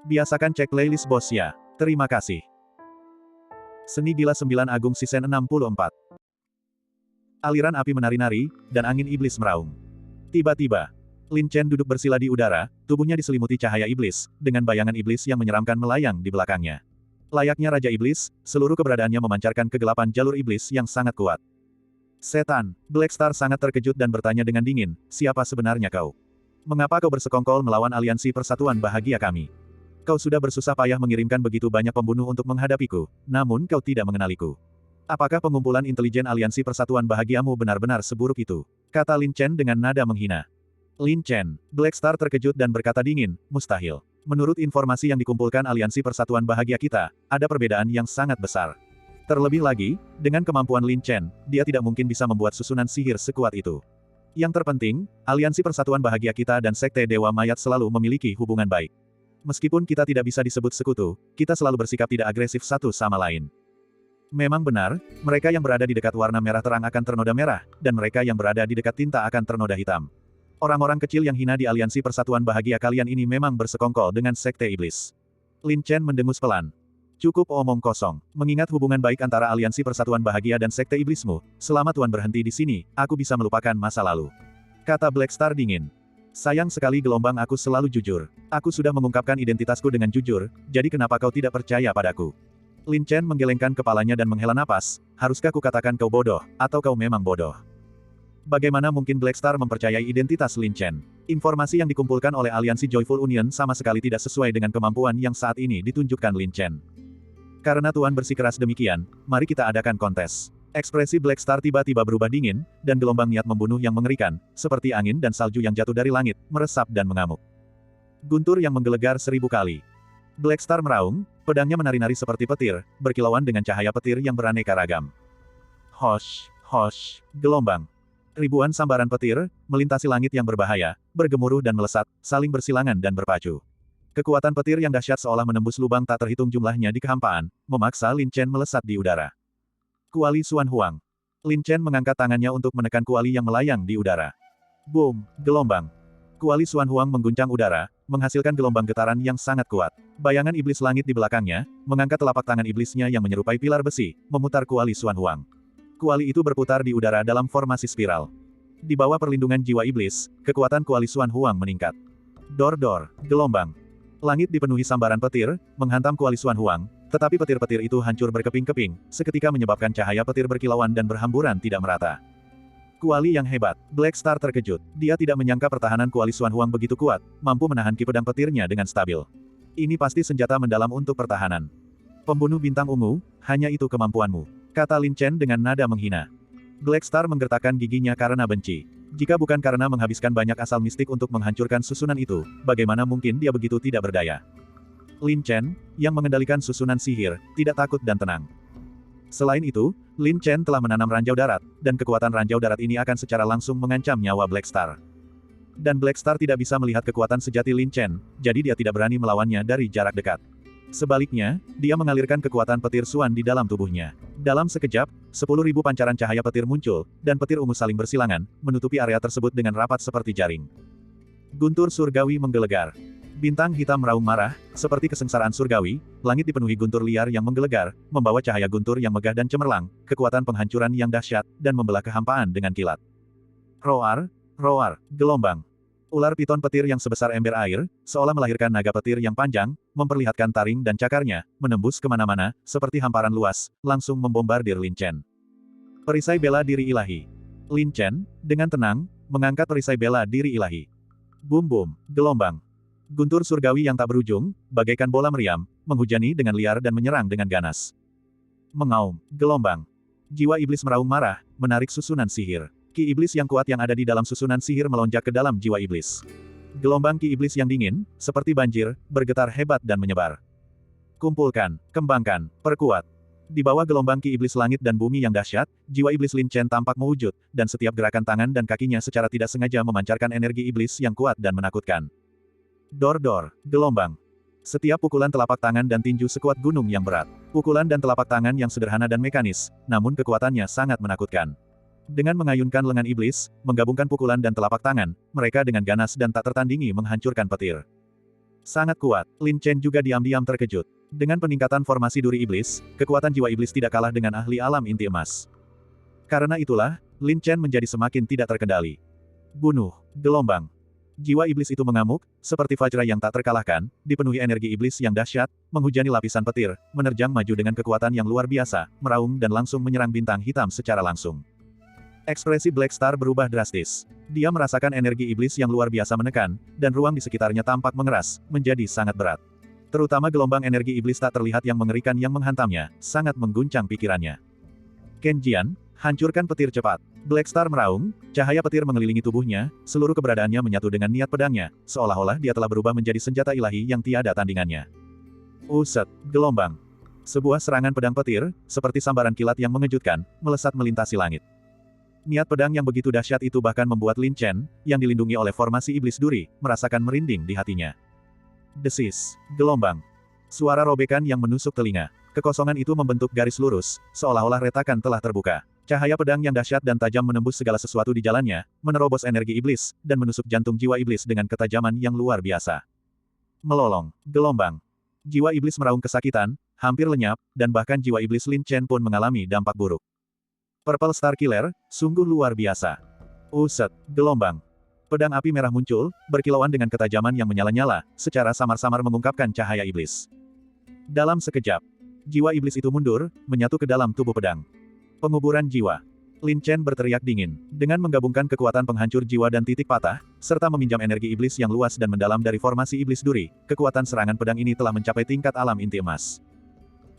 Biasakan cek playlist bos ya. Terima kasih. Seni Gila 9 Agung Season 64. Aliran api menari-nari, dan angin iblis meraung. Tiba-tiba, Lin Chen duduk bersila di udara, tubuhnya diselimuti cahaya iblis, dengan bayangan iblis yang menyeramkan melayang di belakangnya. Layaknya Raja Iblis, seluruh keberadaannya memancarkan kegelapan jalur iblis yang sangat kuat. Setan, Black Star sangat terkejut dan bertanya dengan dingin, siapa sebenarnya kau? Mengapa kau bersekongkol melawan aliansi persatuan bahagia kami? Kau sudah bersusah payah mengirimkan begitu banyak pembunuh untuk menghadapiku, namun kau tidak mengenaliku. Apakah pengumpulan intelijen aliansi persatuan bahagiamu benar-benar seburuk itu? Kata Lin Chen dengan nada menghina. Lin Chen, Black Star terkejut dan berkata dingin, mustahil. Menurut informasi yang dikumpulkan aliansi persatuan bahagia kita, ada perbedaan yang sangat besar. Terlebih lagi, dengan kemampuan Lin Chen, dia tidak mungkin bisa membuat susunan sihir sekuat itu. Yang terpenting, aliansi persatuan bahagia kita dan Sekte Dewa Mayat selalu memiliki hubungan baik. Meskipun kita tidak bisa disebut sekutu, kita selalu bersikap tidak agresif satu sama lain. Memang benar, mereka yang berada di dekat warna merah terang akan ternoda merah, dan mereka yang berada di dekat tinta akan ternoda hitam. Orang-orang kecil yang hina di aliansi persatuan bahagia kalian ini memang bersekongkol dengan Sekte Iblis. Lin Chen mendengus pelan. Cukup omong kosong. Mengingat hubungan baik antara aliansi persatuan bahagia dan Sekte Iblismu, selama Tuan berhenti di sini, aku bisa melupakan masa lalu. Kata Black Star dingin. Sayang sekali gelombang aku selalu jujur. Aku sudah mengungkapkan identitasku dengan jujur, jadi kenapa kau tidak percaya padaku? Lin Chen menggelengkan kepalanya dan menghela napas, haruskah kukatakan kau bodoh, atau kau memang bodoh? Bagaimana mungkin Black Star mempercayai identitas Lin Chen? Informasi yang dikumpulkan oleh aliansi Joyful Union sama sekali tidak sesuai dengan kemampuan yang saat ini ditunjukkan Lin Chen. Karena Tuan bersikeras demikian, mari kita adakan kontes. Ekspresi Black Star tiba-tiba berubah dingin, dan gelombang niat membunuh yang mengerikan, seperti angin dan salju yang jatuh dari langit, meresap dan mengamuk. Guntur yang menggelegar 1000 kali. Black Star meraung, pedangnya menari-nari seperti petir, berkilauan dengan cahaya petir yang beraneka ragam. Hosh, hosh, gelombang. Ribuan sambaran petir, melintasi langit yang berbahaya, bergemuruh dan melesat, saling bersilangan dan berpacu. Kekuatan petir yang dahsyat seolah menembus lubang tak terhitung jumlahnya di kehampaan, memaksa Lin Chen melesat di udara. Kuali Xuan Huang. Lin Chen mengangkat tangannya untuk menekan kuali yang melayang di udara. Boom, gelombang. Kuali Xuan Huang mengguncang udara, menghasilkan gelombang getaran yang sangat kuat. Bayangan iblis langit di belakangnya, mengangkat telapak tangan iblisnya yang menyerupai pilar besi, memutar kuali Xuan Huang. Kuali itu berputar di udara dalam formasi spiral. Di bawah perlindungan jiwa iblis, kekuatan kuali Xuan Huang meningkat. Dor-dor, gelombang. Langit dipenuhi sambaran petir, menghantam kuali Xuan Huang, tetapi petir-petir itu hancur berkeping-keping, seketika menyebabkan cahaya petir berkilauan dan berhamburan tidak merata. Kuali yang hebat. Black Star terkejut. Dia tidak menyangka pertahanan kuali Xuan Huang begitu kuat, mampu menahan ki pedang petirnya dengan stabil. Ini pasti senjata mendalam untuk pertahanan. Pembunuh bintang ungu, hanya itu kemampuanmu. Kata Lin Chen dengan nada menghina. Black Star menggertakkan giginya karena benci. Jika bukan karena menghabiskan banyak asal mistik untuk menghancurkan susunan itu, bagaimana mungkin dia begitu tidak berdaya? Lin Chen, yang mengendalikan susunan sihir, tidak takut dan tenang. Selain itu, Lin Chen telah menanam ranjau darat, dan kekuatan ranjau darat ini akan secara langsung mengancam nyawa Black Star. Dan Black Star tidak bisa melihat kekuatan sejati Lin Chen, jadi dia tidak berani melawannya dari jarak dekat. Sebaliknya, dia mengalirkan kekuatan petir Xuan di dalam tubuhnya. Dalam sekejap, 10.000 pancaran cahaya petir muncul, dan petir ungu saling bersilangan, menutupi area tersebut dengan rapat seperti jaring. Guntur surgawi menggelegar. Bintang hitam meraung marah, seperti kesengsaraan surgawi, langit dipenuhi guntur liar yang menggelegar, membawa cahaya guntur yang megah dan cemerlang, kekuatan penghancuran yang dahsyat, dan membelah kehampaan dengan kilat. Roar, roar, gelombang. Ular piton petir yang sebesar ember air, seolah melahirkan naga petir yang panjang, memperlihatkan taring dan cakarnya, menembus kemana-mana, seperti hamparan luas, langsung membombardir Lin Chen. Perisai bela diri ilahi. Lin Chen, dengan tenang, mengangkat perisai bela diri ilahi. Boom-boom, gelombang. Guntur surgawi yang tak berujung, bagaikan bola meriam, menghujani dengan liar dan menyerang dengan ganas. Mengaum, gelombang. Jiwa iblis meraung marah, menarik susunan sihir. Ki iblis yang kuat yang ada di dalam susunan sihir melonjak ke dalam jiwa iblis. Gelombang ki iblis yang dingin, seperti banjir, bergetar hebat dan menyebar. Kumpulkan, kembangkan, perkuat. Di bawah gelombang ki iblis langit dan bumi yang dahsyat, jiwa iblis Lin Chen tampak mewujud, dan setiap gerakan tangan dan kakinya secara tidak sengaja memancarkan energi iblis yang kuat dan menakutkan. Dor-dor, gelombang. Setiap pukulan telapak tangan dan tinju sekuat gunung yang berat. Pukulan dan telapak tangan yang sederhana dan mekanis, namun kekuatannya sangat menakutkan. Dengan mengayunkan lengan iblis, menggabungkan pukulan dan telapak tangan, mereka dengan ganas dan tak tertandingi menghancurkan petir. Sangat kuat, Lin Chen juga diam-diam terkejut. Dengan peningkatan formasi duri iblis, kekuatan jiwa iblis tidak kalah dengan ahli alam inti emas. Karena itulah, Lin Chen menjadi semakin tidak terkendali. Bunuh, gelombang. Jiwa iblis itu mengamuk, seperti Vajra yang tak terkalahkan, dipenuhi energi iblis yang dahsyat, menghujani lapisan petir, menerjang maju dengan kekuatan yang luar biasa, meraung dan langsung menyerang bintang hitam secara langsung. Ekspresi Black Star berubah drastis. Dia merasakan energi iblis yang luar biasa menekan, dan ruang di sekitarnya tampak mengeras, menjadi sangat berat. Terutama gelombang energi iblis tak terlihat yang mengerikan yang menghantamnya, sangat mengguncang pikirannya. Ken Jian, hancurkan petir cepat. Black Star meraung, cahaya petir mengelilingi tubuhnya, seluruh keberadaannya menyatu dengan niat pedangnya, seolah-olah dia telah berubah menjadi senjata ilahi yang tiada tandingannya. Uset, gelombang. Sebuah serangan pedang petir, seperti sambaran kilat yang mengejutkan, melesat melintasi langit. Niat pedang yang begitu dahsyat itu bahkan membuat Lin Chen, yang dilindungi oleh formasi iblis duri, merasakan merinding di hatinya. Desis, gelombang. Suara robekan yang menusuk telinga. Kekosongan itu membentuk garis lurus, seolah-olah retakan telah terbuka. Cahaya pedang yang dahsyat dan tajam menembus segala sesuatu di jalannya, menerobos energi iblis, dan menusuk jantung jiwa iblis dengan ketajaman yang luar biasa. Melolong, gelombang. Jiwa iblis meraung kesakitan, hampir lenyap, dan bahkan jiwa iblis Lin Chen pun mengalami dampak buruk. Purple Star Killer, sungguh luar biasa. Uset, gelombang. Pedang api merah muncul, berkilauan dengan ketajaman yang menyala-nyala, secara samar-samar mengungkapkan cahaya iblis. Dalam sekejap, jiwa iblis itu mundur, menyatu ke dalam tubuh pedang. Penguburan jiwa. Lin Chen berteriak dingin. Dengan menggabungkan kekuatan penghancur jiwa dan titik patah, serta meminjam energi iblis yang luas dan mendalam dari formasi iblis duri, kekuatan serangan pedang ini telah mencapai tingkat alam inti emas.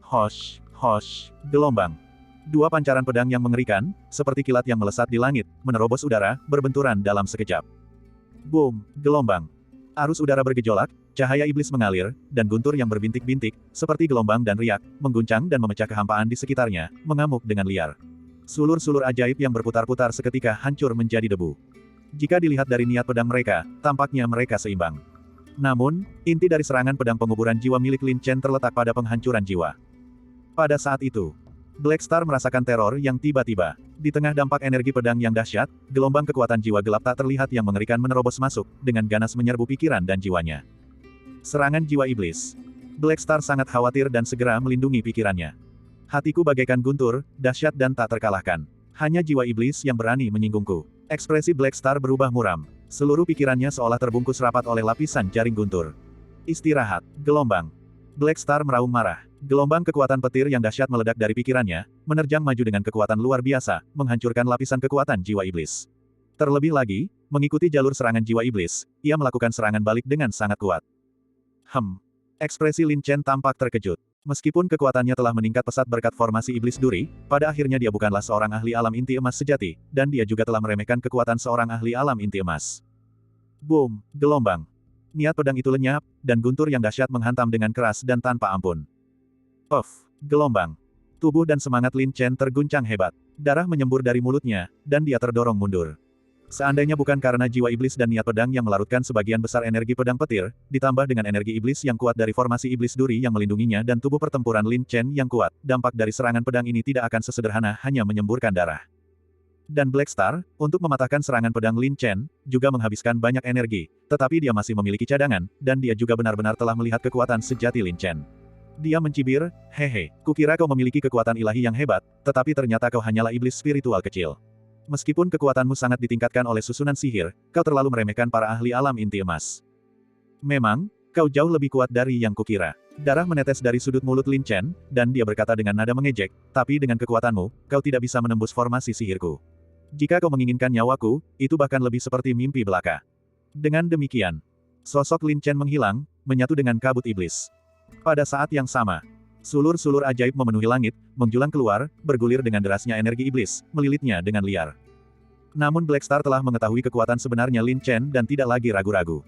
Hosh, hosh, gelombang. Dua pancaran pedang yang mengerikan, seperti kilat yang melesat di langit, menerobos udara, berbenturan dalam sekejap. Boom, gelombang. Arus udara bergejolak, cahaya iblis mengalir, dan guntur yang berbintik-bintik, seperti gelombang dan riak, mengguncang dan memecah kehampaan di sekitarnya, mengamuk dengan liar. Sulur-sulur ajaib yang berputar-putar seketika hancur menjadi debu. Jika dilihat dari niat pedang mereka, tampaknya mereka seimbang. Namun, inti dari serangan pedang penguburan jiwa milik Lin Chen terletak pada penghancuran jiwa. Pada saat itu, Black Star merasakan teror yang tiba-tiba. Di tengah dampak energi pedang yang dahsyat, gelombang kekuatan jiwa gelap tak terlihat yang mengerikan menerobos masuk, dengan ganas menyerbu pikiran dan jiwanya. Serangan jiwa iblis. Black Star sangat khawatir dan segera melindungi pikirannya. Hatiku bagaikan guntur, dahsyat dan tak terkalahkan. Hanya jiwa iblis yang berani menyinggungku. Ekspresi Black Star berubah muram. Seluruh pikirannya seolah terbungkus rapat oleh lapisan jaring guntur. Istirahat, gelombang. Black Star meraung marah. Gelombang kekuatan petir yang dahsyat meledak dari pikirannya, menerjang maju dengan kekuatan luar biasa, menghancurkan lapisan kekuatan jiwa iblis. Terlebih lagi, mengikuti jalur serangan jiwa iblis, ia melakukan serangan balik dengan sangat kuat. Ekspresi Lin Chen tampak terkejut. Meskipun kekuatannya telah meningkat pesat berkat formasi iblis duri, pada akhirnya dia bukanlah seorang ahli alam inti emas sejati, dan dia juga telah meremehkan kekuatan seorang ahli alam inti emas. Boom, gelombang. Niat pedang itu lenyap, dan guntur yang dahsyat menghantam dengan keras dan tanpa ampun. Puff, gelombang. Tubuh dan semangat Lin Chen terguncang hebat. Darah menyembur dari mulutnya, dan dia terdorong mundur. Seandainya bukan karena jiwa iblis dan niat pedang yang melarutkan sebagian besar energi pedang petir, ditambah dengan energi iblis yang kuat dari formasi iblis duri yang melindunginya dan tubuh pertempuran Lin Chen yang kuat, dampak dari serangan pedang ini tidak akan sesederhana hanya menyemburkan darah. Dan Black Star, untuk mematahkan serangan pedang Lin Chen, juga menghabiskan banyak energi, tetapi dia masih memiliki cadangan, dan dia juga benar-benar telah melihat kekuatan sejati Lin Chen. Dia mencibir, hehe, kukira kau memiliki kekuatan ilahi yang hebat, tetapi ternyata kau hanyalah iblis spiritual kecil. Meskipun kekuatanmu sangat ditingkatkan oleh susunan sihir, kau terlalu meremehkan para ahli alam inti emas. Memang, kau jauh lebih kuat dari yang kukira. Darah menetes dari sudut mulut Lin Chen, dan dia berkata dengan nada mengejek, tapi dengan kekuatanmu, kau tidak bisa menembus formasi sihirku. Jika kau menginginkan nyawaku, itu bahkan lebih seperti mimpi belaka. Dengan demikian, sosok Lin Chen menghilang, menyatu dengan kabut iblis. Pada saat yang sama, sulur-sulur ajaib memenuhi langit, menjulang keluar, bergulir dengan derasnya energi iblis, melilitnya dengan liar. Namun Black Star telah mengetahui kekuatan sebenarnya Lin Chen dan tidak lagi ragu-ragu.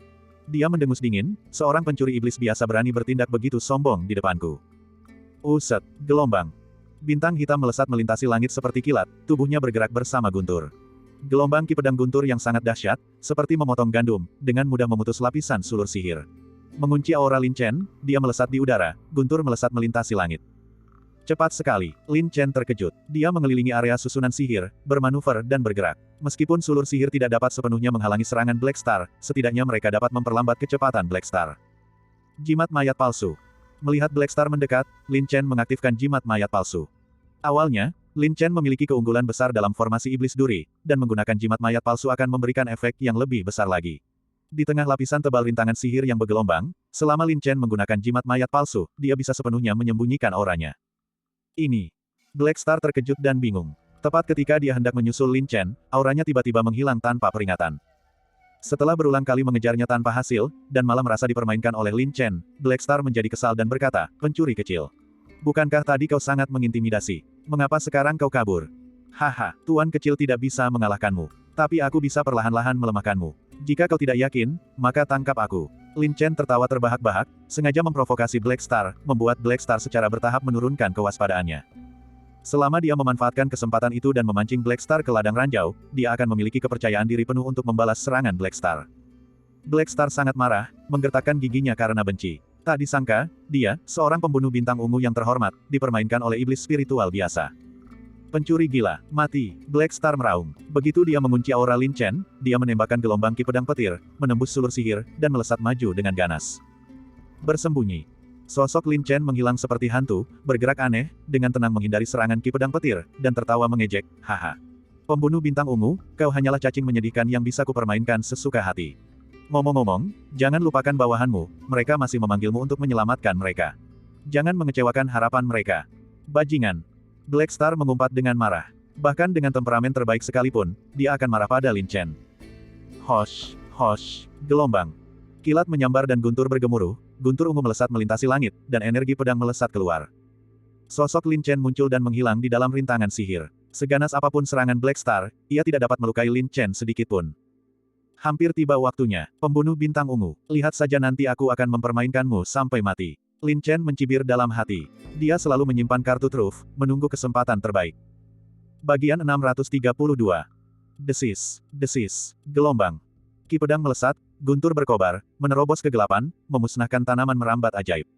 Dia mendengus dingin, seorang pencuri iblis biasa berani bertindak begitu sombong di depanku. Uset, gelombang. Bintang hitam melesat melintasi langit seperti kilat, tubuhnya bergerak bersama guntur. Gelombang ki pedang guntur yang sangat dahsyat, seperti memotong gandum, dengan mudah memutus lapisan sulur sihir. Mengunci aura Lin Chen, dia melesat di udara, guntur melesat melintasi langit. Cepat sekali, Lin Chen terkejut. Dia mengelilingi area susunan sihir, bermanuver dan bergerak. Meskipun sulur sihir tidak dapat sepenuhnya menghalangi serangan Black Star, setidaknya mereka dapat memperlambat kecepatan Black Star. Jimat mayat palsu. Melihat Black Star mendekat, Lin Chen mengaktifkan jimat mayat palsu. Awalnya, Lin Chen memiliki keunggulan besar dalam formasi iblis duri, dan menggunakan jimat mayat palsu akan memberikan efek yang lebih besar lagi. Di tengah lapisan tebal rintangan sihir yang bergelombang, selama Lin Chen menggunakan jimat mayat palsu, dia bisa sepenuhnya menyembunyikan auranya. Ini. Black Star terkejut dan bingung. Tepat ketika dia hendak menyusul Lin Chen, auranya tiba-tiba menghilang tanpa peringatan. Setelah berulang kali mengejarnya tanpa hasil, dan malah merasa dipermainkan oleh Lin Chen, Black Star menjadi kesal dan berkata, "Pencuri kecil. Bukankah tadi kau sangat mengintimidasi? Mengapa sekarang kau kabur? Haha, tuan kecil tidak bisa mengalahkanmu. Tapi aku bisa perlahan-lahan melemahkanmu. Jika kau tidak yakin, maka tangkap aku." Lin Chen tertawa terbahak-bahak, sengaja memprovokasi Black Star, membuat Black Star secara bertahap menurunkan kewaspadaannya. Selama dia memanfaatkan kesempatan itu dan memancing Black Star ke ladang ranjau, dia akan memiliki kepercayaan diri penuh untuk membalas serangan Black Star. Black Star sangat marah, menggertakkan giginya karena benci. Tak disangka, dia, seorang pembunuh bintang ungu yang terhormat, dipermainkan oleh iblis spiritual biasa. Pencuri gila, mati, Black Star meraung. Begitu dia mengunci aura Lin Chen, dia menembakkan gelombang ki pedang petir, menembus sulur sihir, dan melesat maju dengan ganas. Bersembunyi. Sosok Lin Chen menghilang seperti hantu, bergerak aneh, dengan tenang menghindari serangan ki pedang petir, dan tertawa mengejek, "Haha. Pembunuh bintang ungu, kau hanyalah cacing menyedihkan yang bisa kupermainkan sesuka hati. Ngomong-ngomong, jangan lupakan bawahanmu, mereka masih memanggilmu untuk menyelamatkan mereka. Jangan mengecewakan harapan mereka. Bajingan." Black Star mengumpat dengan marah. Bahkan dengan temperamen terbaik sekalipun, dia akan marah pada Lin Chen. Hosh, hosh, gelombang. Kilat menyambar dan guntur bergemuruh, guntur ungu melesat melintasi langit, dan energi pedang melesat keluar. Sosok Lin Chen muncul dan menghilang di dalam rintangan sihir. Seganas apapun serangan Black Star, ia tidak dapat melukai Lin Chen sedikitpun. Hampir tiba waktunya, pembunuh bintang ungu. Lihat saja nanti aku akan mempermainkanmu sampai mati. Lin Chen mencibir dalam hati. Dia selalu menyimpan kartu truf, menunggu kesempatan terbaik. Bagian 632. Desis, desis, gelombang. Ki pedang melesat, guntur berkobar, menerobos kegelapan, memusnahkan tanaman merambat ajaib.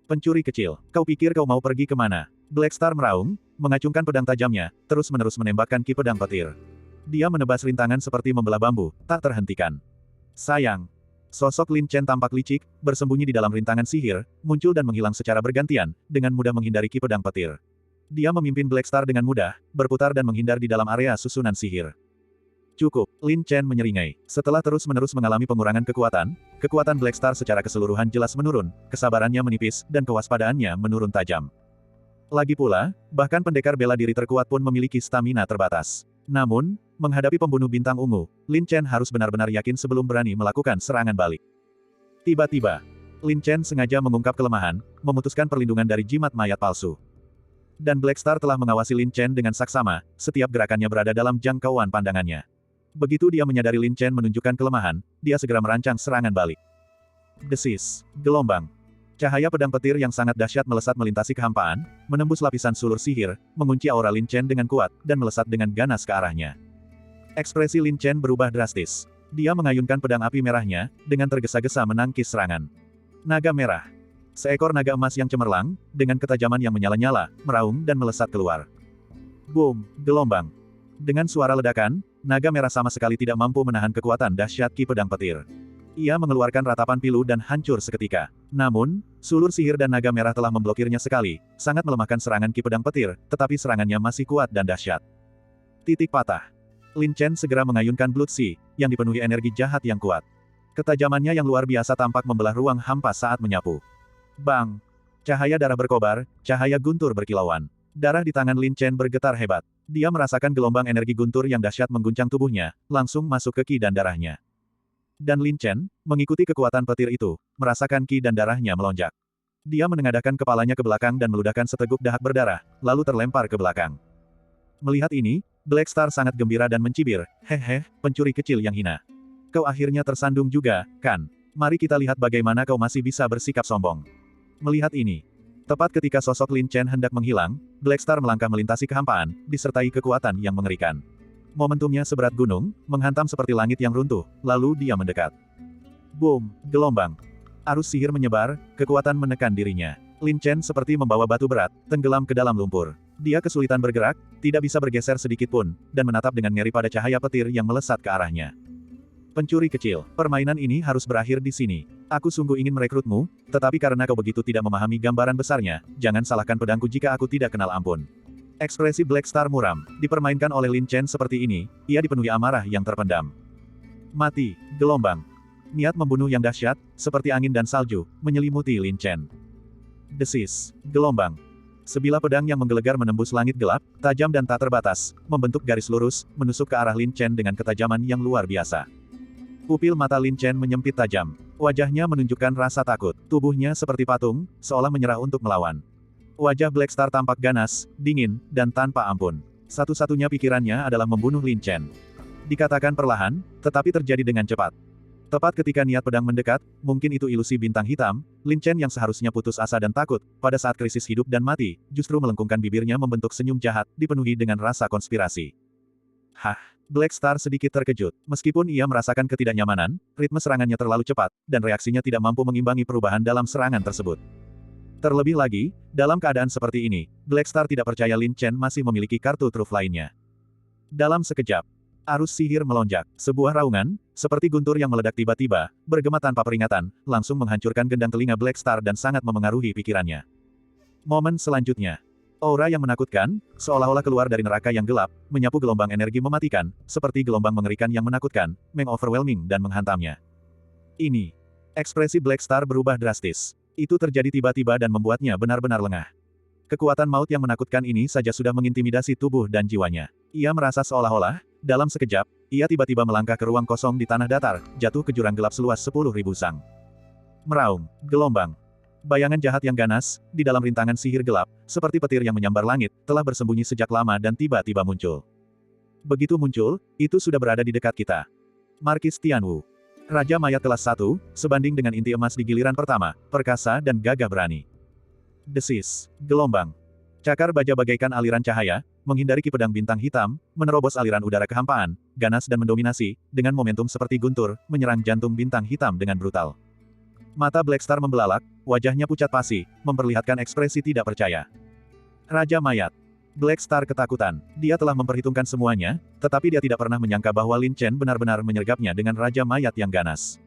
Pencuri kecil, kau pikir kau mau pergi kemana? Black Star meraung, mengacungkan pedang tajamnya, terus-menerus menembakkan ki pedang petir. Dia menebas rintangan seperti membelah bambu, tak terhentikan. Sayang. Sosok Lin Chen tampak licik, bersembunyi di dalam rintangan sihir, muncul dan menghilang secara bergantian, dengan mudah menghindari ki pedang petir. Dia memimpin Black Star dengan mudah, berputar dan menghindar di dalam area susunan sihir. Cukup, Lin Chen menyeringai. Setelah terus-menerus mengalami pengurangan kekuatan Black Star secara keseluruhan jelas menurun, kesabarannya menipis, dan kewaspadaannya menurun tajam. Lagi pula, bahkan pendekar bela diri terkuat pun memiliki stamina terbatas. Namun, menghadapi pembunuh bintang ungu, Lin Chen harus benar-benar yakin sebelum berani melakukan serangan balik. Tiba-tiba, Lin Chen sengaja mengungkap kelemahan, memutuskan perlindungan dari jimat mayat palsu. Dan Black Star telah mengawasi Lin Chen dengan saksama, setiap gerakannya berada dalam jangkauan pandangannya. Begitu dia menyadari Lin Chen menunjukkan kelemahan, dia segera merancang serangan balik. Desis, gelombang. Cahaya pedang petir yang sangat dahsyat melesat melintasi kehampaan, menembus lapisan sulur sihir, mengunci aura Lin Chen dengan kuat, dan melesat dengan ganas ke arahnya. Ekspresi Lin Chen berubah drastis. Dia mengayunkan pedang api merahnya, dengan tergesa-gesa menangkis serangan. Naga merah. Seekor naga emas yang cemerlang, dengan ketajaman yang menyala-nyala, meraung dan melesat keluar. Boom, gelombang. Dengan suara ledakan, naga merah sama sekali tidak mampu menahan kekuatan dahsyat ki pedang petir. Ia mengeluarkan ratapan pilu dan hancur seketika. Namun, sulur sihir dan naga merah telah memblokirnya sekali, sangat melemahkan serangan ki pedang petir, tetapi serangannya masih kuat dan dahsyat. Titik patah. Lin Chen segera mengayunkan Blood Sea, yang dipenuhi energi jahat yang kuat. Ketajamannya yang luar biasa tampak membelah ruang hampa saat menyapu. Bang! Cahaya darah berkobar, cahaya guntur berkilauan. Darah di tangan Lin Chen bergetar hebat. Dia merasakan gelombang energi guntur yang dahsyat mengguncang tubuhnya, langsung masuk ke ki dan darahnya. Dan Lin Chen, mengikuti kekuatan petir itu, merasakan ki dan darahnya melonjak. Dia menengadahkan kepalanya ke belakang dan meludahkan seteguk dahak berdarah, lalu terlempar ke belakang. Melihat ini, Black Star sangat gembira dan mencibir, "Hehe, pencuri kecil yang hina. Kau akhirnya tersandung juga, kan? Mari kita lihat bagaimana kau masih bisa bersikap sombong." Melihat ini, tepat ketika sosok Lin Chen hendak menghilang, Black Star melangkah melintasi kehampaan, disertai kekuatan yang mengerikan. Momentumnya seberat gunung, menghantam seperti langit yang runtuh, lalu dia mendekat. Boom, gelombang. Arus sihir menyebar, kekuatan menekan dirinya. Lin Chen seperti membawa batu berat, tenggelam ke dalam lumpur. Dia kesulitan bergerak, tidak bisa bergeser sedikit pun, dan menatap dengan ngeri pada cahaya petir yang melesat ke arahnya. Pencuri kecil, permainan ini harus berakhir di sini. Aku sungguh ingin merekrutmu, tetapi karena kau begitu tidak memahami gambaran besarnya, jangan salahkan pedangku jika aku tidak kenal ampun. Ekspresi Black Star muram, dipermainkan oleh Lin Chen seperti ini, ia dipenuhi amarah yang terpendam. Mati, gelombang. Niat membunuh yang dahsyat, seperti angin dan salju, menyelimuti Lin Chen. Desis, gelombang. Sebilah pedang yang menggelegar menembus langit gelap, tajam dan tak terbatas, membentuk garis lurus, menusuk ke arah Lin Chen dengan ketajaman yang luar biasa. Pupil mata Lin Chen menyempit tajam. Wajahnya menunjukkan rasa takut. Tubuhnya seperti patung, seolah menyerah untuk melawan. Wajah Black Star tampak ganas, dingin, dan tanpa ampun. Satu-satunya pikirannya adalah membunuh Lin Chen. Dikatakan perlahan, tetapi terjadi dengan cepat. Tepat ketika niat pedang mendekat, mungkin itu ilusi bintang hitam, Lin Chen yang seharusnya putus asa dan takut, pada saat krisis hidup dan mati, justru melengkungkan bibirnya membentuk senyum jahat, dipenuhi dengan rasa konspirasi. Hah! Black Star sedikit terkejut. Meskipun ia merasakan ketidaknyamanan, ritme serangannya terlalu cepat, dan reaksinya tidak mampu mengimbangi perubahan dalam serangan tersebut. Terlebih lagi, dalam keadaan seperti ini, Black Star tidak percaya Lin Chen masih memiliki kartu truf lainnya. Dalam sekejap, arus sihir melonjak. Sebuah raungan, seperti guntur yang meledak tiba-tiba, bergema tanpa peringatan, langsung menghancurkan gendang telinga Black Star dan sangat memengaruhi pikirannya. Momen selanjutnya, aura yang menakutkan, seolah-olah keluar dari neraka yang gelap, menyapu gelombang energi mematikan, seperti gelombang mengerikan yang menakutkan, meng-overwhelming dan menghantamnya. Ini. Ekspresi Black Star berubah drastis. Itu terjadi tiba-tiba dan membuatnya benar-benar lengah. Kekuatan maut yang menakutkan ini saja sudah mengintimidasi tubuh dan jiwanya. Ia merasa seolah-olah, dalam sekejap, ia tiba-tiba melangkah ke ruang kosong di tanah datar, jatuh ke jurang gelap seluas 10.000 sang. Meraung, gelombang. Bayangan jahat yang ganas, di dalam rintangan sihir gelap, seperti petir yang menyambar langit, telah bersembunyi sejak lama dan tiba-tiba muncul. Begitu muncul, itu sudah berada di dekat kita. Markis Tianwu. Raja mayat kelas 1, sebanding dengan inti emas di giliran pertama, perkasa dan gagah berani. Desis, gelombang. Cakar baja bagaikan aliran cahaya, menghindari ki pedang bintang hitam, menerobos aliran udara kehampaan, ganas dan mendominasi, dengan momentum seperti guntur, menyerang jantung bintang hitam dengan brutal. Mata Black Star membelalak, wajahnya pucat pasi, memperlihatkan ekspresi tidak percaya. Raja mayat. Black Star ketakutan. Dia telah memperhitungkan semuanya, tetapi dia tidak pernah menyangka bahwa Lin Chen benar-benar menyergapnya dengan Raja mayat yang ganas.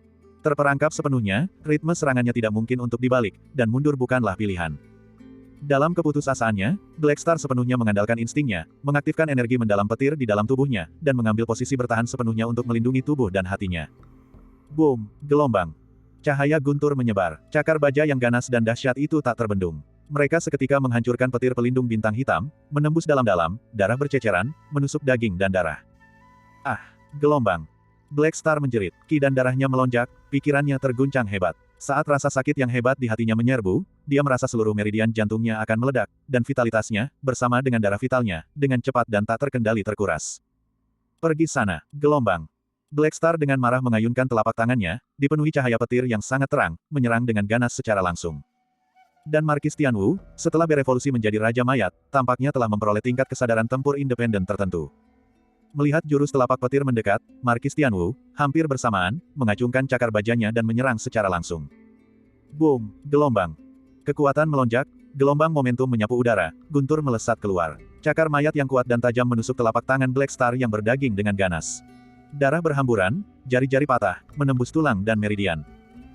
Terperangkap sepenuhnya, ritme serangannya tidak mungkin untuk dibalik, dan mundur bukanlah pilihan. Dalam keputusasaannya, Black Star sepenuhnya mengandalkan instingnya, mengaktifkan energi mendalam petir di dalam tubuhnya, dan mengambil posisi bertahan sepenuhnya untuk melindungi tubuh dan hatinya. Boom! Gelombang. Cahaya guntur menyebar. Cakar baja yang ganas dan dahsyat itu tak terbendung. Mereka seketika menghancurkan petir pelindung bintang hitam, menembus dalam-dalam, darah berceceran, menusuk daging dan darah. Ah! Gelombang. Black Star menjerit. Ki dan darahnya melonjak, pikirannya terguncang hebat. Saat rasa sakit yang hebat di hatinya menyerbu, dia merasa seluruh meridian jantungnya akan meledak, dan vitalitasnya, bersama dengan darah vitalnya, dengan cepat dan tak terkendali terkuras. Pergi sana, gelombang. Black Star dengan marah mengayunkan telapak tangannya, dipenuhi cahaya petir yang sangat terang, menyerang dengan ganas secara langsung. Dan Markis Tianwu, setelah berevolusi menjadi Raja Mayat, tampaknya telah memperoleh tingkat kesadaran tempur independen tertentu. Melihat jurus telapak petir mendekat, Markis Tianwu, hampir bersamaan, mengacungkan cakar bajanya dan menyerang secara langsung. Boom! Gelombang. Kekuatan melonjak, gelombang momentum menyapu udara, guntur melesat keluar. Cakar mayat yang kuat dan tajam menusuk telapak tangan Black Star yang berdaging dengan ganas. Darah berhamburan, jari-jari patah, menembus tulang dan meridian.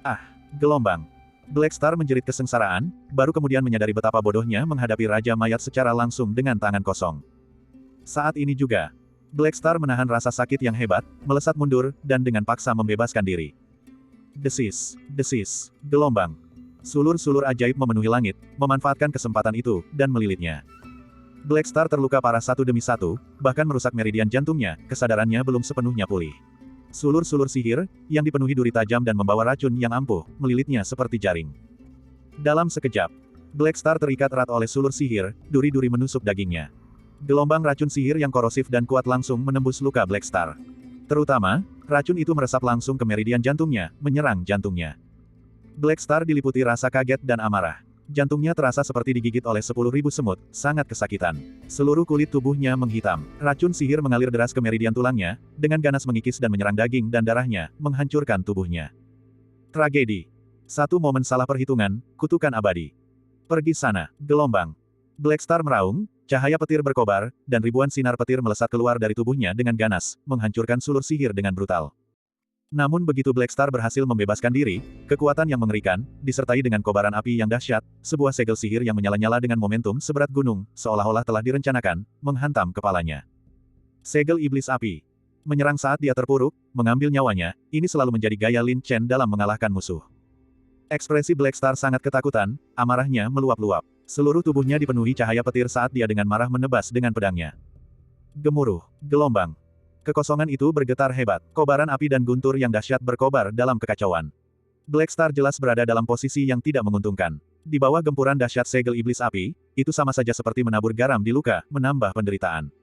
Ah! Gelombang. Black Star menjerit kesengsaraan, baru kemudian menyadari betapa bodohnya menghadapi Raja Mayat secara langsung dengan tangan kosong. Saat ini juga, Black Star menahan rasa sakit yang hebat, melesat mundur, dan dengan paksa membebaskan diri. Desis, desis, gelombang. Sulur-sulur ajaib memenuhi langit, memanfaatkan kesempatan itu, dan melilitnya. Black Star terluka parah satu demi satu, bahkan merusak meridian jantungnya, kesadarannya belum sepenuhnya pulih. Sulur-sulur sihir, yang dipenuhi duri tajam dan membawa racun yang ampuh, melilitnya seperti jaring. Dalam sekejap, Black Star terikat erat oleh sulur sihir, duri-duri menusuk dagingnya. Gelombang racun sihir yang korosif dan kuat langsung menembus luka Black Star. Terutama, racun itu meresap langsung ke meridian jantungnya, menyerang jantungnya. Black Star diliputi rasa kaget dan amarah. Jantungnya terasa seperti digigit oleh 10.000 semut, sangat kesakitan. Seluruh kulit tubuhnya menghitam. Racun sihir mengalir deras ke meridian tulangnya, dengan ganas mengikis dan menyerang daging dan darahnya, menghancurkan tubuhnya. Tragedi. Satu momen salah perhitungan, kutukan abadi. Pergi sana, gelombang. Black Star meraung, cahaya petir berkobar, dan ribuan sinar petir melesat keluar dari tubuhnya dengan ganas, menghancurkan sulur sihir dengan brutal. Namun begitu Black Star berhasil membebaskan diri, kekuatan yang mengerikan, disertai dengan kobaran api yang dahsyat, sebuah segel sihir yang menyala-nyala dengan momentum seberat gunung, seolah-olah telah direncanakan, menghantam kepalanya. Segel iblis api. Menyerang saat dia terpuruk, mengambil nyawanya, ini selalu menjadi gaya Lin Chen dalam mengalahkan musuh. Ekspresi Black Star sangat ketakutan, amarahnya meluap-luap. Seluruh tubuhnya dipenuhi cahaya petir saat dia dengan marah menebas dengan pedangnya. Gemuruh, gelombang. Kekosongan itu bergetar hebat, kobaran api dan guntur yang dahsyat berkobar dalam kekacauan. Black Star jelas berada dalam posisi yang tidak menguntungkan. Di bawah gempuran dahsyat segel iblis api, itu sama saja seperti menabur garam di luka, menambah penderitaan.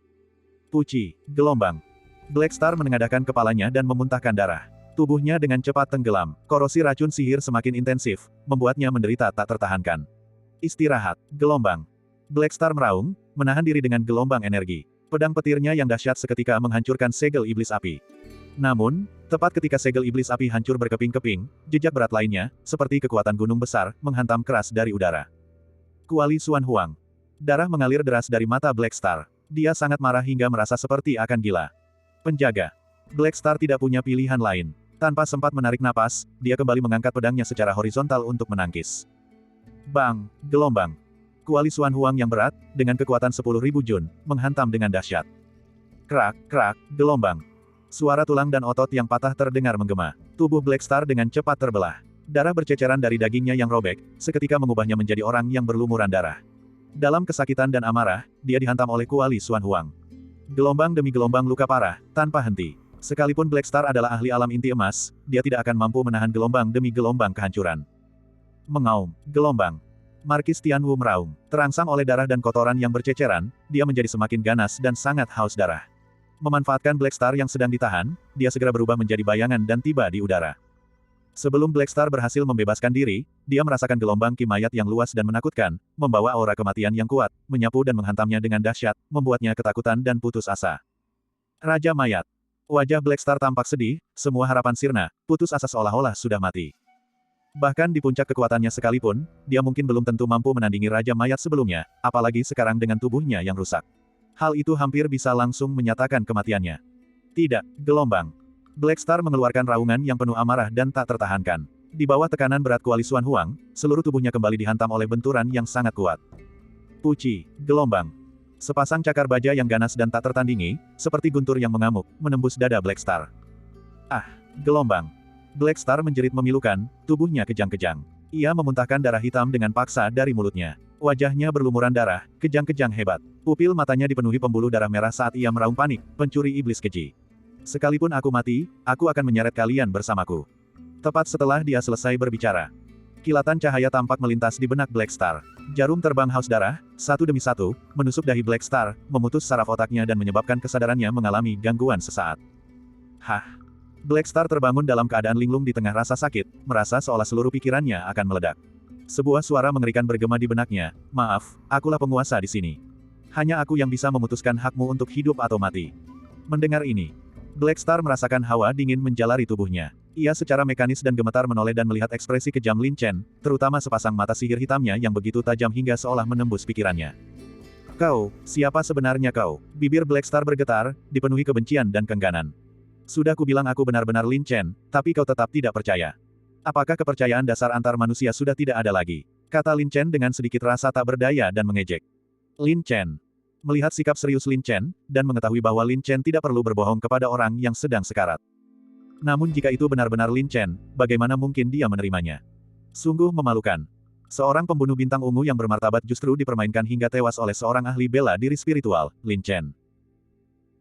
Puci, gelombang. Black Star menengadahkan kepalanya dan memuntahkan darah. Tubuhnya dengan cepat tenggelam, korosi racun sihir semakin intensif, membuatnya menderita tak tertahankan. Istirahat, gelombang. Black Star meraung, menahan diri dengan gelombang energi. Pedang petirnya yang dahsyat seketika menghancurkan segel iblis api. Namun, tepat ketika segel iblis api hancur berkeping-keping, jejak berat lainnya, seperti kekuatan gunung besar, menghantam keras dari udara. Kuali Xuan Huang. Darah mengalir deras dari mata Black Star. Dia sangat marah hingga merasa seperti akan gila. Penjaga. Black Star tidak punya pilihan lain. Tanpa sempat menarik napas, dia kembali mengangkat pedangnya secara horizontal untuk menangkis. Bang, gelombang. Kuali Xuan Huang yang berat, dengan kekuatan 10.000 jun, menghantam dengan dahsyat. Krak, krak, gelombang. Suara tulang dan otot yang patah terdengar menggema. Tubuh Black Star dengan cepat terbelah. Darah berceceran dari dagingnya yang robek, seketika mengubahnya menjadi orang yang berlumuran darah. Dalam kesakitan dan amarah, dia dihantam oleh Kuali Xuan Huang. Gelombang demi gelombang luka parah, tanpa henti. Sekalipun Black Star adalah ahli alam inti emas, dia tidak akan mampu menahan gelombang demi gelombang kehancuran. Mengaum, gelombang. Markis Tianwu meraung. Terangsang oleh darah dan kotoran yang berceceran, dia menjadi semakin ganas dan sangat haus darah. Memanfaatkan Black Star yang sedang ditahan, dia segera berubah menjadi bayangan dan tiba di udara. Sebelum Black Star berhasil membebaskan diri, dia merasakan gelombang ki mayat yang luas dan menakutkan, membawa aura kematian yang kuat, menyapu dan menghantamnya dengan dahsyat, membuatnya ketakutan dan putus asa. Raja Mayat. Wajah Black Star tampak sedih, semua harapan sirna, putus asa seolah-olah sudah mati. Bahkan di puncak kekuatannya sekalipun, dia mungkin belum tentu mampu menandingi Raja Mayat sebelumnya, apalagi sekarang dengan tubuhnya yang rusak. Hal itu hampir bisa langsung menyatakan kematiannya. Tidak, gelombang. Black Star mengeluarkan raungan yang penuh amarah dan tak tertahankan. Di bawah tekanan berat Kuali Xuan Huang, seluruh tubuhnya kembali dihantam oleh benturan yang sangat kuat. Puci, gelombang. Sepasang cakar baja yang ganas dan tak tertandingi, seperti guntur yang mengamuk, menembus dada Black Star. Ah, gelombang. Black Star menjerit memilukan, tubuhnya kejang-kejang. Ia memuntahkan darah hitam dengan paksa dari mulutnya. Wajahnya berlumuran darah, kejang-kejang hebat. Pupil matanya dipenuhi pembuluh darah merah saat ia meraung panik, pencuri iblis keji. Sekalipun aku mati, aku akan menyeret kalian bersamaku. Tepat setelah dia selesai berbicara, kilatan cahaya tampak melintas di benak Black Star. Jarum terbang haus darah, satu demi satu, menusuk dahi Black Star, memutus saraf otaknya dan menyebabkan kesadarannya mengalami gangguan sesaat. Hah! Black Star terbangun dalam keadaan linglung di tengah rasa sakit, merasa seolah seluruh pikirannya akan meledak. Sebuah suara mengerikan bergema di benaknya, maaf, akulah penguasa di sini. Hanya aku yang bisa memutuskan hakmu untuk hidup atau mati. Mendengar ini, Black Star merasakan hawa dingin menjalari tubuhnya. Ia secara mekanis dan gemetar menoleh dan melihat ekspresi kejam Lin Chen, terutama sepasang mata sihir hitamnya yang begitu tajam hingga seolah menembus pikirannya. Kau, siapa sebenarnya kau? Bibir Black Star bergetar, dipenuhi kebencian dan kengganan. Sudah kubilang aku benar-benar Lin Chen, tapi kau tetap tidak percaya. Apakah kepercayaan dasar antar manusia sudah tidak ada lagi? Kata Lin Chen dengan sedikit rasa tak berdaya dan mengejek. Lin Chen. Melihat sikap serius Lin Chen, dan mengetahui bahwa Lin Chen tidak perlu berbohong kepada orang yang sedang sekarat. Namun jika itu benar-benar Lin Chen, bagaimana mungkin dia menerimanya? Sungguh memalukan. Seorang pembunuh bintang ungu yang bermartabat justru dipermainkan hingga tewas oleh seorang ahli bela diri spiritual, Lin Chen.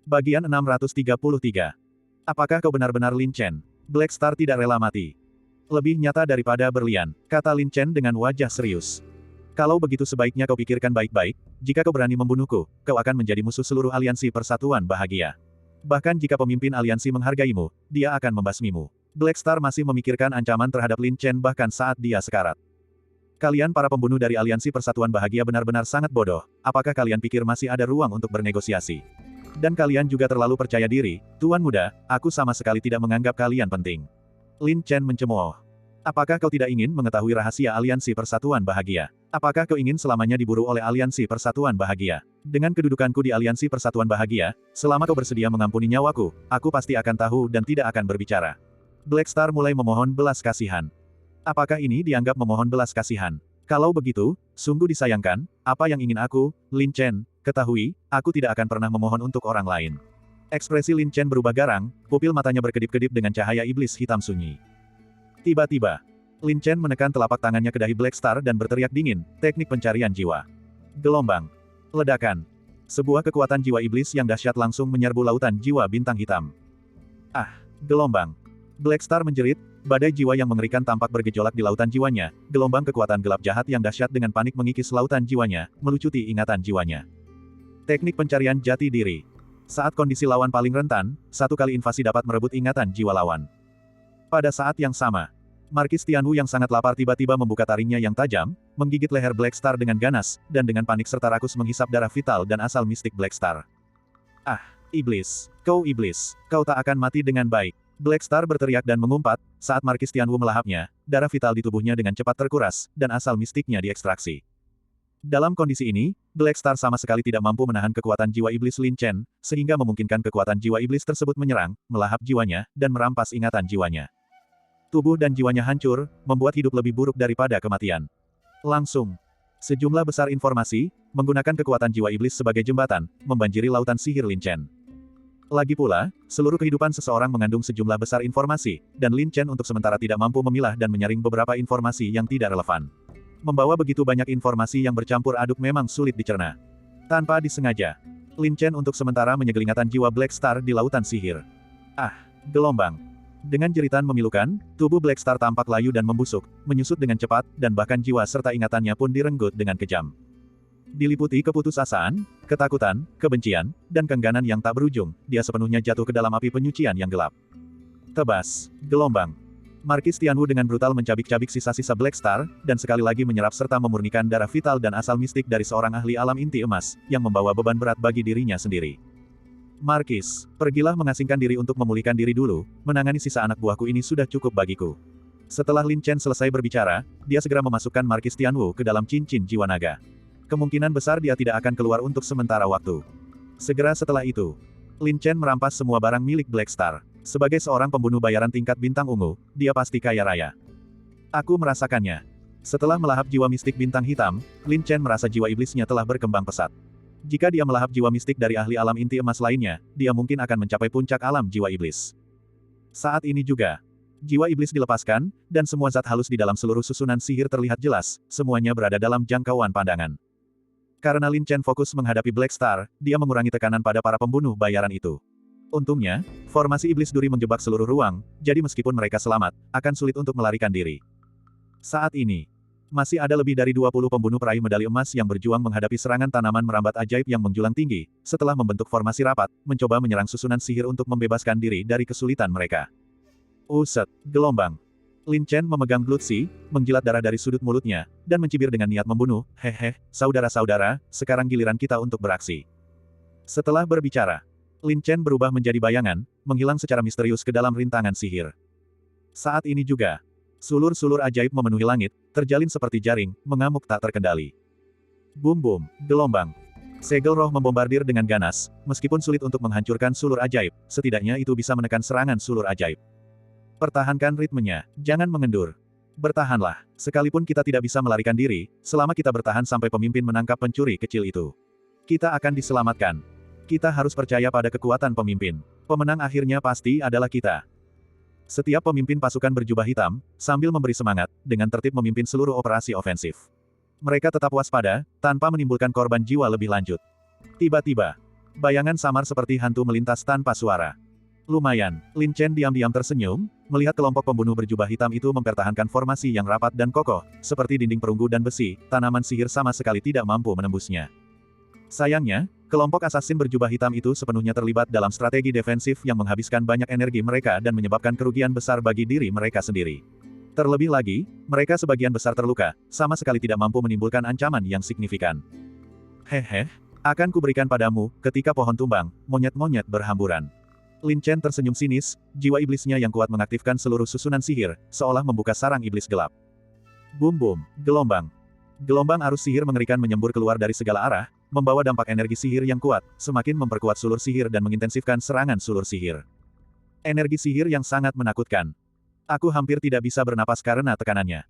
Bagian 633. Apakah kau benar-benar Lin Chen? Black Star tidak rela mati. Lebih nyata daripada berlian, kata Lin Chen dengan wajah serius. Kalau begitu sebaiknya kau pikirkan baik-baik, jika kau berani membunuhku, kau akan menjadi musuh seluruh aliansi Persatuan Bahagia. Bahkan jika pemimpin aliansi menghargaimu, dia akan membasmimu. Black Star masih memikirkan ancaman terhadap Lin Chen bahkan saat dia sekarat. Kalian para pembunuh dari aliansi Persatuan Bahagia benar-benar sangat bodoh, apakah kalian pikir masih ada ruang untuk bernegosiasi? Dan kalian juga terlalu percaya diri, Tuan Muda, aku sama sekali tidak menganggap kalian penting. Lin Chen mencemooh. Apakah kau tidak ingin mengetahui rahasia aliansi Persatuan Bahagia? Apakah kau ingin selamanya diburu oleh aliansi Persatuan Bahagia? Dengan kedudukanku di aliansi Persatuan Bahagia, selama kau bersedia mengampuni nyawaku, aku pasti akan tahu dan tidak akan berbicara. Black Star mulai memohon belas kasihan. Apakah ini dianggap memohon belas kasihan? Kalau begitu, sungguh disayangkan, apa yang ingin aku, Lin Chen, ketahui, aku tidak akan pernah memohon untuk orang lain. Ekspresi Lin Chen berubah garang, pupil matanya berkedip-kedip dengan cahaya iblis hitam sunyi. Tiba-tiba, Lin Chen menekan telapak tangannya ke dahi Black Star dan berteriak dingin, teknik pencarian jiwa. Gelombang. Ledakan. Sebuah kekuatan jiwa iblis yang dahsyat langsung menyerbu lautan jiwa bintang hitam. Ah, gelombang. Black Star menjerit, badai jiwa yang mengerikan tampak bergejolak di lautan jiwanya, gelombang kekuatan gelap jahat yang dahsyat dengan panik mengikis lautan jiwanya, melucuti ingatan jiwanya. Teknik pencarian jati diri. Saat kondisi lawan paling rentan, satu kali invasi dapat merebut ingatan jiwa lawan. Pada saat yang sama, Markis Tianwu yang sangat lapar tiba-tiba membuka taringnya yang tajam, menggigit leher Black Star dengan ganas, dan dengan panik serta rakus menghisap darah vital dan asal mistik Black Star. Ah, iblis, kau tak akan mati dengan baik. Black Star berteriak dan mengumpat, saat Markis Tianwu melahapnya, darah vital di tubuhnya dengan cepat terkuras, dan asal mistiknya diekstraksi. Dalam kondisi ini, Black Star sama sekali tidak mampu menahan kekuatan jiwa iblis Lin Chen, sehingga memungkinkan kekuatan jiwa iblis tersebut menyerang, melahap jiwanya, dan merampas ingatan jiwanya. Tubuh dan jiwanya hancur, membuat hidup lebih buruk daripada kematian. Langsung, sejumlah besar informasi, menggunakan kekuatan jiwa iblis sebagai jembatan, membanjiri lautan sihir Lin Chen. Lagi pula, seluruh kehidupan seseorang mengandung sejumlah besar informasi, dan Lin Chen untuk sementara tidak mampu memilah dan menyaring beberapa informasi yang tidak relevan. Membawa begitu banyak informasi yang bercampur aduk memang sulit dicerna. Tanpa disengaja, Lin Chen untuk sementara menyegel ingatan jiwa Black Star di lautan sihir. Ah, gelombang. Dengan jeritan memilukan, tubuh Black Star tampak layu dan membusuk, menyusut dengan cepat, dan bahkan jiwa serta ingatannya pun direnggut dengan kejam. Diliputi keputusasaan, ketakutan, kebencian, dan kengganan yang tak berujung, dia sepenuhnya jatuh ke dalam api penyucian yang gelap. Tebas, gelombang. Markis Tianwu dengan brutal mencabik-cabik sisa-sisa Black Star, dan sekali lagi menyerap serta memurnikan darah vital dan asal mistik dari seorang ahli alam inti emas, yang membawa beban berat bagi dirinya sendiri. Markis, pergilah mengasingkan diri untuk memulihkan diri dulu, menangani sisa anak buahku ini sudah cukup bagiku. Setelah Lin Chen selesai berbicara, dia segera memasukkan Markis Tianwu ke dalam cincin jiwa naga. Kemungkinan besar dia tidak akan keluar untuk sementara waktu. Segera setelah itu, Lin Chen merampas semua barang milik Black Star. Sebagai seorang pembunuh bayaran tingkat bintang ungu, dia pasti kaya raya. Aku merasakannya. Setelah melahap jiwa mistik bintang hitam, Lin Chen merasa jiwa iblisnya telah berkembang pesat. Jika dia melahap jiwa mistik dari ahli alam inti emas lainnya, dia mungkin akan mencapai puncak alam jiwa iblis. Saat ini juga, jiwa iblis dilepaskan, dan semua zat halus di dalam seluruh susunan sihir terlihat jelas, semuanya berada dalam jangkauan pandangan. Karena Lin Chen fokus menghadapi Black Star, dia mengurangi tekanan pada para pembunuh bayaran itu. Untungnya, formasi iblis duri menjebak seluruh ruang, jadi meskipun mereka selamat, akan sulit untuk melarikan diri. Saat ini, masih ada lebih dari 20 pembunuh peraih medali emas yang berjuang menghadapi serangan tanaman merambat ajaib yang menjulang tinggi, setelah membentuk formasi rapat, mencoba menyerang susunan sihir untuk membebaskan diri dari kesulitan mereka. Uset, gelombang. Lin Chen memegang glutsi, menjilat darah dari sudut mulutnya, dan mencibir dengan niat membunuh, hehe, saudara-saudara, sekarang giliran kita untuk beraksi. Setelah berbicara, Lin Chen berubah menjadi bayangan, menghilang secara misterius ke dalam rintangan sihir. Saat ini juga, sulur-sulur ajaib memenuhi langit, terjalin seperti jaring, mengamuk tak terkendali. Bum-bum, gelombang. Segel roh membombardir dengan ganas, meskipun sulit untuk menghancurkan sulur ajaib, setidaknya itu bisa menekan serangan sulur ajaib. Pertahankan ritmenya, jangan mengendur. Bertahanlah, sekalipun kita tidak bisa melarikan diri, selama kita bertahan sampai pemimpin menangkap pencuri kecil itu. Kita akan diselamatkan. Kita harus percaya pada kekuatan pemimpin. Pemenang akhirnya pasti adalah kita. Setiap pemimpin pasukan berjubah hitam, sambil memberi semangat, dengan tertib memimpin seluruh operasi ofensif. Mereka tetap waspada, tanpa menimbulkan korban jiwa lebih lanjut. Tiba-tiba, bayangan samar seperti hantu melintas tanpa suara. Lumayan, Lin Chen diam-diam tersenyum, melihat kelompok pembunuh berjubah hitam itu mempertahankan formasi yang rapat dan kokoh, seperti dinding perunggu dan besi, tanaman sihir sama sekali tidak mampu menembusnya. Sayangnya, kelompok asasin berjubah hitam itu sepenuhnya terlibat dalam strategi defensif yang menghabiskan banyak energi mereka dan menyebabkan kerugian besar bagi diri mereka sendiri. Terlebih lagi, mereka sebagian besar terluka, sama sekali tidak mampu menimbulkan ancaman yang signifikan. Hehe, akan kuberikan padamu, ketika pohon tumbang, monyet-monyet berhamburan. Lin Chen tersenyum sinis, jiwa iblisnya yang kuat mengaktifkan seluruh susunan sihir, seolah membuka sarang iblis gelap. Bum-bum, gelombang. Gelombang arus sihir mengerikan menyembur keluar dari segala arah, membawa dampak energi sihir yang kuat, semakin memperkuat sulur sihir dan mengintensifkan serangan sulur sihir. Energi sihir yang sangat menakutkan. Aku hampir tidak bisa bernapas karena tekanannya.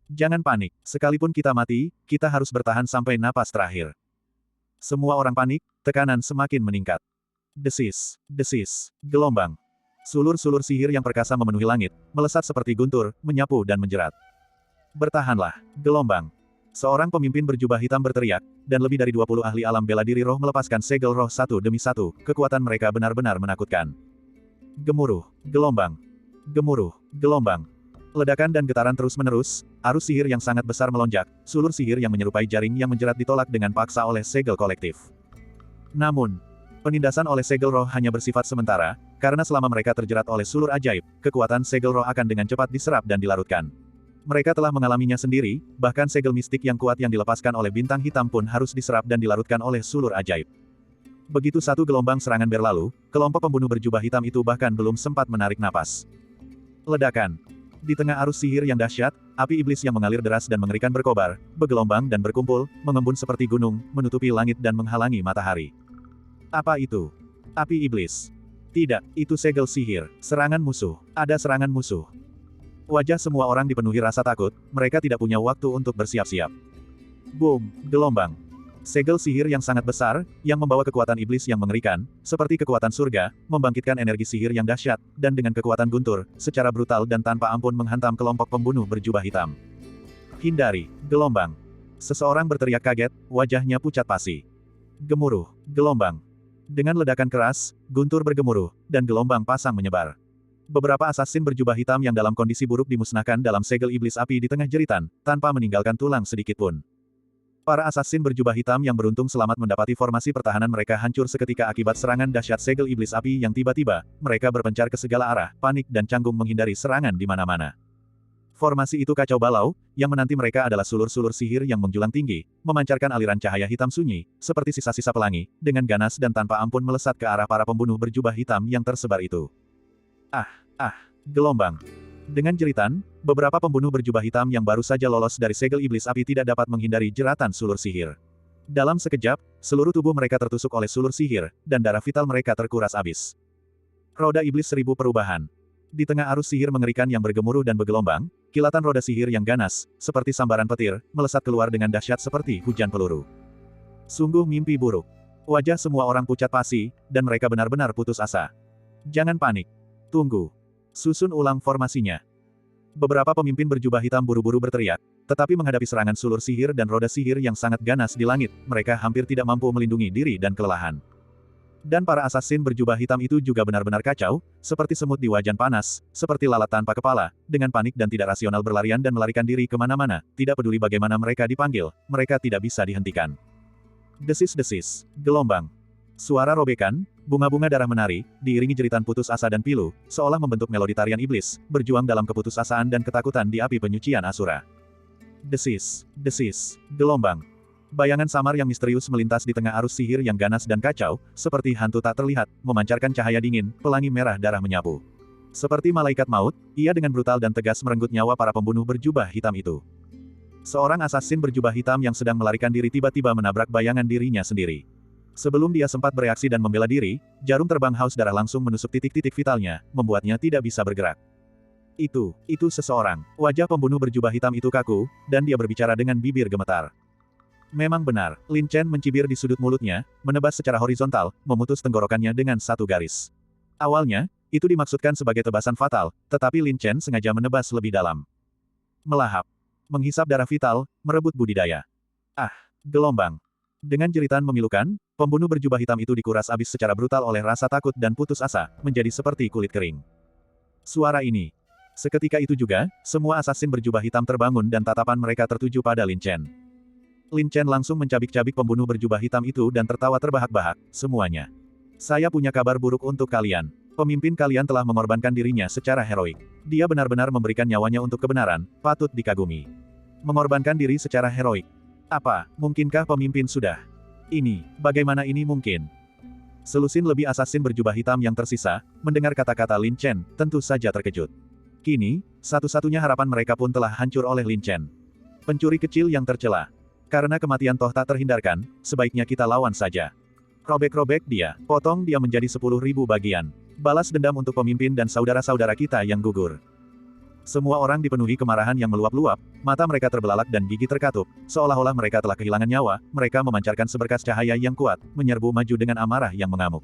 Jangan panik, sekalipun kita mati, kita harus bertahan sampai napas terakhir. Semua orang panik, tekanan semakin meningkat. Desis, desis, gelombang. Sulur-sulur sihir yang perkasa memenuhi langit, melesat seperti guntur, menyapu dan menjerat. Bertahanlah, gelombang. Seorang pemimpin berjubah hitam berteriak, dan lebih dari 20 ahli alam bela diri roh melepaskan segel roh satu demi satu, kekuatan mereka benar-benar menakutkan. Gemuruh, gelombang. Gemuruh, gelombang. Ledakan dan getaran terus-menerus, arus sihir yang sangat besar melonjak, sulur sihir yang menyerupai jaring yang menjerat ditolak dengan paksa oleh segel kolektif. Namun, penindasan oleh segel roh hanya bersifat sementara, karena selama mereka terjerat oleh sulur ajaib, kekuatan segel roh akan dengan cepat diserap dan dilarutkan. Mereka telah mengalaminya sendiri, bahkan segel mistik yang kuat yang dilepaskan oleh bintang hitam pun harus diserap dan dilarutkan oleh sulur ajaib. Begitu satu gelombang serangan berlalu, kelompok pembunuh berjubah hitam itu bahkan belum sempat menarik napas. Ledakan. Di tengah arus sihir yang dahsyat, api iblis yang mengalir deras dan mengerikan berkobar, bergelombang dan berkumpul, mengembun seperti gunung, menutupi langit dan menghalangi matahari. Apa itu? Api iblis. Tidak, itu segel sihir, serangan musuh. Ada serangan musuh. Wajah semua orang dipenuhi rasa takut, mereka tidak punya waktu untuk bersiap-siap. Boom, gelombang. Segel sihir yang sangat besar, yang membawa kekuatan iblis yang mengerikan, seperti kekuatan surga, membangkitkan energi sihir yang dahsyat, dan dengan kekuatan guntur, secara brutal dan tanpa ampun menghantam kelompok pembunuh berjubah hitam. Hindari, gelombang. Seseorang berteriak kaget, wajahnya pucat pasi. Gemuruh, gelombang. Dengan ledakan keras, guntur bergemuruh, dan gelombang pasang menyebar. Beberapa asasin berjubah hitam yang dalam kondisi buruk dimusnahkan dalam segel iblis api di tengah jeritan, tanpa meninggalkan tulang sedikitpun. Para asasin berjubah hitam yang beruntung selamat mendapati formasi pertahanan mereka hancur seketika akibat serangan dahsyat segel iblis api yang tiba-tiba, mereka berpencar ke segala arah, panik dan canggung menghindari serangan di mana-mana. Formasi itu kacau balau, yang menanti mereka adalah sulur-sulur sihir yang menjulang tinggi, memancarkan aliran cahaya hitam sunyi, seperti sisa-sisa pelangi, dengan ganas dan tanpa ampun melesat ke arah para pembunuh berjubah hitam yang tersebar itu. Gelombang. Dengan jeritan, beberapa pembunuh berjubah hitam yang baru saja lolos dari segel iblis api tidak dapat menghindari jeratan sulur sihir. Dalam sekejap, seluruh tubuh mereka tertusuk oleh sulur sihir, dan darah vital mereka terkuras habis. Roda iblis seribu perubahan. Di tengah arus sihir mengerikan yang bergemuruh dan bergelombang, kilatan roda sihir yang ganas, seperti sambaran petir, melesat keluar dengan dahsyat seperti hujan peluru. Sungguh mimpi buruk. Wajah semua orang pucat pasi, dan mereka benar-benar putus asa. Jangan panik. Tunggu. Susun ulang formasinya. Beberapa pemimpin berjubah hitam buru-buru berteriak, tetapi menghadapi serangan sulur sihir dan roda sihir yang sangat ganas di langit, mereka hampir tidak mampu melindungi diri dan kelelahan. Dan para asasin berjubah hitam itu juga benar-benar kacau, seperti semut di wajan panas, seperti lalat tanpa kepala, dengan panik dan tidak rasional berlarian dan melarikan diri kemana-mana, tidak peduli bagaimana mereka dipanggil, mereka tidak bisa dihentikan. Desis-desis, gelombang. Suara robekan, bunga-bunga darah menari, diiringi jeritan putus asa dan pilu, seolah membentuk melodi tarian iblis, berjuang dalam keputusasaan dan ketakutan di api penyucian Asura. Desis, desis, gelombang. Bayangan samar yang misterius melintas di tengah arus sihir yang ganas dan kacau, seperti hantu tak terlihat, memancarkan cahaya dingin, pelangi merah darah menyapu. Seperti malaikat maut, ia dengan brutal dan tegas merenggut nyawa para pembunuh berjubah hitam itu. Seorang asasin berjubah hitam yang sedang melarikan diri tiba-tiba menabrak bayangan dirinya sendiri. Sebelum dia sempat bereaksi dan membela diri, jarum terbang haus darah langsung menusuk titik-titik vitalnya, membuatnya tidak bisa bergerak. Itu seseorang. Wajah pembunuh berjubah hitam itu kaku, dan dia berbicara dengan bibir gemetar. Memang benar, Lin Chen mencibir di sudut mulutnya, menebas secara horizontal, memutus tenggorokannya dengan satu garis. Awalnya, itu dimaksudkan sebagai tebasan fatal, tetapi Lin Chen sengaja menebas lebih dalam. Melahap. Menghisap darah vital, merebut budidaya. Gelombang. Dengan jeritan memilukan, pembunuh berjubah hitam itu dikuras habis secara brutal oleh rasa takut dan putus asa, menjadi seperti kulit kering. Suara ini. Seketika itu juga, semua asasin berjubah hitam terbangun dan tatapan mereka tertuju pada Lin Chen. Lin Chen langsung mencabik-cabik pembunuh berjubah hitam itu dan tertawa terbahak-bahak, semuanya. Saya punya kabar buruk untuk kalian. Pemimpin kalian telah mengorbankan dirinya secara heroik. Dia benar-benar memberikan nyawanya untuk kebenaran, patut dikagumi. Mengorbankan diri secara heroik. Apa, mungkinkah pemimpin sudah? Bagaimana ini mungkin? Selusin lebih asasin berjubah hitam yang tersisa, mendengar kata-kata Lin Chen, tentu saja terkejut. Kini, satu-satunya harapan mereka pun telah hancur oleh Lin Chen. Pencuri kecil yang tercela. Karena kematian toh tak terhindarkan, sebaiknya kita lawan saja. Robek-robek dia, potong dia menjadi 10.000 bagian. Balas dendam untuk pemimpin dan saudara-saudara kita yang gugur. Semua orang dipenuhi kemarahan yang meluap-luap, mata mereka terbelalak dan gigi terkatup, seolah-olah mereka telah kehilangan nyawa, mereka memancarkan seberkas cahaya yang kuat, menyerbu maju dengan amarah yang mengamuk.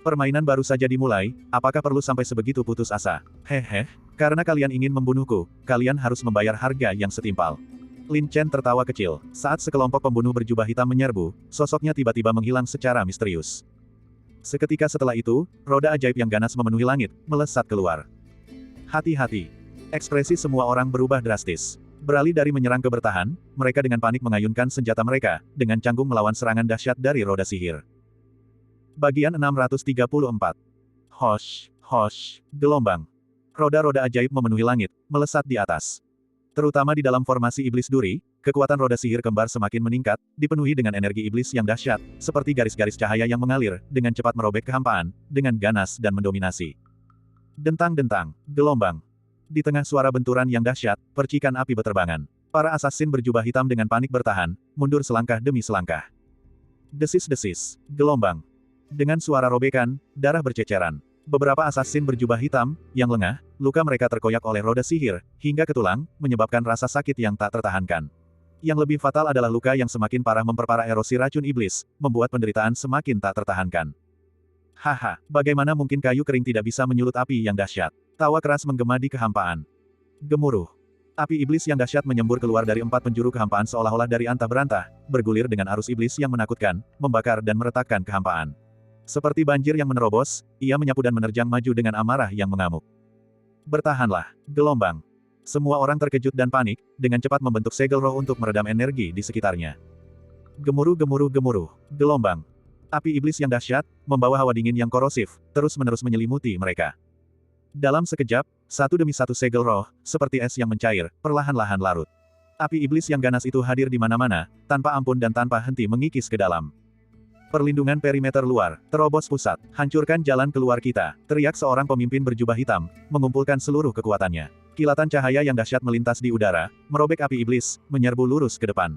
Permainan baru saja dimulai, apakah perlu sampai sebegitu putus asa? Hehe, karena kalian ingin membunuhku, kalian harus membayar harga yang setimpal. Lin Chen tertawa kecil, saat sekelompok pembunuh berjubah hitam menyerbu, sosoknya tiba-tiba menghilang secara misterius. Seketika setelah itu, roda ajaib yang ganas memenuhi langit, melesat keluar. Hati-hati. Ekspresi semua orang berubah drastis. Beralih dari menyerang ke bertahan, mereka dengan panik mengayunkan senjata mereka, dengan canggung melawan serangan dahsyat dari roda sihir. Bagian 634. Hosh, hosh, gelombang. Roda-roda ajaib memenuhi langit, melesat di atas. Terutama di dalam formasi iblis duri, kekuatan roda sihir kembar semakin meningkat, dipenuhi dengan energi iblis yang dahsyat, seperti garis-garis cahaya yang mengalir, dengan cepat merobek kehampaan, dengan ganas dan mendominasi. Dentang-dentang, gelombang. Di tengah suara benturan yang dahsyat, percikan api beterbangan. Para asasin berjubah hitam dengan panik bertahan, mundur selangkah demi selangkah. Desis-desis, gelombang. Dengan suara robekan, darah berceceran. Beberapa asasin berjubah hitam, yang lengah, luka mereka terkoyak oleh roda sihir, hingga ke tulang, menyebabkan rasa sakit yang tak tertahankan. Yang lebih fatal adalah luka yang semakin parah memperparah erosi racun iblis, membuat penderitaan semakin tak tertahankan. Haha, bagaimana mungkin kayu kering tidak bisa menyulut api yang dahsyat? Tawa keras menggema di kehampaan. Gemuruh. Api iblis yang dahsyat menyembur keluar dari 4 penjuru kehampaan seolah-olah dari antah berantah, bergulir dengan arus iblis yang menakutkan, membakar dan meretakkan kehampaan. Seperti banjir yang menerobos, ia menyapu dan menerjang maju dengan amarah yang mengamuk. Bertahanlah, gelombang. Semua orang terkejut dan panik, dengan cepat membentuk segel roh untuk meredam energi di sekitarnya. Gemuruh-gemuruh-gemuruh, gelombang. Api iblis yang dahsyat, membawa hawa dingin yang korosif, terus-menerus menyelimuti mereka. Dalam sekejap, satu demi satu segel roh, seperti es yang mencair, perlahan-lahan larut. Api iblis yang ganas itu hadir di mana-mana, tanpa ampun dan tanpa henti mengikis ke dalam. Perlindungan perimeter luar, terobos pusat, hancurkan jalan keluar kita, teriak seorang pemimpin berjubah hitam, mengumpulkan seluruh kekuatannya. Kilatan cahaya yang dahsyat melintas di udara, merobek api iblis, menyerbu lurus ke depan.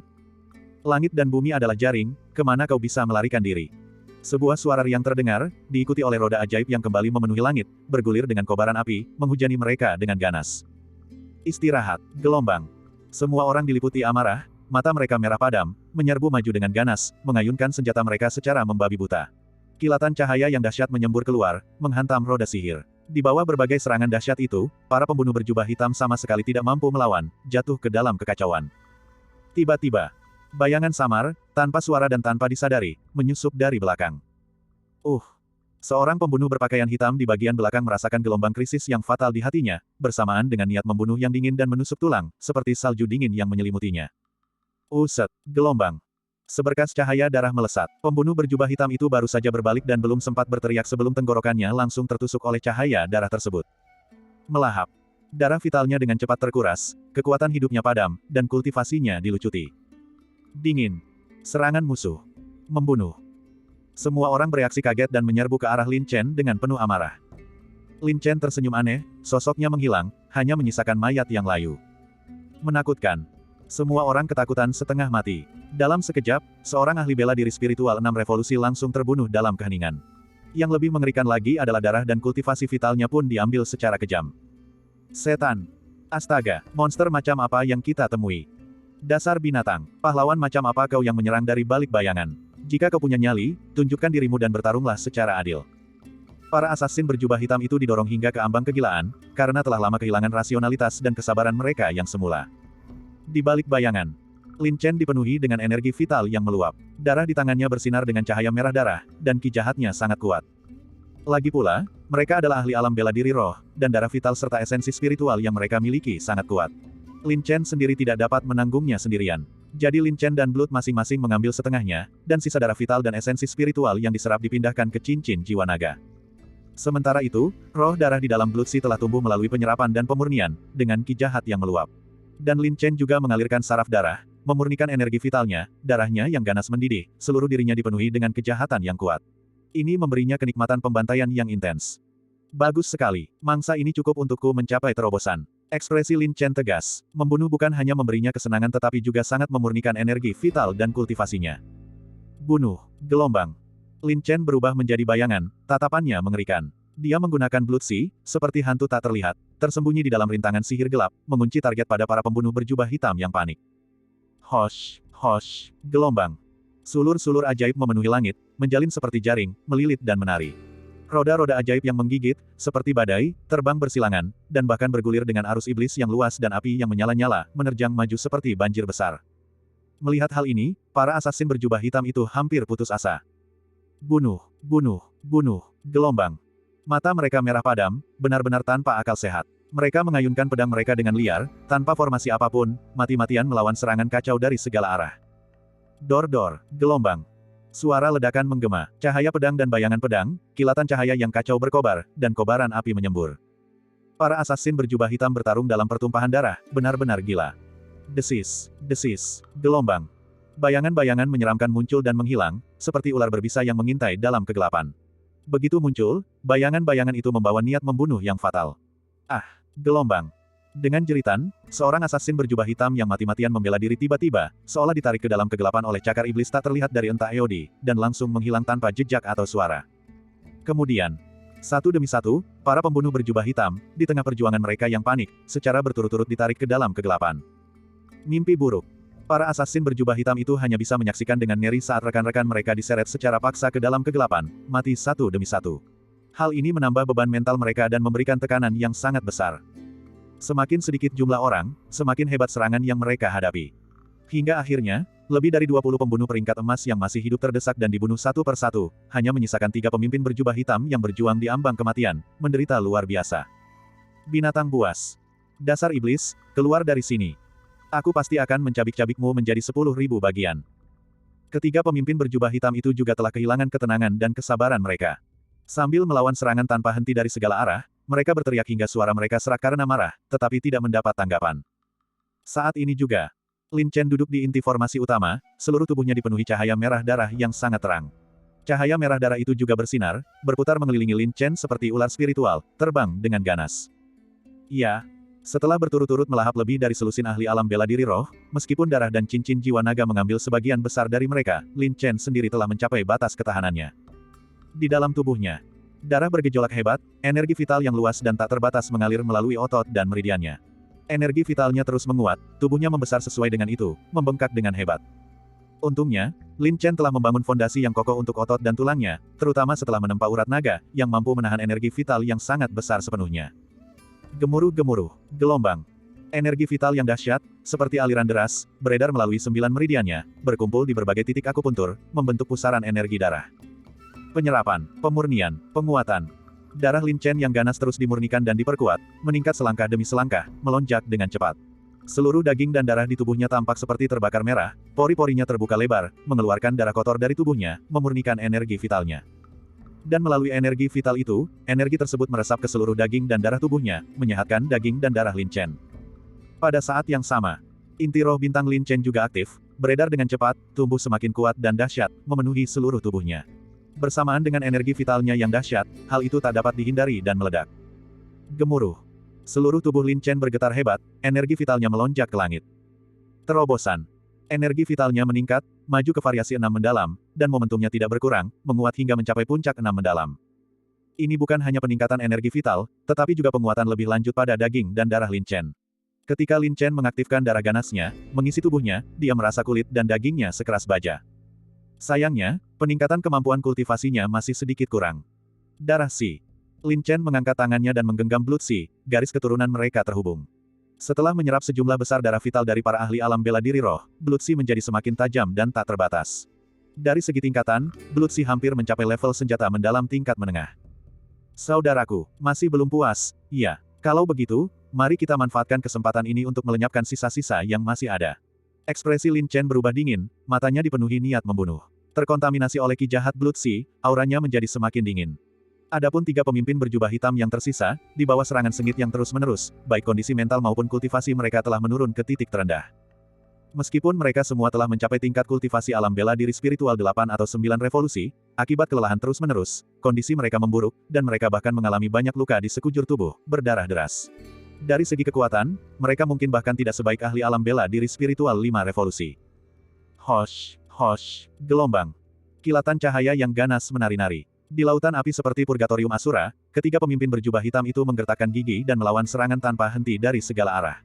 Langit dan bumi adalah jaring, kemana kau bisa melarikan diri? Sebuah suara riang terdengar, diikuti oleh roda ajaib yang kembali memenuhi langit, bergulir dengan kobaran api, menghujani mereka dengan ganas. Istirahat, gelombang. Semua orang diliputi amarah, mata mereka merah padam, menyerbu maju dengan ganas, mengayunkan senjata mereka secara membabi buta. Kilatan cahaya yang dahsyat menyembur keluar, menghantam roda sihir. Di bawah berbagai serangan dahsyat itu, para pembunuh berjubah hitam sama sekali tidak mampu melawan, jatuh ke dalam kekacauan. Tiba-tiba, bayangan samar, tanpa suara dan tanpa disadari, menyusup dari belakang. Seorang pembunuh berpakaian hitam di bagian belakang merasakan gelombang krisis yang fatal di hatinya, bersamaan dengan niat membunuh yang dingin dan menusuk tulang, seperti salju dingin yang menyelimutinya. Gelombang. Seberkas cahaya darah melesat. Pembunuh berjubah hitam itu baru saja berbalik dan belum sempat berteriak sebelum tenggorokannya langsung tertusuk oleh cahaya darah tersebut. Melahap. Darah vitalnya dengan cepat terkuras, kekuatan hidupnya padam, dan kultivasinya dilucuti. Dingin. Serangan musuh. Membunuh. Semua orang bereaksi kaget dan menyerbu ke arah Lin Chen dengan penuh amarah. Lin Chen tersenyum aneh, sosoknya menghilang, hanya menyisakan mayat yang layu. Menakutkan. Semua orang ketakutan setengah mati. Dalam sekejap, seorang ahli bela diri spiritual 6 revolusi langsung terbunuh dalam keheningan. Yang lebih mengerikan lagi adalah darah dan kultivasi vitalnya pun diambil secara kejam. Setan. Astaga, monster macam apa yang kita temui? Dasar binatang, pahlawan macam apa kau yang menyerang dari balik bayangan? Jika kau punya nyali, tunjukkan dirimu dan bertarunglah secara adil. Para asasin berjubah hitam itu didorong hingga ke ambang kegilaan, karena telah lama kehilangan rasionalitas dan kesabaran mereka yang semula. Di balik bayangan, Lin Chen dipenuhi dengan energi vital yang meluap. Darah di tangannya bersinar dengan cahaya merah darah, dan ki jahatnya sangat kuat. Lagi pula, mereka adalah ahli alam bela diri roh, dan darah vital serta esensi spiritual yang mereka miliki sangat kuat. Lin Chen sendiri tidak dapat menanggungnya sendirian. Jadi Lin Chen dan Blood masing-masing mengambil setengahnya, dan sisa darah vital dan esensi spiritual yang diserap dipindahkan ke cincin jiwa naga. Sementara itu, roh darah di dalam Blood Sea telah tumbuh melalui penyerapan dan pemurnian, dengan ki jahat yang meluap. Dan Lin Chen juga mengalirkan saraf darah, memurnikan energi vitalnya, darahnya yang ganas mendidih, seluruh dirinya dipenuhi dengan kejahatan yang kuat. Ini memberinya kenikmatan pembantaian yang intens. Bagus sekali, mangsa ini cukup untukku mencapai terobosan. Ekspresi Lin Chen tegas, membunuh bukan hanya memberinya kesenangan tetapi juga sangat memurnikan energi vital dan kultivasinya. Bunuh, gelombang. Lin Chen berubah menjadi bayangan, tatapannya mengerikan. Dia menggunakan Blood Sea, seperti hantu tak terlihat, tersembunyi di dalam rintangan sihir gelap, mengunci target pada para pembunuh berjubah hitam yang panik. Hosh, hosh, gelombang. Sulur-sulur ajaib memenuhi langit, menjalin seperti jaring, melilit dan menari. Roda-roda ajaib yang menggigit, seperti badai, terbang bersilangan, dan bahkan bergulir dengan arus iblis yang luas dan api yang menyala-nyala, menerjang maju seperti banjir besar. Melihat hal ini, para asasin berjubah hitam itu hampir putus asa. Bunuh, bunuh, bunuh, gelombang. Mata mereka merah padam, benar-benar tanpa akal sehat. Mereka mengayunkan pedang mereka dengan liar, tanpa formasi apapun, mati-matian melawan serangan kacau dari segala arah. Dor-dor, gelombang. Suara ledakan menggema, cahaya pedang dan bayangan pedang, kilatan cahaya yang kacau berkobar, dan kobaran api menyembur. Para asasin berjubah hitam bertarung dalam pertumpahan darah, benar-benar gila. Desis, desis, gelombang. Bayangan-bayangan menyeramkan muncul dan menghilang, seperti ular berbisa yang mengintai dalam kegelapan. Begitu muncul, bayangan-bayangan itu membawa niat membunuh yang fatal. Ah, gelombang. Dengan jeritan, seorang asasin berjubah hitam yang mati-matian membela diri tiba-tiba, seolah ditarik ke dalam kegelapan oleh cakar iblis tak terlihat dari entah eodi, dan langsung menghilang tanpa jejak atau suara. Kemudian, satu demi satu, para pembunuh berjubah hitam, di tengah perjuangan mereka yang panik, secara berturut-turut ditarik ke dalam kegelapan. Mimpi buruk. Para asasin berjubah hitam itu hanya bisa menyaksikan dengan ngeri saat rekan-rekan mereka diseret secara paksa ke dalam kegelapan, mati satu demi satu. Hal ini menambah beban mental mereka dan memberikan tekanan yang sangat besar. Semakin sedikit jumlah orang, semakin hebat serangan yang mereka hadapi. Hingga akhirnya, lebih dari 20 pembunuh peringkat emas yang masih hidup terdesak dan dibunuh satu persatu, hanya menyisakan 3 pemimpin berjubah hitam yang berjuang di ambang kematian, menderita luar biasa. Binatang buas. Dasar iblis, keluar dari sini. Aku pasti akan mencabik-cabikmu menjadi 10.000 bagian. Ketiga pemimpin berjubah hitam itu juga telah kehilangan ketenangan dan kesabaran mereka. Sambil melawan serangan tanpa henti dari segala arah, mereka berteriak hingga suara mereka serak karena marah, tetapi tidak mendapat tanggapan. Saat ini juga, Lin Chen duduk di inti formasi utama, seluruh tubuhnya dipenuhi cahaya merah darah yang sangat terang. Cahaya merah darah itu juga bersinar, berputar mengelilingi Lin Chen seperti ular spiritual, terbang dengan ganas. Ya. Setelah berturut-turut melahap lebih dari selusin ahli alam bela diri roh, meskipun darah dan cincin jiwa naga mengambil sebagian besar dari mereka, Lin Chen sendiri telah mencapai batas ketahanannya. Di dalam tubuhnya, darah bergejolak hebat, energi vital yang luas dan tak terbatas mengalir melalui otot dan meridiannya. Energi vitalnya terus menguat, tubuhnya membesar sesuai dengan itu, membengkak dengan hebat. Untungnya, Lin Chen telah membangun fondasi yang kokoh untuk otot dan tulangnya, terutama setelah menempa urat naga, yang mampu menahan energi vital yang sangat besar sepenuhnya. Gemuruh-gemuruh, gelombang. Energi vital yang dahsyat, seperti aliran deras, beredar melalui 9 meridiannya, berkumpul di berbagai titik akupuntur, membentuk pusaran energi darah. Penyerapan, pemurnian, penguatan. Darah Lin Chen yang ganas terus dimurnikan dan diperkuat, meningkat selangkah demi selangkah, melonjak dengan cepat. Seluruh daging dan darah di tubuhnya tampak seperti terbakar merah, pori-porinya terbuka lebar, mengeluarkan darah kotor dari tubuhnya, memurnikan energi vitalnya. Dan melalui energi vital itu, energi tersebut meresap ke seluruh daging dan darah tubuhnya, menyehatkan daging dan darah Lin Chen. Pada saat yang sama, inti roh bintang Lin Chen juga aktif, beredar dengan cepat, tumbuh semakin kuat dan dahsyat, memenuhi seluruh tubuhnya. Bersamaan dengan energi vitalnya yang dahsyat, hal itu tak dapat dihindari dan meledak. Gemuruh. Seluruh tubuh Lin Chen bergetar hebat, energi vitalnya melonjak ke langit. Terobosan. Energi vitalnya meningkat, maju ke variasi 6 mendalam, dan momentumnya tidak berkurang, menguat hingga mencapai puncak 6 mendalam. Ini bukan hanya peningkatan energi vital, tetapi juga penguatan lebih lanjut pada daging dan darah Lin Chen. Ketika Lin Chen mengaktifkan darah ganasnya, mengisi tubuhnya, dia merasa kulit dan dagingnya sekeras baja. Sayangnya, peningkatan kemampuan kultivasinya masih sedikit kurang. Darah Si. Lin Chen mengangkat tangannya dan menggenggam Blood Si, garis keturunan mereka terhubung. Setelah menyerap sejumlah besar darah vital dari para ahli alam bela diri roh, Blood Sea menjadi semakin tajam dan tak terbatas. Dari segi tingkatan, Blood Sea hampir mencapai level senjata mendalam tingkat menengah. Saudaraku, masih belum puas? Iya. Kalau begitu, mari kita manfaatkan kesempatan ini untuk melenyapkan sisa-sisa yang masih ada. Ekspresi Lin Chen berubah dingin, matanya dipenuhi niat membunuh. Terkontaminasi oleh ki jahat Blood Sea, auranya menjadi semakin dingin. Adapun 3 pemimpin berjubah hitam yang tersisa, di bawah serangan sengit yang terus-menerus, baik kondisi mental maupun kultivasi mereka telah menurun ke titik terendah. Meskipun mereka semua telah mencapai tingkat kultivasi alam bela diri spiritual 8 atau 9 revolusi, akibat kelelahan terus-menerus, kondisi mereka memburuk, dan mereka bahkan mengalami banyak luka di sekujur tubuh, berdarah deras. Dari segi kekuatan, mereka mungkin bahkan tidak sebaik ahli alam bela diri spiritual 5 revolusi. Hosh, hosh, gelombang. Kilatan cahaya yang ganas menari-nari. Di lautan api seperti Purgatorium Asura, ketiga pemimpin berjubah hitam itu menggertakkan gigi dan melawan serangan tanpa henti dari segala arah.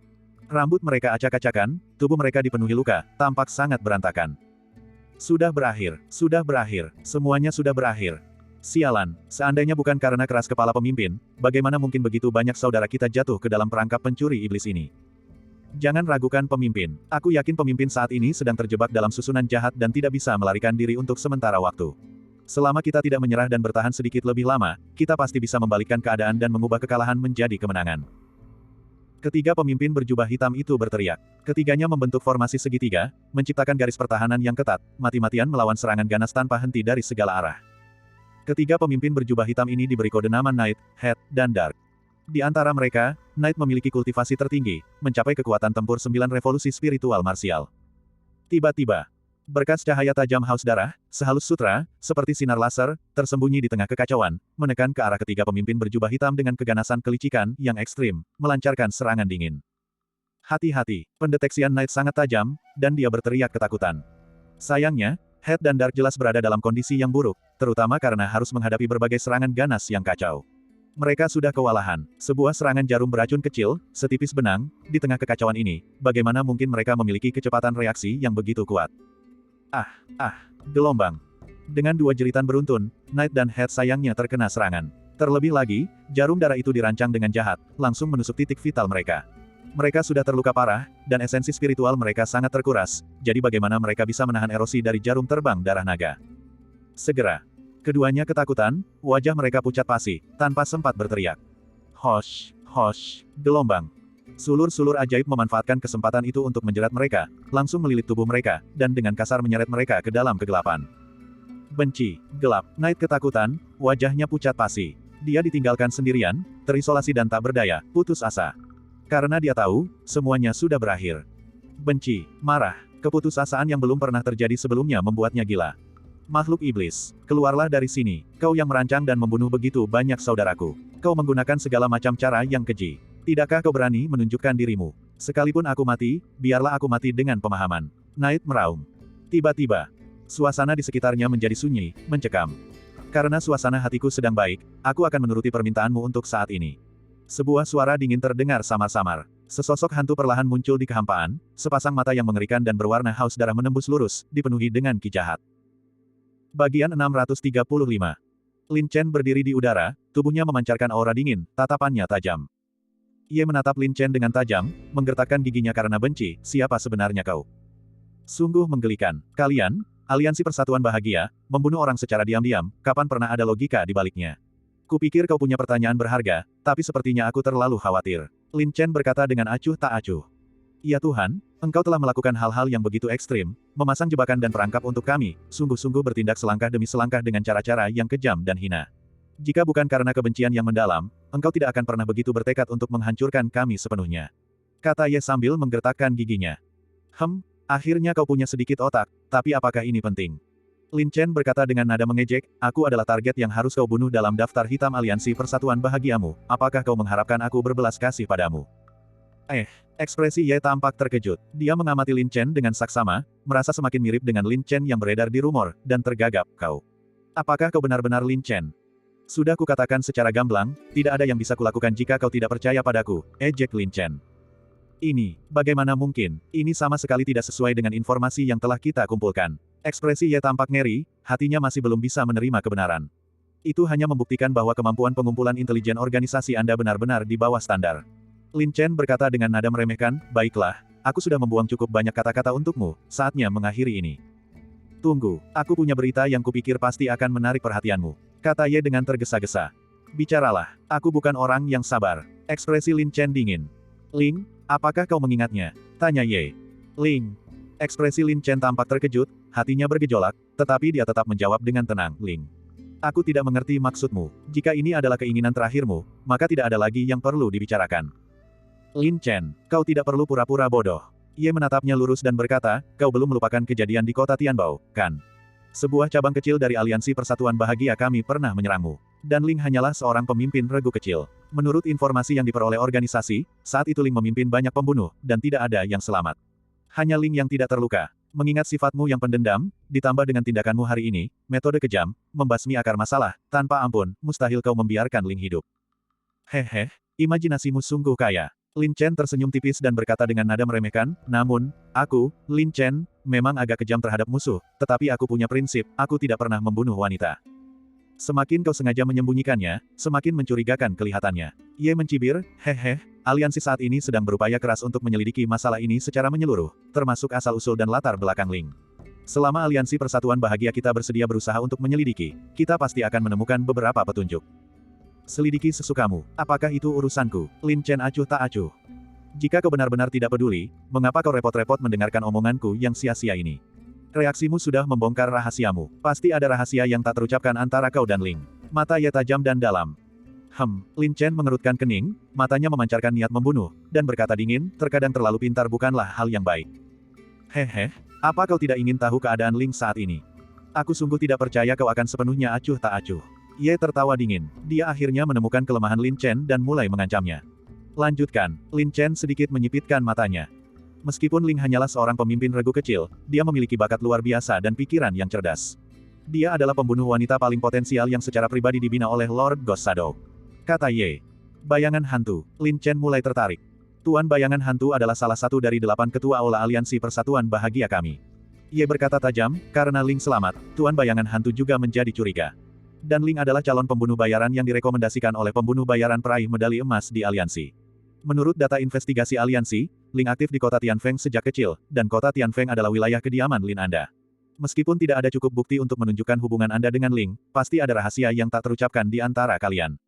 Rambut mereka acak-acakan, tubuh mereka dipenuhi luka, tampak sangat berantakan. Sudah berakhir, semuanya sudah berakhir. Sialan, seandainya bukan karena keras kepala pemimpin, bagaimana mungkin begitu banyak saudara kita jatuh ke dalam perangkap pencuri iblis ini? Jangan ragukan pemimpin. Aku yakin pemimpin saat ini sedang terjebak dalam susunan jahat dan tidak bisa melarikan diri untuk sementara waktu. Selama kita tidak menyerah dan bertahan sedikit lebih lama, kita pasti bisa membalikkan keadaan dan mengubah kekalahan menjadi kemenangan. Ketiga pemimpin berjubah hitam itu berteriak. Ketiganya membentuk formasi segitiga, menciptakan garis pertahanan yang ketat, mati-matian melawan serangan ganas tanpa henti dari segala arah. Ketiga pemimpin berjubah hitam ini diberi kode nama Night, Head, dan Dark. Di antara mereka, Night memiliki kultivasi tertinggi, mencapai kekuatan tempur 9 revolusi spiritual marsial. Tiba-tiba, berkas cahaya tajam haus darah, sehalus sutra, seperti sinar laser, tersembunyi di tengah kekacauan, menekan ke arah ketiga pemimpin berjubah hitam dengan keganasan kelicikan yang ekstrim, melancarkan serangan dingin. Hati-hati, pendeteksian Night sangat tajam, dan dia berteriak ketakutan. Sayangnya, Head dan Dark jelas berada dalam kondisi yang buruk, terutama karena harus menghadapi berbagai serangan ganas yang kacau. Mereka sudah kewalahan. Sebuah serangan jarum beracun kecil, setipis benang, di tengah kekacauan ini, bagaimana mungkin mereka memiliki kecepatan reaksi yang begitu kuat? Gelombang. Dengan dua jeritan beruntun, Night dan Head sayangnya terkena serangan. Terlebih lagi, jarum darah itu dirancang dengan jahat, langsung menusuk titik vital mereka. Mereka sudah terluka parah, dan esensi spiritual mereka sangat terkuras, jadi bagaimana mereka bisa menahan erosi dari jarum terbang darah naga? Segera. Keduanya ketakutan, wajah mereka pucat pasi, tanpa sempat berteriak. Hosh, gelombang. Sulur-sulur ajaib memanfaatkan kesempatan itu untuk menjerat mereka, langsung melilit tubuh mereka, dan dengan kasar menyeret mereka ke dalam kegelapan. Benci, gelap, Night ketakutan, wajahnya pucat pasi. Dia ditinggalkan sendirian, terisolasi dan tak berdaya, putus asa. Karena dia tahu, semuanya sudah berakhir. Benci, marah, keputusasaan yang belum pernah terjadi sebelumnya membuatnya gila. Makhluk iblis, keluarlah dari sini, kau yang merancang dan membunuh begitu banyak saudaraku. Kau menggunakan segala macam cara yang keji. Tidakkah kau berani menunjukkan dirimu? Sekalipun aku mati, biarlah aku mati dengan pemahaman. Night meraung. Tiba-tiba, suasana di sekitarnya menjadi sunyi, mencekam. Karena suasana hatiku sedang baik, aku akan menuruti permintaanmu untuk saat ini. Sebuah suara dingin terdengar samar-samar. Sesosok hantu perlahan muncul di kehampaan, sepasang mata yang mengerikan dan berwarna haus darah menembus lurus, dipenuhi dengan ki jahat. Bagian 635. Lin Chen berdiri di udara, tubuhnya memancarkan aura dingin, tatapannya tajam. Ia menatap Lin Chen dengan tajam, menggertakkan giginya karena benci, siapa sebenarnya kau? Sungguh menggelikan. Kalian, Aliansi Persatuan Bahagia, membunuh orang secara diam-diam, kapan pernah ada logika di baliknya? Kupikir kau punya pertanyaan berharga, tapi sepertinya aku terlalu khawatir. Lin Chen berkata dengan acuh tak acuh. Ya Tuhan, engkau telah melakukan hal-hal yang begitu ekstrim, memasang jebakan dan perangkap untuk kami, sungguh-sungguh bertindak selangkah demi selangkah dengan cara-cara yang kejam dan hina. Jika bukan karena kebencian yang mendalam, engkau tidak akan pernah begitu bertekad untuk menghancurkan kami sepenuhnya. Kata Ye sambil menggertakkan giginya. Akhirnya kau punya sedikit otak, tapi apakah ini penting? Lin Chen berkata dengan nada mengejek, aku adalah target yang harus kau bunuh dalam daftar hitam aliansi persatuan bahagiamu, apakah kau mengharapkan aku berbelas kasih padamu? Ekspresi Ye tampak terkejut. Dia mengamati Lin Chen dengan saksama, merasa semakin mirip dengan Lin Chen yang beredar di rumor, dan tergagap, kau. Apakah kau benar-benar Lin Chen? Sudah kukatakan secara gamblang, tidak ada yang bisa kulakukan jika kau tidak percaya padaku, ejek Lin Chen. Ini, bagaimana mungkin, ini sama sekali tidak sesuai dengan informasi yang telah kita kumpulkan. Ekspresi Ye tampak ngeri, hatinya masih belum bisa menerima kebenaran. Itu hanya membuktikan bahwa kemampuan pengumpulan intelijen organisasi Anda benar-benar di bawah standar. Lin Chen berkata dengan nada meremehkan, baiklah, aku sudah membuang cukup banyak kata-kata untukmu, saatnya mengakhiri ini. Tunggu, aku punya berita yang kupikir pasti akan menarik perhatianmu. Kata Ye dengan tergesa-gesa. Bicaralah, aku bukan orang yang sabar. Ekspresi Lin Chen dingin. Ling, apakah kau mengingatnya? Tanya Ye. Ling. Ekspresi Lin Chen tampak terkejut, hatinya bergejolak, tetapi dia tetap menjawab dengan tenang, Ling. Aku tidak mengerti maksudmu. Jika ini adalah keinginan terakhirmu, maka tidak ada lagi yang perlu dibicarakan. Lin Chen, kau tidak perlu pura-pura bodoh. Ye menatapnya lurus dan berkata, kau belum melupakan kejadian di kota Tianbao, kan? Sebuah cabang kecil dari Aliansi Persatuan Bahagia kami pernah menyerangmu. Dan Ling hanyalah seorang pemimpin regu kecil. Menurut informasi yang diperoleh organisasi, saat itu Ling memimpin banyak pembunuh, dan tidak ada yang selamat. Hanya Ling yang tidak terluka. Mengingat sifatmu yang pendendam, ditambah dengan tindakanmu hari ini, metode kejam, membasmi akar masalah, tanpa ampun, mustahil kau membiarkan Ling hidup. Hehe, imajinasimu sungguh kaya. Lin Chen tersenyum tipis dan berkata dengan nada meremehkan, namun, aku, Lin Chen, memang agak kejam terhadap musuh, tetapi aku punya prinsip, aku tidak pernah membunuh wanita. Semakin kau sengaja menyembunyikannya, semakin mencurigakan kelihatannya. Ye mencibir, hehe, aliansi saat ini sedang berupaya keras untuk menyelidiki masalah ini secara menyeluruh, termasuk asal-usul dan latar belakang Ling. Selama aliansi persatuan bahagia kita bersedia berusaha untuk menyelidiki, kita pasti akan menemukan beberapa petunjuk. Selidiki sesukamu, apakah itu urusanku? Lin Chen acuh tak acuh. Jika kau benar-benar tidak peduli, mengapa kau repot-repot mendengarkan omonganku yang sia-sia ini? Reaksimu sudah membongkar rahasiamu. Pasti ada rahasia yang tak terucapkan antara kau dan Ling. Mata Ye tajam dan dalam. Lin Chen mengerutkan kening, matanya memancarkan niat membunuh, dan berkata dingin, terkadang terlalu pintar bukanlah hal yang baik. Hehe, apa kau tidak ingin tahu keadaan Ling saat ini? Aku sungguh tidak percaya kau akan sepenuhnya acuh tak acuh. Ye tertawa dingin. Dia akhirnya menemukan kelemahan Lin Chen dan mulai mengancamnya. Lanjutkan. Lin Chen sedikit menyipitkan matanya. Meskipun Ling hanyalah seorang pemimpin regu kecil, dia memiliki bakat luar biasa dan pikiran yang cerdas. Dia adalah pembunuh wanita paling potensial yang secara pribadi dibina oleh Lord Ghost Shadow. Kata Ye. Bayangan hantu. Lin Chen mulai tertarik. Tuan Bayangan Hantu adalah salah satu dari 8 ketua Aula Aliansi Persatuan Bahagia kami. Ye berkata tajam, karena Ling selamat, Tuan Bayangan Hantu juga menjadi curiga. Dan Ling adalah calon pembunuh bayaran yang direkomendasikan oleh pembunuh bayaran peraih medali emas di aliansi. Menurut data investigasi aliansi, Ling aktif di kota Tianfeng sejak kecil, dan kota Tianfeng adalah wilayah kediaman Lin Anda. Meskipun tidak ada cukup bukti untuk menunjukkan hubungan Anda dengan Ling, pasti ada rahasia yang tak terucapkan di antara kalian.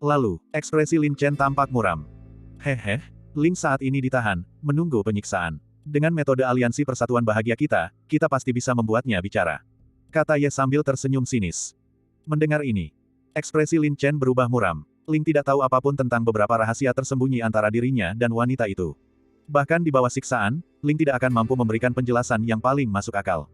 Lalu, ekspresi Lin Chen tampak muram. Hehe, Ling saat ini ditahan, menunggu penyiksaan. Dengan metode aliansi persatuan bahagia kita pasti bisa membuatnya bicara. Kata Ye sambil tersenyum sinis. Mendengar ini, ekspresi Lin Chen berubah muram. Ling tidak tahu apapun tentang beberapa rahasia tersembunyi antara dirinya dan wanita itu. Bahkan di bawah siksaan, Ling tidak akan mampu memberikan penjelasan yang paling masuk akal.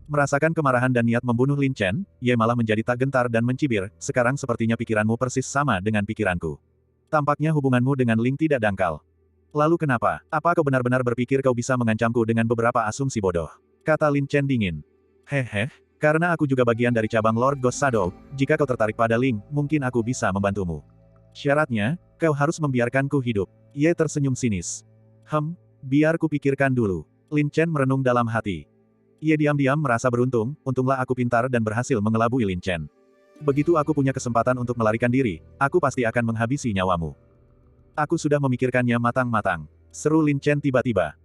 Merasakan kemarahan dan niat membunuh Lin Chen, Ye malah menjadi tak gentar dan mencibir, sekarang sepertinya pikiranmu persis sama dengan pikiranku. Tampaknya hubunganmu dengan Ling tidak dangkal. Lalu kenapa? Apa kau benar-benar berpikir kau bisa mengancamku dengan beberapa asumsi bodoh? Kata Lin Chen dingin. Hehe. Karena aku juga bagian dari cabang Lord Ghost Shadow, jika kau tertarik pada Ling, mungkin aku bisa membantumu. Syaratnya, kau harus membiarkanku hidup. Ye tersenyum sinis. Biar ku pikirkan dulu. Lin Chen merenung dalam hati. Ye diam-diam merasa beruntung, untunglah aku pintar dan berhasil mengelabui Lin Chen. Begitu aku punya kesempatan untuk melarikan diri, aku pasti akan menghabisi nyawamu. Aku sudah memikirkannya matang-matang. Seru Lin Chen tiba-tiba.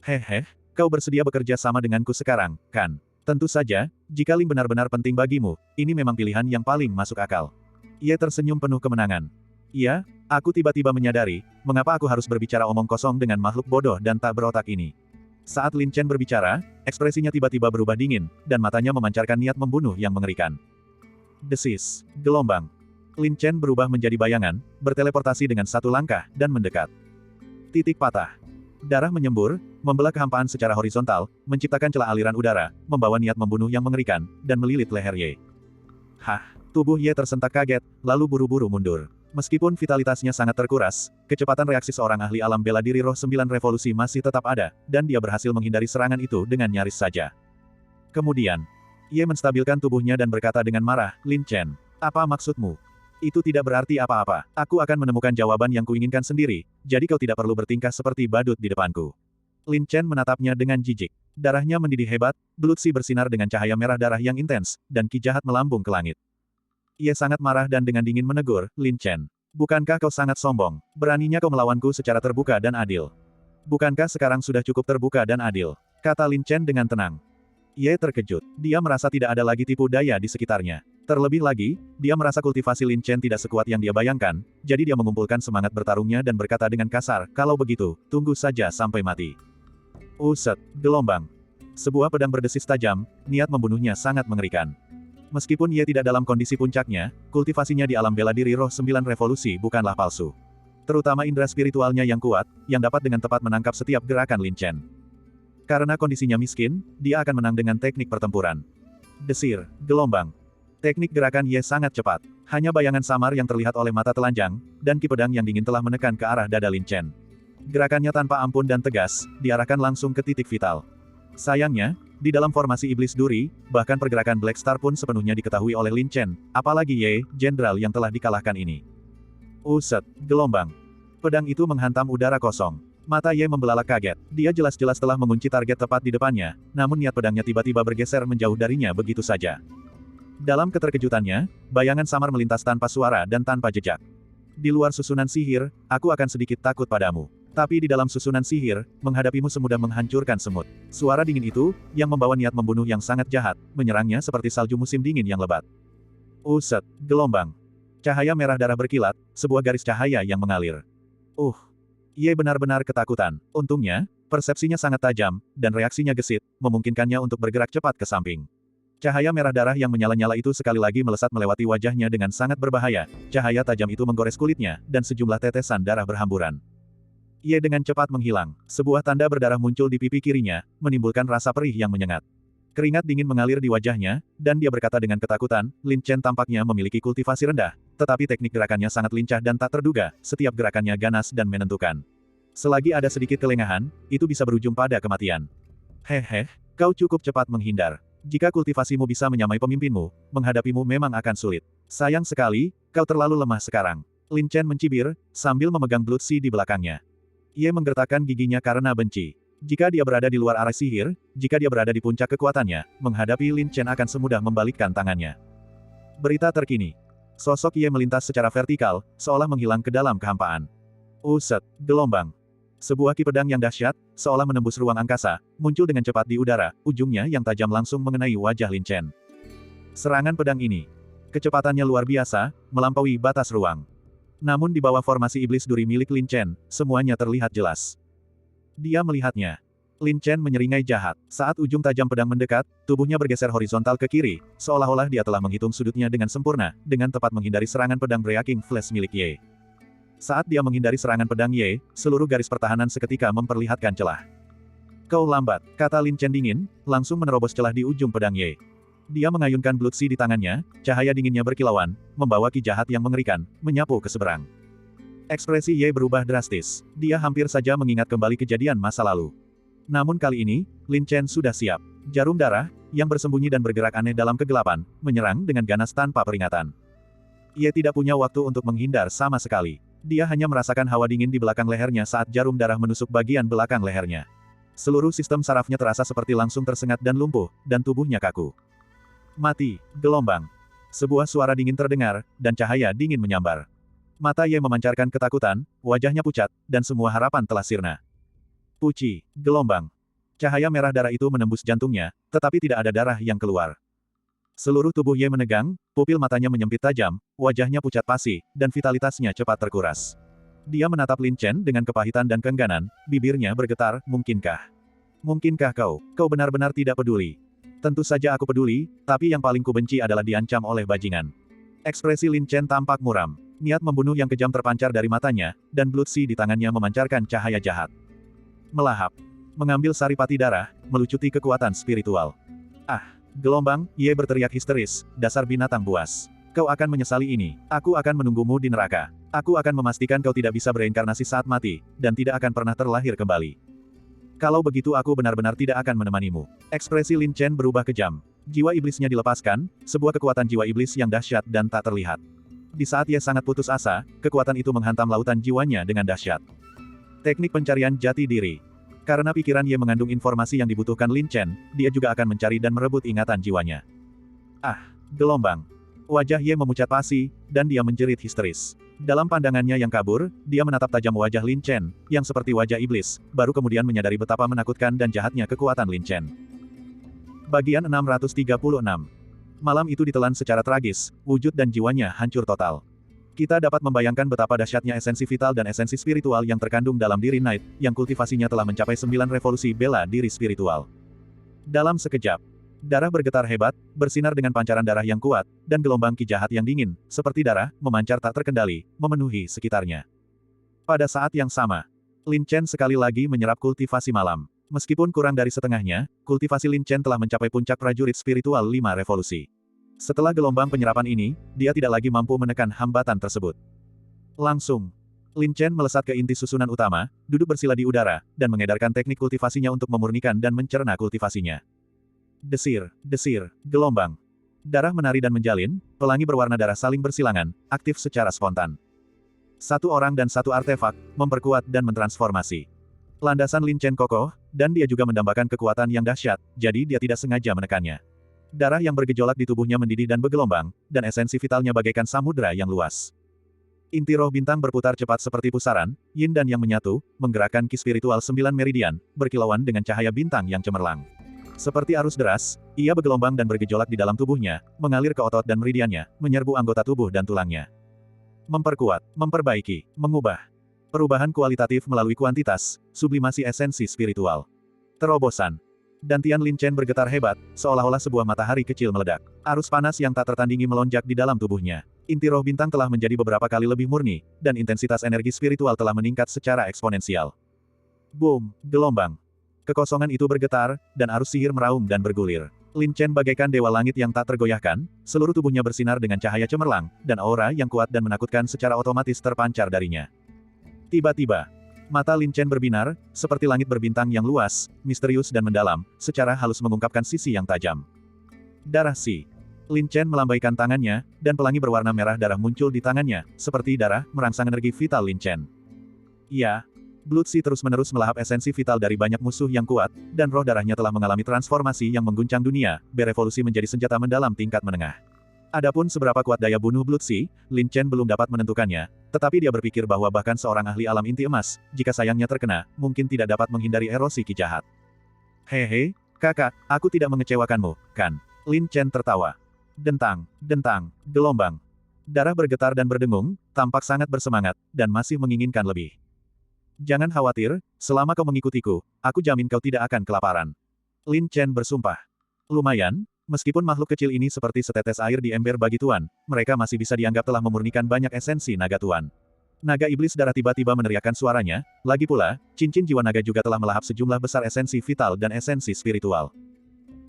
Hehe, kau bersedia bekerja sama denganku sekarang, kan? Tentu saja, jika Ling benar-benar penting bagimu, ini memang pilihan yang paling masuk akal. Ye tersenyum penuh kemenangan. Iya, aku tiba-tiba menyadari, mengapa aku harus berbicara omong kosong dengan makhluk bodoh dan tak berotak ini. Saat Lin Chen berbicara, ekspresinya tiba-tiba berubah dingin, dan matanya memancarkan niat membunuh yang mengerikan. Desis, gelombang. Lin Chen berubah menjadi bayangan, berteleportasi dengan satu langkah, dan mendekat. Titik patah. Darah menyembur, membelah kehampaan secara horizontal, menciptakan celah aliran udara, membawa niat membunuh yang mengerikan, dan melilit leher Ye. Tubuh Ye tersentak kaget, lalu buru-buru mundur. Meskipun vitalitasnya sangat terkuras, kecepatan reaksi seorang ahli alam bela diri roh 9 revolusi masih tetap ada, dan dia berhasil menghindari serangan itu dengan nyaris saja. Kemudian, Ye menstabilkan tubuhnya dan berkata dengan marah, Lin Chen, apa maksudmu? Itu tidak berarti apa-apa. Aku akan menemukan jawaban yang kuinginkan sendiri, jadi kau tidak perlu bertingkah seperti badut di depanku. Lin Chen menatapnya dengan jijik. Darahnya mendidih hebat, belut si bersinar dengan cahaya merah darah yang intens, dan ki jahat melambung ke langit. Ia sangat marah dan dengan dingin menegur, Lin Chen. Bukankah kau sangat sombong? Beraninya kau melawanku secara terbuka dan adil? Bukankah sekarang sudah cukup terbuka dan adil? Kata Lin Chen dengan tenang. Ye terkejut. Dia merasa tidak ada lagi tipu daya di sekitarnya. Terlebih lagi, dia merasa kultivasi Lin Chen tidak sekuat yang dia bayangkan, jadi dia mengumpulkan semangat bertarungnya dan berkata dengan kasar, kalau begitu, tunggu saja sampai mati. Uset, gelombang. Sebuah pedang berdesis tajam, niat membunuhnya sangat mengerikan. Meskipun ia tidak dalam kondisi puncaknya, kultivasinya di alam bela diri roh 9 revolusi bukanlah palsu. Terutama indera spiritualnya yang kuat, yang dapat dengan tepat menangkap setiap gerakan Lin Chen. Karena kondisinya miskin, dia akan menang dengan teknik pertempuran. Desir, gelombang. Teknik gerakan Ye sangat cepat. Hanya bayangan samar yang terlihat oleh mata telanjang, dan ki pedang yang dingin telah menekan ke arah dada Lin Chen. Gerakannya tanpa ampun dan tegas, diarahkan langsung ke titik vital. Sayangnya, di dalam formasi iblis duri, bahkan pergerakan Black Star pun sepenuhnya diketahui oleh Lin Chen, apalagi Ye, jenderal yang telah dikalahkan ini. Uset, gelombang. Pedang itu menghantam udara kosong. Mata Ye membelalak kaget. Dia jelas-jelas telah mengunci target tepat di depannya, namun niat pedangnya tiba-tiba bergeser menjauh darinya begitu saja. Dalam keterkejutannya, bayangan samar melintas tanpa suara dan tanpa jejak. Di luar susunan sihir, aku akan sedikit takut padamu. Tapi di dalam susunan sihir, menghadapimu semudah menghancurkan semut. Suara dingin itu, yang membawa niat membunuh yang sangat jahat, menyerangnya seperti salju musim dingin yang lebat. Uset, gelombang. Cahaya merah darah berkilat, sebuah garis cahaya yang mengalir. Ye benar-benar ketakutan. Untungnya, persepsinya sangat tajam, dan reaksinya gesit, memungkinkannya untuk bergerak cepat ke samping. Cahaya merah darah yang menyala-nyala itu sekali lagi melesat melewati wajahnya dengan sangat berbahaya. Cahaya tajam itu menggores kulitnya, dan sejumlah tetesan darah berhamburan. Ye dengan cepat menghilang. Sebuah tanda berdarah muncul di pipi kirinya, menimbulkan rasa perih yang menyengat. Keringat dingin mengalir di wajahnya, dan dia berkata dengan ketakutan, Lin Chen tampaknya memiliki kultivasi rendah, tetapi teknik gerakannya sangat lincah dan tak terduga, setiap gerakannya ganas dan menentukan. Selagi ada sedikit kelengahan, itu bisa berujung pada kematian. Hehe, kau cukup cepat menghindar. Jika kultivasimu bisa menyamai pemimpinmu, menghadapimu memang akan sulit. Sayang sekali, kau terlalu lemah sekarang. Lin Chen mencibir, sambil memegang Blood Sea di belakangnya. Ye menggertakkan giginya karena benci. Jika dia berada di luar area sihir, jika dia berada di puncak kekuatannya, menghadapi Lin Chen akan semudah membalikkan tangannya. Berita terkini. Sosok Ye melintas secara vertikal, seolah menghilang ke dalam kehampaan. Uset, gelombang. Sebuah ki pedang yang dahsyat, seolah menembus ruang angkasa, muncul dengan cepat di udara, ujungnya yang tajam langsung mengenai wajah Lin Chen. Serangan pedang ini. Kecepatannya luar biasa, melampaui batas ruang. Namun di bawah formasi iblis duri milik Lin Chen, semuanya terlihat jelas. Dia melihatnya. Lin Chen menyeringai jahat. Saat ujung tajam pedang mendekat, tubuhnya bergeser horizontal ke kiri, seolah-olah dia telah menghitung sudutnya dengan sempurna, dengan tepat menghindari serangan pedang Breaking Flash milik Ye. Saat dia menghindari serangan pedang Ye, seluruh garis pertahanan seketika memperlihatkan celah. Kau lambat, kata Lin Chen dingin, langsung menerobos celah di ujung pedang Ye. Dia mengayunkan Blood Sea di tangannya, cahaya dinginnya berkilauan, membawa ki jahat yang mengerikan, menyapu ke seberang. Ekspresi Ye berubah drastis. Dia hampir saja mengingat kembali kejadian masa lalu. Namun kali ini, Lin Chen sudah siap. Jarum darah, yang bersembunyi dan bergerak aneh dalam kegelapan, menyerang dengan ganas tanpa peringatan. Ye tidak punya waktu untuk menghindar sama sekali. Dia hanya merasakan hawa dingin di belakang lehernya saat jarum darah menusuk bagian belakang lehernya. Seluruh sistem sarafnya terasa seperti langsung tersengat dan lumpuh, dan tubuhnya kaku. Mati, gelombang. Sebuah suara dingin terdengar, dan cahaya dingin menyambar. Mata Ye memancarkan ketakutan, wajahnya pucat, dan semua harapan telah sirna. Puci, gelombang. Cahaya merah darah itu menembus jantungnya, tetapi tidak ada darah yang keluar. Seluruh tubuh Ye menegang, pupil matanya menyempit tajam, wajahnya pucat pasi, dan vitalitasnya cepat terkuras. Dia menatap Lin Chen dengan kepahitan dan keengganan, bibirnya bergetar, mungkinkah? Mungkinkah kau benar-benar tidak peduli? Tentu saja aku peduli, tapi yang paling kubenci adalah diancam oleh bajingan. Ekspresi Lin Chen tampak muram. Niat membunuh yang kejam terpancar dari matanya, dan Blood Sea di tangannya memancarkan cahaya jahat. Melahap. Mengambil saripati darah, melucuti kekuatan spiritual. Gelombang, Ye berteriak histeris, dasar binatang buas. Kau akan menyesali ini. Aku akan menunggumu di neraka. Aku akan memastikan kau tidak bisa bereinkarnasi saat mati, dan tidak akan pernah terlahir kembali. Kalau begitu aku benar-benar tidak akan menemanimu. Ekspresi Lin Chen berubah kejam. Jiwa iblisnya dilepaskan, sebuah kekuatan jiwa iblis yang dahsyat dan tak terlihat. Di saat Ye sangat putus asa, kekuatan itu menghantam lautan jiwanya dengan dahsyat. Teknik pencarian jati diri. Karena pikiran Ye mengandung informasi yang dibutuhkan Lin Chen, dia juga akan mencari dan merebut ingatan jiwanya. Gelombang. Wajah Ye memucat pasi, dan dia menjerit histeris. Dalam pandangannya yang kabur, dia menatap tajam wajah Lin Chen, yang seperti wajah iblis, baru kemudian menyadari betapa menakutkan dan jahatnya kekuatan Lin Chen. Bagian 636. Malam itu ditelan secara tragis, wujud dan jiwanya hancur total. Kita dapat membayangkan betapa dahsyatnya esensi vital dan esensi spiritual yang terkandung dalam diri Knight, yang kultivasinya telah mencapai 9 revolusi bela diri spiritual. Dalam sekejap, darah bergetar hebat, bersinar dengan pancaran darah yang kuat, dan gelombang ki jahat yang dingin, seperti darah, memancar tak terkendali, memenuhi sekitarnya. Pada saat yang sama, Lin Chen sekali lagi menyerap kultivasi malam. Meskipun kurang dari setengahnya, kultivasi Lin Chen telah mencapai puncak prajurit spiritual 5 revolusi. Setelah gelombang penyerapan ini, dia tidak lagi mampu menekan hambatan tersebut. Langsung, Lin Chen melesat ke inti susunan utama, duduk bersila di udara, dan mengedarkan teknik kultivasinya untuk memurnikan dan mencerna kultivasinya. Desir, desir, gelombang. Darah menari dan menjalin, pelangi berwarna darah saling bersilangan, aktif secara spontan. Satu orang dan satu artefak, memperkuat dan mentransformasi. Landasan Lin Chen kokoh, dan dia juga mendambakan kekuatan yang dahsyat, jadi dia tidak sengaja menekannya. Darah yang bergejolak di tubuhnya mendidih dan bergelombang, dan esensi vitalnya bagaikan samudera yang luas. Inti roh bintang berputar cepat seperti pusaran, yin dan yang menyatu, menggerakkan ki spiritual 9 meridian, berkilauan dengan cahaya bintang yang cemerlang. Seperti arus deras, ia bergelombang dan bergejolak di dalam tubuhnya, mengalir ke otot dan meridiannya, menyerbu anggota tubuh dan tulangnya. Memperkuat, memperbaiki, mengubah. Perubahan kualitatif melalui kuantitas, sublimasi esensi spiritual. Terobosan. Dantian Lin Chen bergetar hebat, seolah-olah sebuah matahari kecil meledak. Arus panas yang tak tertandingi melonjak di dalam tubuhnya. Inti roh bintang telah menjadi beberapa kali lebih murni, dan intensitas energi spiritual telah meningkat secara eksponensial. Boom, gelombang. Kekosongan itu bergetar, dan arus sihir meraung dan bergulir. Lin Chen bagaikan dewa langit yang tak tergoyahkan, seluruh tubuhnya bersinar dengan cahaya cemerlang, dan aura yang kuat dan menakutkan secara otomatis terpancar darinya. Tiba-tiba, mata Lin Chen berbinar, seperti langit berbintang yang luas, misterius dan mendalam, secara halus mengungkapkan sisi yang tajam. Darah Si. Lin Chen melambaikan tangannya, dan pelangi berwarna merah darah muncul di tangannya, seperti darah, merangsang energi vital Lin Chen. Ya, Blood Si terus-menerus melahap esensi vital dari banyak musuh yang kuat, dan roh darahnya telah mengalami transformasi yang mengguncang dunia, berevolusi menjadi senjata mendalam tingkat menengah. Adapun seberapa kuat daya bunuh Blood Si, Lin Chen belum dapat menentukannya, tetapi dia berpikir bahwa bahkan seorang ahli alam inti emas, jika sayangnya terkena, mungkin tidak dapat menghindari erosi ki jahat. Hehe, kakak, aku tidak mengecewakanmu, kan? Lin Chen tertawa. Dentang, dentang, gelombang. Darah bergetar dan berdengung, tampak sangat bersemangat, dan masih menginginkan lebih. Jangan khawatir, selama kau mengikutiku, aku jamin kau tidak akan kelaparan. Lin Chen bersumpah. Lumayan, meskipun makhluk kecil ini seperti setetes air di ember bagi Tuan, mereka masih bisa dianggap telah memurnikan banyak esensi naga Tuan. Naga iblis darah tiba-tiba meneriakkan suaranya, lagi pula, cincin jiwa naga juga telah melahap sejumlah besar esensi vital dan esensi spiritual.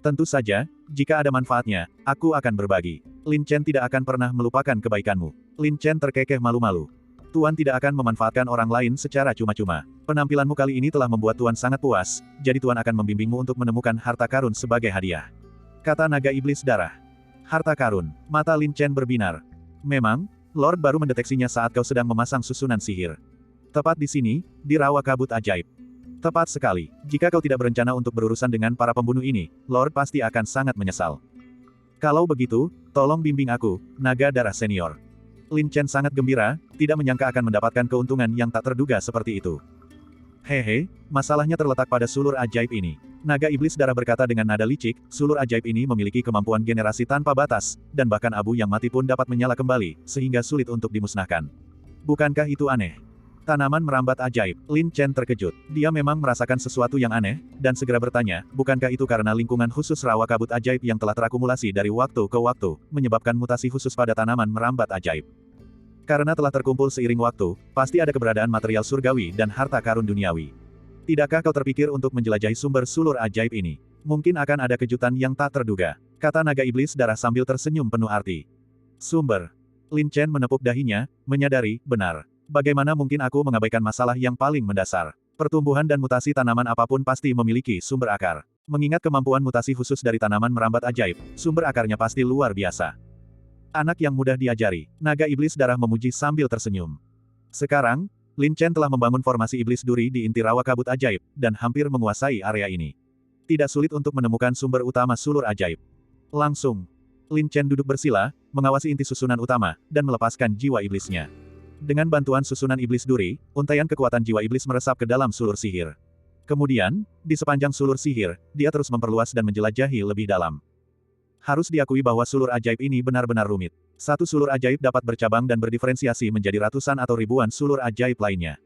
Tentu saja, jika ada manfaatnya, aku akan berbagi. Lin Chen tidak akan pernah melupakan kebaikanmu. Lin Chen terkekeh malu-malu. Tuan tidak akan memanfaatkan orang lain secara cuma-cuma. Penampilanmu kali ini telah membuat Tuan sangat puas, jadi Tuan akan membimbingmu untuk menemukan harta karun sebagai hadiah. Kata naga iblis darah. Harta karun. Mata Lin Chen berbinar. Memang, Lord baru mendeteksinya saat kau sedang memasang susunan sihir. Tepat di sini, di rawa kabut ajaib. Tepat sekali. Jika kau tidak berencana untuk berurusan dengan para pembunuh ini, Lord pasti akan sangat menyesal. Kalau begitu, tolong bimbing aku, naga darah senior. Lin Chen sangat gembira, tidak menyangka akan mendapatkan keuntungan yang tak terduga seperti itu. Hehe, masalahnya terletak pada sulur ajaib ini. Naga iblis darah berkata dengan nada licik, sulur ajaib ini memiliki kemampuan generasi tanpa batas, dan bahkan abu yang mati pun dapat menyala kembali, sehingga sulit untuk dimusnahkan. Bukankah itu aneh? Tanaman merambat ajaib. Lin Chen terkejut. Dia memang merasakan sesuatu yang aneh, dan segera bertanya, bukankah itu karena lingkungan khusus rawa kabut ajaib yang telah terakumulasi dari waktu ke waktu, menyebabkan mutasi khusus pada tanaman merambat ajaib. Karena telah terkumpul seiring waktu, pasti ada keberadaan material surgawi dan harta karun duniawi. Tidakkah kau terpikir untuk menjelajahi sumber sulur ajaib ini? Mungkin akan ada kejutan yang tak terduga. Kata naga iblis darah sambil tersenyum penuh arti. Sumber. Lin Chen menepuk dahinya, menyadari, benar. Bagaimana mungkin aku mengabaikan masalah yang paling mendasar? Pertumbuhan dan mutasi tanaman apapun pasti memiliki sumber akar. Mengingat kemampuan mutasi khusus dari tanaman merambat ajaib, sumber akarnya pasti luar biasa. Anak yang mudah diajari, naga iblis darah memuji sambil tersenyum. Sekarang, Lin Chen telah membangun formasi iblis duri di inti rawa kabut ajaib, dan hampir menguasai area ini. Tidak sulit untuk menemukan sumber utama sulur ajaib. Langsung, Lin Chen duduk bersila, mengawasi inti susunan utama, dan melepaskan jiwa iblisnya. Dengan bantuan susunan iblis duri, untaian kekuatan jiwa iblis meresap ke dalam sulur sihir. Kemudian, di sepanjang sulur sihir, dia terus memperluas dan menjelajahi lebih dalam. Harus diakui bahwa sulur ajaib ini benar-benar rumit. Satu sulur ajaib dapat bercabang dan berdiferensiasi menjadi ratusan atau ribuan sulur ajaib lainnya.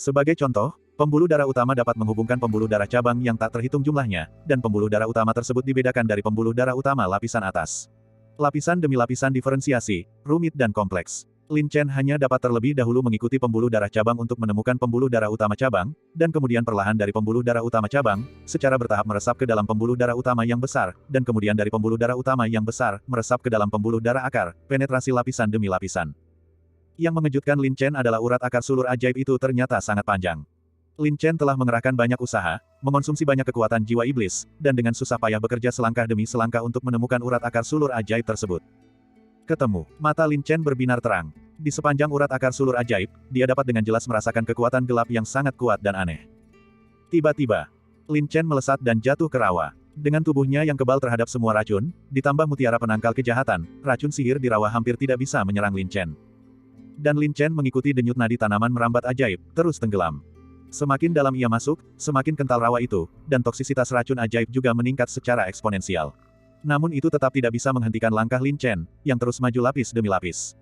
Sebagai contoh, pembuluh darah utama dapat menghubungkan pembuluh darah cabang yang tak terhitung jumlahnya, dan pembuluh darah utama tersebut dibedakan dari pembuluh darah utama lapisan atas. Lapisan demi lapisan diferensiasi, rumit dan kompleks. Lin Chen hanya dapat terlebih dahulu mengikuti pembuluh darah cabang untuk menemukan pembuluh darah utama cabang, dan kemudian perlahan dari pembuluh darah utama cabang, secara bertahap meresap ke dalam pembuluh darah utama yang besar, dan kemudian dari pembuluh darah utama yang besar, meresap ke dalam pembuluh darah akar, penetrasi lapisan demi lapisan. Yang mengejutkan Lin Chen adalah urat akar sulur ajaib itu ternyata sangat panjang. Lin Chen telah mengerahkan banyak usaha, mengonsumsi banyak kekuatan jiwa iblis, dan dengan susah payah bekerja selangkah demi selangkah untuk menemukan urat akar sulur ajaib tersebut. Ketemu, mata Lin Chen berbinar terang. Di sepanjang urat akar sulur ajaib, dia dapat dengan jelas merasakan kekuatan gelap yang sangat kuat dan aneh. Tiba-tiba, Lin Chen melesat dan jatuh ke rawa. Dengan tubuhnya yang kebal terhadap semua racun, ditambah mutiara penangkal kejahatan, racun sihir di rawa hampir tidak bisa menyerang Lin Chen. Dan Lin Chen mengikuti denyut nadi tanaman merambat ajaib, terus tenggelam. Semakin dalam ia masuk, semakin kental rawa itu, dan toksisitas racun ajaib juga meningkat secara eksponensial. Namun itu tetap tidak bisa menghentikan langkah Lin Chen, yang terus maju lapis demi lapis.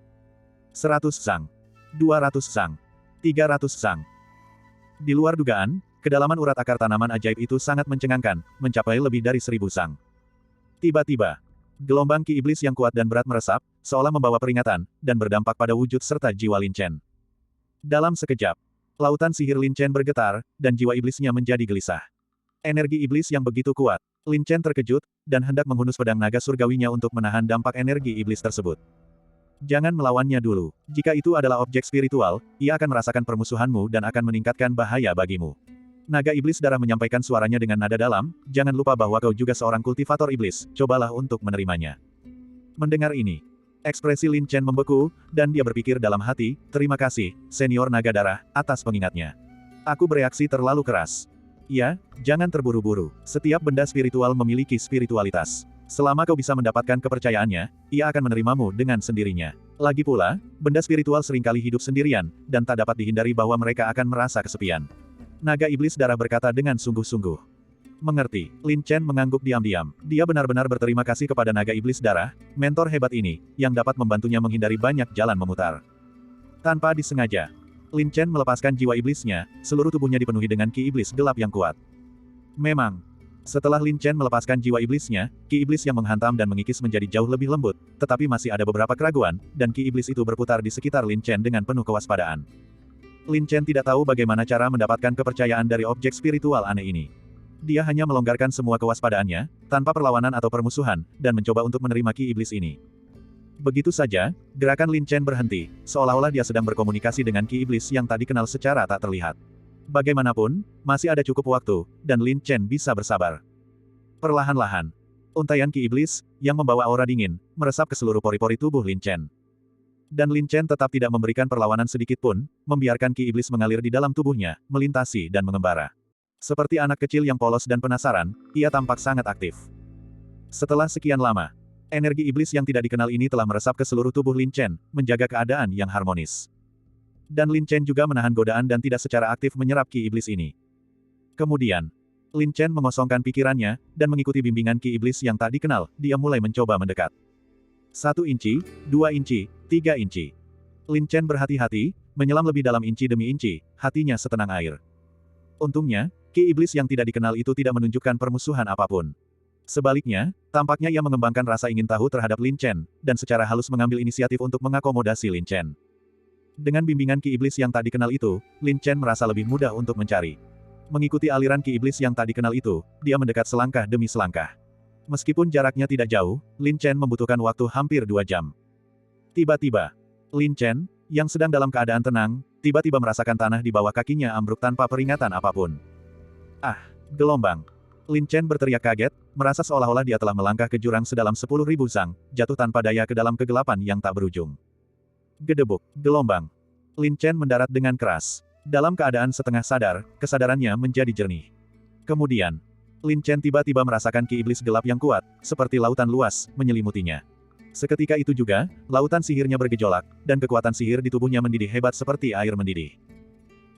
100 sang. 200 sang. 300 sang. Di luar dugaan, kedalaman urat akar tanaman ajaib itu sangat mencengangkan, mencapai lebih dari 1000 sang. Tiba-tiba, gelombang ki iblis yang kuat dan berat meresap, seolah membawa peringatan, dan berdampak pada wujud serta jiwa Lin Chen. Dalam sekejap, lautan sihir Lin Chen bergetar, dan jiwa iblisnya menjadi gelisah. Energi iblis yang begitu kuat, Lin Chen terkejut, dan hendak menghunus pedang naga surgawinya untuk menahan dampak energi iblis tersebut. Jangan melawannya dulu. Jika itu adalah objek spiritual, ia akan merasakan permusuhanmu dan akan meningkatkan bahaya bagimu. Naga iblis darah menyampaikan suaranya dengan nada dalam, jangan lupa bahwa kau juga seorang kultivator iblis, cobalah untuk menerimanya. Mendengar ini, ekspresi Lin Chen membeku, dan dia berpikir dalam hati, terima kasih, senior naga darah, atas pengingatnya. Aku bereaksi terlalu keras. Ya, jangan terburu-buru. Setiap benda spiritual memiliki spiritualitas. Selama kau bisa mendapatkan kepercayaannya, ia akan menerimamu dengan sendirinya. Lagi pula, benda spiritual seringkali hidup sendirian, dan tak dapat dihindari bahwa mereka akan merasa kesepian. Naga iblis darah berkata dengan sungguh-sungguh. Mengerti, Lin Chen mengangguk diam-diam. Dia benar-benar berterima kasih kepada naga iblis darah, mentor hebat ini, yang dapat membantunya menghindari banyak jalan memutar. Tanpa disengaja, Lin Chen melepaskan jiwa iblisnya, seluruh tubuhnya dipenuhi dengan ki iblis gelap yang kuat. Memang, setelah Lin Chen melepaskan jiwa iblisnya, ki iblis yang menghantam dan mengikis menjadi jauh lebih lembut, tetapi masih ada beberapa keraguan, dan ki iblis itu berputar di sekitar Lin Chen dengan penuh kewaspadaan. Lin Chen tidak tahu bagaimana cara mendapatkan kepercayaan dari objek spiritual aneh ini. Dia hanya melonggarkan semua kewaspadaannya, tanpa perlawanan atau permusuhan, dan mencoba untuk menerima ki iblis ini. Begitu saja, gerakan Lin Chen berhenti, seolah-olah dia sedang berkomunikasi dengan ki iblis yang tadi kenal secara tak terlihat. Bagaimanapun, masih ada cukup waktu, dan Lin Chen bisa bersabar. Perlahan-lahan, untaian ki iblis, yang membawa aura dingin, meresap ke seluruh pori-pori tubuh Lin Chen. Dan Lin Chen tetap tidak memberikan perlawanan sedikit pun, membiarkan ki iblis mengalir di dalam tubuhnya, melintasi dan mengembara. Seperti anak kecil yang polos dan penasaran, ia tampak sangat aktif. Setelah sekian lama, energi iblis yang tidak dikenal ini telah meresap ke seluruh tubuh Lin Chen, menjaga keadaan yang harmonis. Dan Lin Chen juga menahan godaan dan tidak secara aktif menyerap ki iblis ini. Kemudian, Lin Chen mengosongkan pikirannya, dan mengikuti bimbingan ki iblis yang tak dikenal, dia mulai mencoba mendekat. 1 inci, 2 inci, 3 inci. Lin Chen berhati-hati, menyelam lebih dalam inci demi inci, hatinya setenang air. Untungnya, ki iblis yang tidak dikenal itu tidak menunjukkan permusuhan apapun. Sebaliknya, tampaknya ia mengembangkan rasa ingin tahu terhadap Lin Chen, dan secara halus mengambil inisiatif untuk mengakomodasi Lin Chen. Dengan bimbingan ki iblis yang tak dikenal itu, Lin Chen merasa lebih mudah untuk mencari. Mengikuti aliran ki iblis yang tak dikenal itu, dia mendekat selangkah demi selangkah. Meskipun jaraknya tidak jauh, Lin Chen membutuhkan waktu hampir 2 jam. Tiba-tiba, Lin Chen, yang sedang dalam keadaan tenang, tiba-tiba merasakan tanah di bawah kakinya ambruk tanpa peringatan apapun. Ah, gelombang. Lin Chen berteriak kaget, merasa seolah-olah dia telah melangkah ke jurang sedalam 10.000 sang, jatuh tanpa daya ke dalam kegelapan yang tak berujung. Gedebuk, gelombang. Lin Chen mendarat dengan keras. Dalam keadaan setengah sadar, kesadarannya menjadi jernih. Kemudian, Lin Chen tiba-tiba merasakan ki iblis gelap yang kuat, seperti lautan luas, menyelimutinya. Seketika itu juga, lautan sihirnya bergejolak, dan kekuatan sihir di tubuhnya mendidih hebat seperti air mendidih.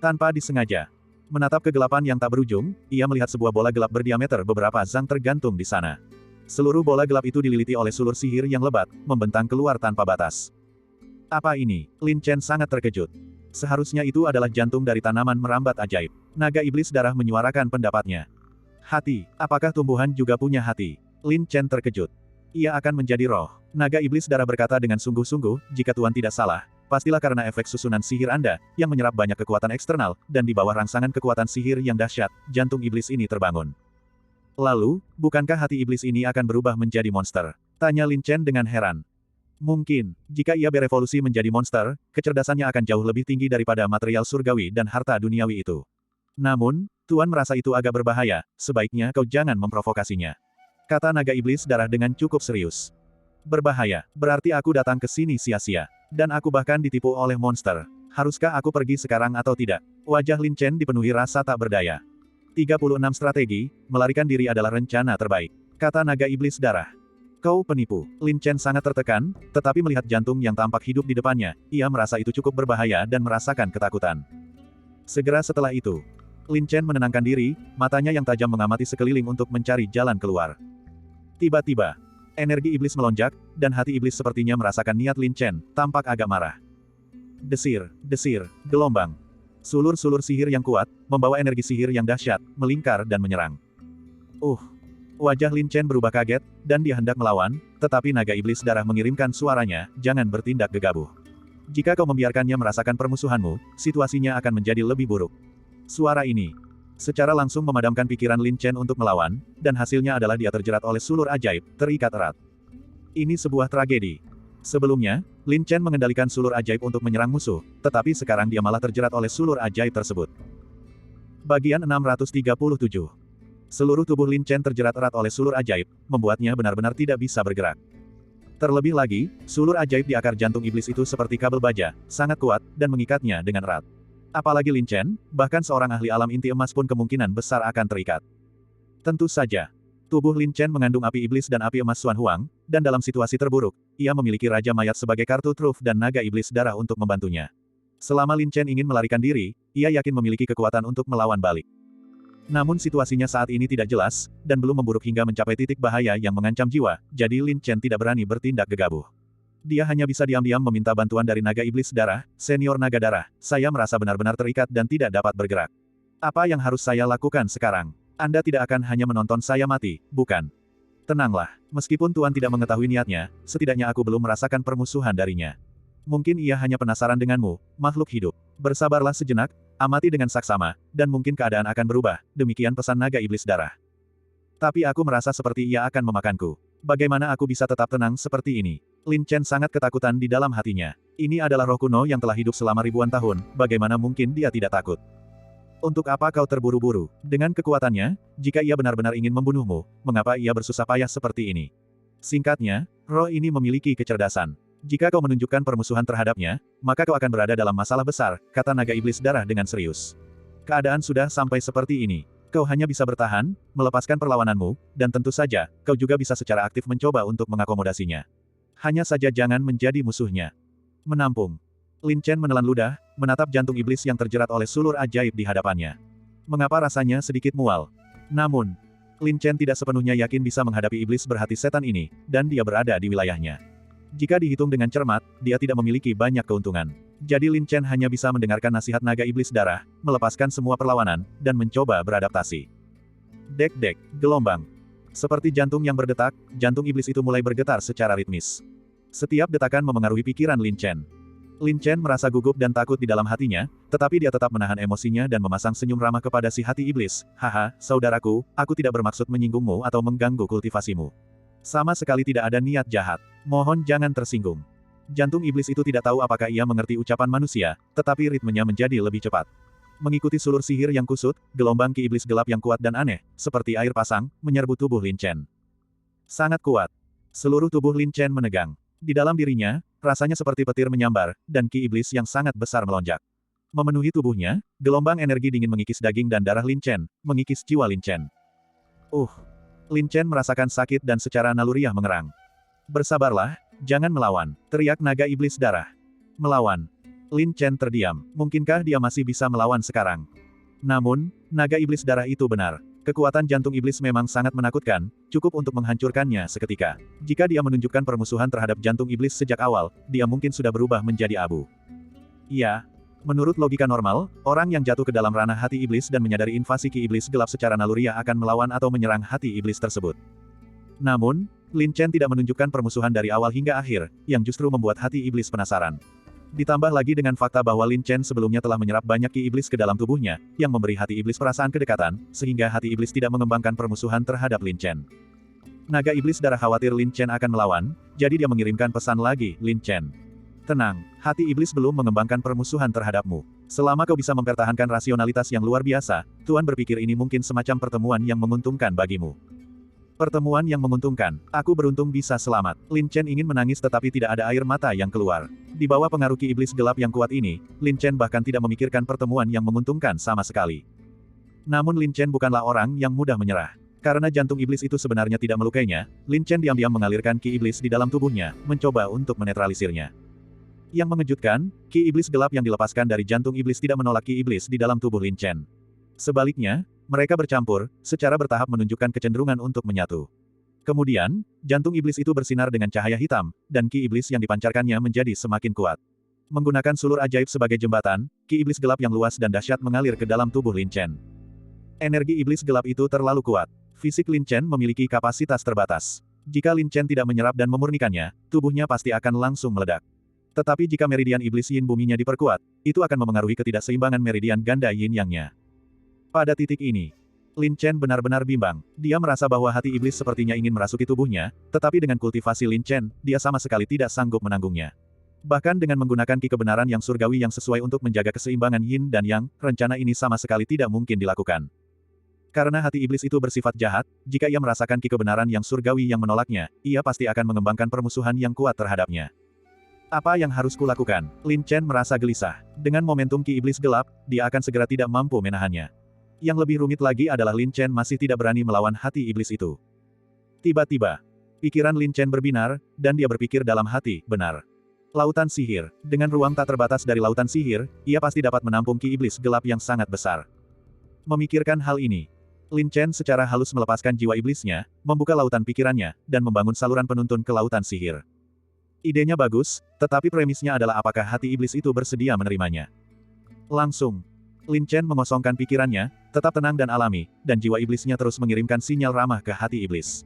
Tanpa disengaja, menatap kegelapan yang tak berujung, ia melihat sebuah bola gelap berdiameter beberapa zang tergantung di sana. Seluruh bola gelap itu dililiti oleh sulur sihir yang lebat, membentang keluar tanpa batas. Apa ini? Lin Chen sangat terkejut. Seharusnya itu adalah jantung dari tanaman merambat ajaib. Naga iblis darah menyuarakan pendapatnya. Hati, apakah tumbuhan juga punya hati? Lin Chen terkejut. Ia akan menjadi roh. Naga iblis darah berkata dengan sungguh-sungguh, jika Tuan tidak salah, pastilah karena efek susunan sihir Anda, yang menyerap banyak kekuatan eksternal, dan di bawah rangsangan kekuatan sihir yang dahsyat, jantung iblis ini terbangun. Lalu, bukankah hati iblis ini akan berubah menjadi monster? Tanya Lin Chen dengan heran. Mungkin, jika ia berevolusi menjadi monster, kecerdasannya akan jauh lebih tinggi daripada material surgawi dan harta duniawi itu. Namun, Tuan merasa itu agak berbahaya, sebaiknya kau jangan memprovokasinya. Kata naga iblis darah dengan cukup serius. Berbahaya, berarti aku datang ke sini sia-sia. Dan aku bahkan ditipu oleh monster. Haruskah aku pergi sekarang atau tidak? Wajah Lin Chen dipenuhi rasa tak berdaya. 36 strategi, melarikan diri adalah rencana terbaik. Kata naga iblis darah. Kau penipu. Lin Chen sangat tertekan, tetapi melihat jantung yang tampak hidup di depannya, ia merasa itu cukup berbahaya dan merasakan ketakutan. Segera setelah itu, Lin Chen menenangkan diri, matanya yang tajam mengamati sekeliling untuk mencari jalan keluar. Tiba-tiba, energi iblis melonjak, dan hati iblis sepertinya merasakan niat Lin Chen, tampak agak marah. Desir, desir, gelombang. Sulur-sulur sihir yang kuat, membawa energi sihir yang dahsyat, melingkar dan menyerang. Wajah Lin Chen berubah kaget, dan dia hendak melawan, tetapi naga iblis darah mengirimkan suaranya, jangan bertindak gegabah. Jika kau membiarkannya merasakan permusuhanmu, situasinya akan menjadi lebih buruk. Suara ini secara langsung memadamkan pikiran Lin Chen untuk melawan, dan hasilnya adalah dia terjerat oleh sulur ajaib, terikat erat. Ini sebuah tragedi. Sebelumnya, Lin Chen mengendalikan sulur ajaib untuk menyerang musuh, tetapi sekarang dia malah terjerat oleh sulur ajaib tersebut. Bagian 637. Seluruh tubuh Lin Chen terjerat erat oleh sulur ajaib, membuatnya benar-benar tidak bisa bergerak. Terlebih lagi, sulur ajaib di akar jantung iblis itu seperti kabel baja, sangat kuat, dan mengikatnya dengan erat. Apalagi Lin Chen, bahkan seorang ahli alam inti emas pun kemungkinan besar akan terikat. Tentu saja, tubuh Lin Chen mengandung api iblis dan api emas Xuan Huang, dan dalam situasi terburuk, ia memiliki Raja Mayat sebagai kartu truf dan naga iblis darah untuk membantunya. Selama Lin Chen ingin melarikan diri, ia yakin memiliki kekuatan untuk melawan balik. Namun situasinya saat ini tidak jelas, dan belum memburuk hingga mencapai titik bahaya yang mengancam jiwa, jadi Lin Chen tidak berani bertindak gegabah. Dia hanya bisa diam-diam meminta bantuan dari naga iblis darah, senior naga darah, saya merasa benar-benar terikat dan tidak dapat bergerak. Apa yang harus saya lakukan sekarang? Anda tidak akan hanya menonton saya mati, bukan? Tenanglah, meskipun Tuan tidak mengetahui niatnya, setidaknya aku belum merasakan permusuhan darinya. Mungkin ia hanya penasaran denganmu, makhluk hidup. Bersabarlah sejenak, amati dengan saksama, dan mungkin keadaan akan berubah, demikian pesan naga iblis darah. Tapi aku merasa seperti ia akan memakanku. Bagaimana aku bisa tetap tenang seperti ini? Lin Chen sangat ketakutan di dalam hatinya. Ini adalah roh kuno yang telah hidup selama ribuan tahun, bagaimana mungkin dia tidak takut? Untuk apa kau terburu-buru? Dengan kekuatannya, jika ia benar-benar ingin membunuhmu, mengapa ia bersusah payah seperti ini? Singkatnya, roh ini memiliki kecerdasan. Jika kau menunjukkan permusuhan terhadapnya, maka kau akan berada dalam masalah besar, kata naga iblis darah dengan serius. Keadaan sudah sampai seperti ini. Kau hanya bisa bertahan, melepaskan perlawananmu, dan tentu saja, kau juga bisa secara aktif mencoba untuk mengakomodasinya. Hanya saja jangan menjadi musuhnya. Menampung. Lin Chen menelan ludah, menatap jantung iblis yang terjerat oleh sulur ajaib di hadapannya. Mengapa rasanya sedikit mual? Namun, Lin Chen tidak sepenuhnya yakin bisa menghadapi iblis berhati setan ini, dan dia berada di wilayahnya. Jika dihitung dengan cermat, dia tidak memiliki banyak keuntungan. Jadi Lin Chen hanya bisa mendengarkan nasihat naga iblis darah, melepaskan semua perlawanan, dan mencoba beradaptasi. Dek-dek, gelombang. Seperti jantung yang berdetak, jantung iblis itu mulai bergetar secara ritmis. Setiap detakan memengaruhi pikiran Lin Chen. Lin Chen merasa gugup dan takut di dalam hatinya, tetapi dia tetap menahan emosinya dan memasang senyum ramah kepada si hati iblis. Haha, saudaraku, aku tidak bermaksud menyinggungmu atau mengganggu kultivasimu. Sama sekali tidak ada niat jahat. Mohon jangan tersinggung. Jantung iblis itu tidak tahu apakah ia mengerti ucapan manusia, tetapi ritmenya menjadi lebih cepat. Mengikuti sulur sihir yang kusut, gelombang ki iblis gelap yang kuat dan aneh, seperti air pasang, menyerbu tubuh Lin Chen. Sangat kuat. Seluruh tubuh Lin Chen menegang. Di dalam dirinya, rasanya seperti petir menyambar, dan ki iblis yang sangat besar melonjak. Memenuhi tubuhnya, gelombang energi dingin mengikis daging dan darah Lin Chen, mengikis jiwa Lin Chen. Lin Chen merasakan sakit dan secara naluriah mengerang. Bersabarlah, jangan melawan, teriak naga iblis darah. Melawan. Lin Chen terdiam, mungkinkah dia masih bisa melawan sekarang? Namun, naga iblis darah itu benar. Kekuatan jantung iblis memang sangat menakutkan, cukup untuk menghancurkannya seketika. Jika dia menunjukkan permusuhan terhadap jantung iblis sejak awal, dia mungkin sudah berubah menjadi abu. Ya. Menurut logika normal, orang yang jatuh ke dalam ranah hati iblis dan menyadari invasi ki iblis gelap secara naluriah akan melawan atau menyerang hati iblis tersebut. Namun, Lin Chen tidak menunjukkan permusuhan dari awal hingga akhir, yang justru membuat hati iblis penasaran. Ditambah lagi dengan fakta bahwa Lin Chen sebelumnya telah menyerap banyak ki iblis ke dalam tubuhnya, yang memberi hati iblis perasaan kedekatan, sehingga hati iblis tidak mengembangkan permusuhan terhadap Lin Chen. Naga iblis darah khawatir Lin Chen akan melawan, jadi dia mengirimkan pesan lagi, Lin Chen. Tenang, hati iblis belum mengembangkan permusuhan terhadapmu. Selama kau bisa mempertahankan rasionalitas yang luar biasa, Tuan berpikir ini mungkin semacam pertemuan yang menguntungkan bagimu. Pertemuan yang menguntungkan, aku beruntung bisa selamat. Lin Chen ingin menangis tetapi tidak ada air mata yang keluar. Di bawah pengaruh ki iblis gelap yang kuat ini, Lin Chen bahkan tidak memikirkan pertemuan yang menguntungkan sama sekali. Namun Lin Chen bukanlah orang yang mudah menyerah. Karena jantung iblis itu sebenarnya tidak melukainya, Lin Chen diam-diam mengalirkan ki iblis di dalam tubuhnya, mencoba untuk menetralisirnya. Yang mengejutkan, ki iblis gelap yang dilepaskan dari jantung iblis tidak menolak ki iblis di dalam tubuh Lin Chen. Sebaliknya, mereka bercampur, secara bertahap menunjukkan kecenderungan untuk menyatu. Kemudian, jantung iblis itu bersinar dengan cahaya hitam, dan ki iblis yang dipancarkannya menjadi semakin kuat. Menggunakan sulur ajaib sebagai jembatan, ki iblis gelap yang luas dan dahsyat mengalir ke dalam tubuh Lin Chen. Energi iblis gelap itu terlalu kuat. Fisik Lin Chen memiliki kapasitas terbatas. Jika Lin Chen tidak menyerap dan memurnikannya, tubuhnya pasti akan langsung meledak. Tetapi jika meridian iblis yin buminya diperkuat, itu akan memengaruhi ketidakseimbangan meridian ganda yin yang-nya. Pada titik ini, Lin Chen benar-benar bimbang. Dia merasa bahwa hati iblis sepertinya ingin merasuki tubuhnya, tetapi dengan kultivasi Lin Chen, dia sama sekali tidak sanggup menanggungnya. Bahkan dengan menggunakan ki kebenaran yang surgawi yang sesuai untuk menjaga keseimbangan yin dan yang, rencana ini sama sekali tidak mungkin dilakukan. Karena hati iblis itu bersifat jahat, jika ia merasakan ki kebenaran yang surgawi yang menolaknya, ia pasti akan mengembangkan permusuhan yang kuat terhadapnya. Apa yang harus kulakukan? Lin Chen merasa gelisah. Dengan momentum ki iblis gelap, dia akan segera tidak mampu menahannya. Yang lebih rumit lagi adalah Lin Chen masih tidak berani melawan hati iblis itu. Tiba-tiba, pikiran Lin Chen berbinar, dan dia berpikir dalam hati, benar. Lautan sihir. Dengan ruang tak terbatas dari lautan sihir, ia pasti dapat menampung ki iblis gelap yang sangat besar. Memikirkan hal ini, Lin Chen secara halus melepaskan jiwa iblisnya, membuka lautan pikirannya, dan membangun saluran penuntun ke lautan sihir. Idenya bagus, tetapi premisnya adalah apakah hati iblis itu bersedia menerimanya. Langsung, Lin Chen mengosongkan pikirannya, tetap tenang dan alami, dan jiwa iblisnya terus mengirimkan sinyal ramah ke hati iblis.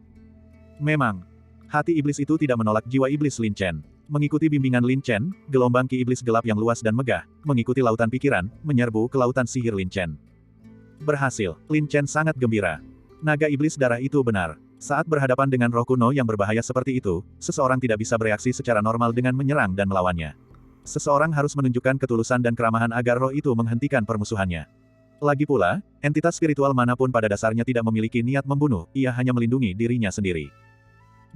Memang, hati iblis itu tidak menolak jiwa iblis Lin Chen. Mengikuti bimbingan Lin Chen, gelombang ki iblis gelap yang luas dan megah, mengikuti lautan pikiran, menyerbu ke lautan sihir Lin Chen. Berhasil, Lin Chen sangat gembira. Naga iblis darah itu benar. Saat berhadapan dengan roh kuno yang berbahaya seperti itu, seseorang tidak bisa bereaksi secara normal dengan menyerang dan melawannya. Seseorang harus menunjukkan ketulusan dan keramahan agar roh itu menghentikan permusuhannya. Lagi pula, entitas spiritual manapun pada dasarnya tidak memiliki niat membunuh, ia hanya melindungi dirinya sendiri.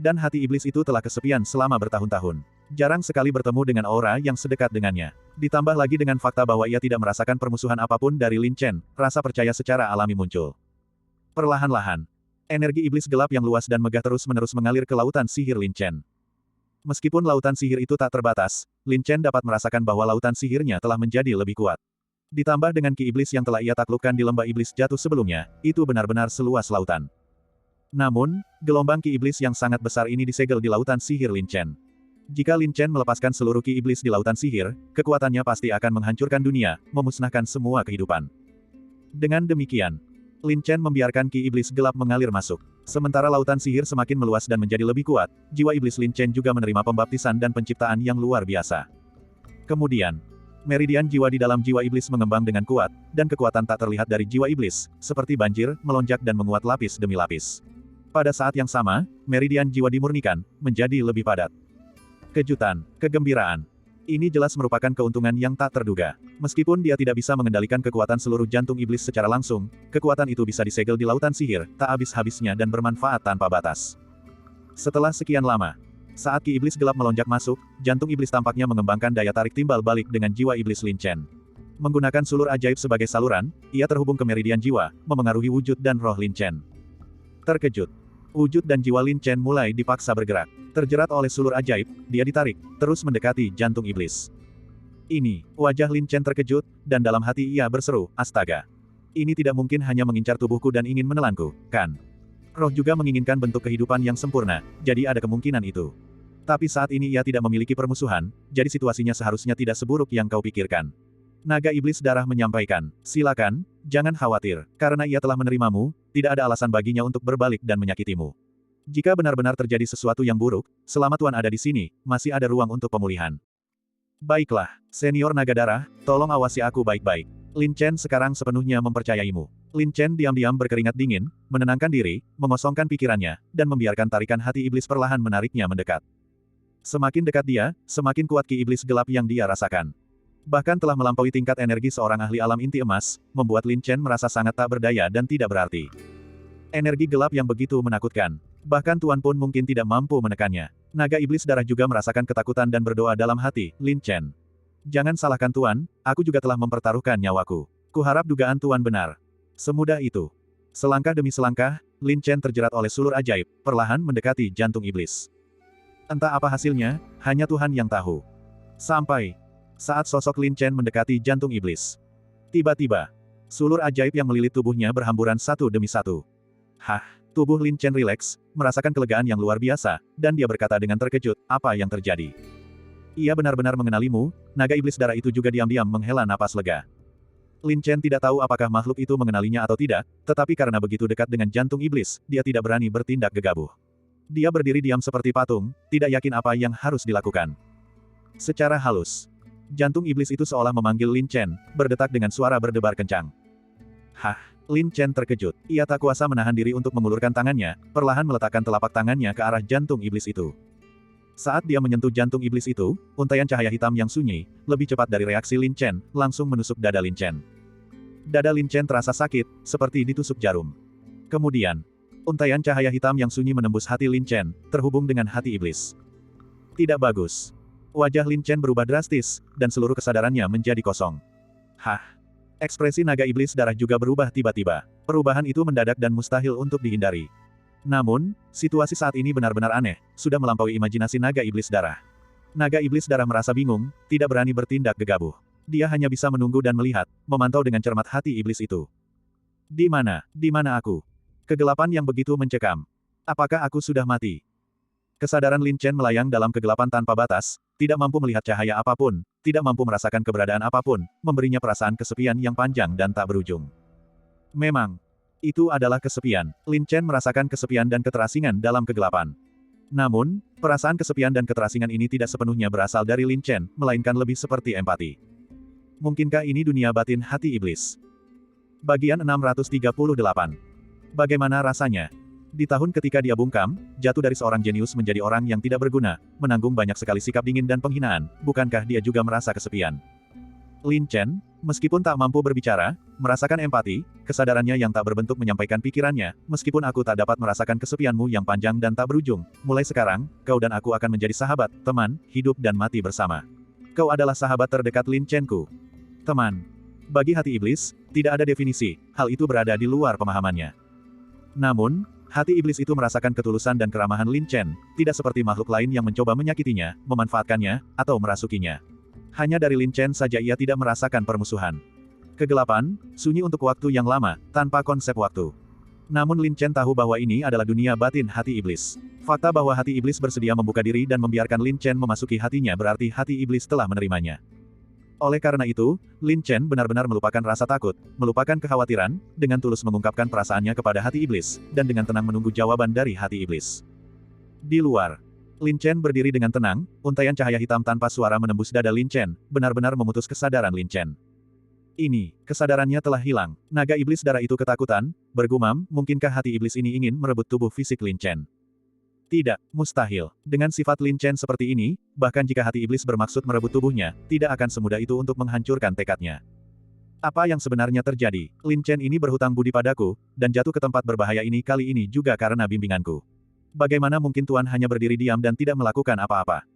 Dan hati iblis itu telah kesepian selama bertahun-tahun. Jarang sekali bertemu dengan aura yang sedekat dengannya. Ditambah lagi dengan fakta bahwa ia tidak merasakan permusuhan apapun dari Lin Chen, rasa percaya secara alami muncul. Perlahan-lahan, energi iblis gelap yang luas dan megah terus-menerus mengalir ke lautan sihir Lin Chen. Meskipun lautan sihir itu tak terbatas, Lin Chen dapat merasakan bahwa lautan sihirnya telah menjadi lebih kuat. Ditambah dengan ki iblis yang telah ia taklukkan di lembah iblis jatuh sebelumnya, itu benar-benar seluas lautan. Namun, gelombang ki iblis yang sangat besar ini disegel di lautan sihir Lin Chen. Jika Lin Chen melepaskan seluruh ki iblis di lautan sihir, kekuatannya pasti akan menghancurkan dunia, memusnahkan semua kehidupan. Dengan demikian, Lin Chen membiarkan ki iblis gelap mengalir masuk. Sementara lautan sihir semakin meluas dan menjadi lebih kuat, jiwa iblis Lin Chen juga menerima pembaptisan dan penciptaan yang luar biasa. Kemudian, meridian jiwa di dalam jiwa iblis mengembang dengan kuat, dan kekuatan tak terlihat dari jiwa iblis, seperti banjir, melonjak dan menguat lapis demi lapis. Pada saat yang sama, meridian jiwa dimurnikan, menjadi lebih padat. Kejutan, kegembiraan. Ini jelas merupakan keuntungan yang tak terduga. Meskipun dia tidak bisa mengendalikan kekuatan seluruh jantung iblis secara langsung, kekuatan itu bisa disegel di lautan sihir, tak habis-habisnya dan bermanfaat tanpa batas. Setelah sekian lama, saat ki iblis gelap melonjak masuk, jantung iblis tampaknya mengembangkan daya tarik timbal balik dengan jiwa iblis Lin Chen. Menggunakan sulur ajaib sebagai saluran, ia terhubung ke meridian jiwa, memengaruhi wujud dan roh Lin Chen. Terkejut, wujud dan jiwa Lin Chen mulai dipaksa bergerak. Terjerat oleh sulur ajaib, dia ditarik, terus mendekati jantung iblis. Ini, wajah Lin Chen terkejut, dan dalam hati ia berseru, astaga. Ini tidak mungkin hanya mengincar tubuhku dan ingin menelanku, kan? Roh juga menginginkan bentuk kehidupan yang sempurna, jadi ada kemungkinan itu. Tapi saat ini ia tidak memiliki permusuhan, jadi situasinya seharusnya tidak seburuk yang kau pikirkan. Naga iblis darah menyampaikan, silakan, jangan khawatir, karena ia telah menerimamu, tidak ada alasan baginya untuk berbalik dan menyakitimu. Jika benar-benar terjadi sesuatu yang buruk, selama Tuan ada di sini, masih ada ruang untuk pemulihan. Baiklah, senior naga darah, tolong awasi aku baik-baik. Lin Chen sekarang sepenuhnya mempercayaimu. Lin Chen diam-diam berkeringat dingin, menenangkan diri, mengosongkan pikirannya, dan membiarkan tarikan hati iblis perlahan menariknya mendekat. Semakin dekat dia, semakin kuat ki iblis gelap yang dia rasakan. Bahkan telah melampaui tingkat energi seorang ahli alam inti emas, membuat Lin Chen merasa sangat tak berdaya dan tidak berarti. Energi gelap yang begitu menakutkan. Bahkan Tuan pun mungkin tidak mampu menekannya. Naga iblis darah juga merasakan ketakutan dan berdoa dalam hati, Lin Chen. Jangan salahkan Tuan, aku juga telah mempertaruhkan nyawaku. Kuharap dugaan Tuan benar. Semudah itu. Selangkah demi selangkah, Lin Chen terjerat oleh sulur ajaib, perlahan mendekati jantung iblis. Entah apa hasilnya, hanya Tuhan yang tahu. Sampai saat sosok Lin Chen mendekati jantung iblis. Tiba-tiba, sulur ajaib yang melilit tubuhnya berhamburan satu demi satu. Hah, tubuh Lin Chen rileks, merasakan kelegaan yang luar biasa, dan dia berkata dengan terkejut, apa yang terjadi? Ia benar-benar mengenalimu, naga iblis darah itu juga diam-diam menghela napas lega. Lin Chen tidak tahu apakah makhluk itu mengenalinya atau tidak, tetapi karena begitu dekat dengan jantung iblis, dia tidak berani bertindak gegabah. Dia berdiri diam seperti patung, tidak yakin apa yang harus dilakukan. Secara halus, jantung iblis itu seolah memanggil Lin Chen, berdetak dengan suara berdebar kencang. Hah, Lin Chen terkejut. Ia tak kuasa menahan diri untuk mengulurkan tangannya, perlahan meletakkan telapak tangannya ke arah jantung iblis itu. Saat dia menyentuh jantung iblis itu, untaian cahaya hitam yang sunyi, lebih cepat dari reaksi Lin Chen, langsung menusuk dada Lin Chen. Dada Lin Chen terasa sakit, seperti ditusuk jarum. Kemudian, untaian cahaya hitam yang sunyi menembus hati Lin Chen, terhubung dengan hati iblis. Tidak bagus. Wajah Lin Chen berubah drastis, dan seluruh kesadarannya menjadi kosong. Hah! Ekspresi naga iblis darah juga berubah tiba-tiba. Perubahan itu mendadak dan mustahil untuk dihindari. Namun, situasi saat ini benar-benar aneh, sudah melampaui imajinasi naga iblis darah. Naga iblis darah merasa bingung, tidak berani bertindak gegabah. Dia hanya bisa menunggu dan melihat, memantau dengan cermat hati iblis itu. Di mana aku? Kegelapan yang begitu mencekam. Apakah aku sudah mati? Kesadaran Lin Chen melayang dalam kegelapan tanpa batas, tidak mampu melihat cahaya apapun, tidak mampu merasakan keberadaan apapun, memberinya perasaan kesepian yang panjang dan tak berujung. Memang, itu adalah kesepian. Lin Chen merasakan kesepian dan keterasingan dalam kegelapan. Namun, perasaan kesepian dan keterasingan ini tidak sepenuhnya berasal dari Lin Chen, melainkan lebih seperti empati. Mungkinkah ini dunia batin hati iblis? Bagian 638. Bagaimana rasanya? Di tahun ketika dia bungkam, jatuh dari seorang jenius menjadi orang yang tidak berguna, menanggung banyak sekali sikap dingin dan penghinaan, bukankah dia juga merasa kesepian? Lin Chen, meskipun tak mampu berbicara, merasakan empati, kesadarannya yang tak berbentuk menyampaikan pikirannya, meskipun aku tak dapat merasakan kesepianmu yang panjang dan tak berujung, mulai sekarang, kau dan aku akan menjadi sahabat, teman, hidup dan mati bersama. Kau adalah sahabat terdekat Lin Chen-ku. Teman. Bagi hati iblis, tidak ada definisi, hal itu berada di luar pemahamannya. Namun, hati iblis itu merasakan ketulusan dan keramahan Lin Chen, tidak seperti makhluk lain yang mencoba menyakitinya, memanfaatkannya, atau merasukinya. Hanya dari Lin Chen saja ia tidak merasakan permusuhan. Kegelapan, sunyi untuk waktu yang lama, tanpa konsep waktu. Namun Lin Chen tahu bahwa ini adalah dunia batin hati iblis. Fakta bahwa hati iblis bersedia membuka diri dan membiarkan Lin Chen memasuki hatinya berarti hati iblis telah menerimanya. Oleh karena itu, Lin Chen benar-benar melupakan rasa takut, melupakan kekhawatiran, dengan tulus mengungkapkan perasaannya kepada hati iblis, dan dengan tenang menunggu jawaban dari hati iblis. Di luar, Lin Chen berdiri dengan tenang, untaian cahaya hitam tanpa suara menembus dada Lin Chen, benar-benar memutus kesadaran Lin Chen. Ini, kesadarannya telah hilang. Naga iblis darah itu ketakutan, bergumam, mungkinkah hati iblis ini ingin merebut tubuh fisik Lin Chen? Tidak, mustahil. Dengan sifat Lin Chen seperti ini, bahkan jika hati iblis bermaksud merebut tubuhnya, tidak akan semudah itu untuk menghancurkan tekadnya. Apa yang sebenarnya terjadi? Lin Chen ini berhutang budi padaku, dan jatuh ke tempat berbahaya ini kali ini juga karena bimbinganku. Bagaimana mungkin Tuan hanya berdiri diam dan tidak melakukan apa-apa?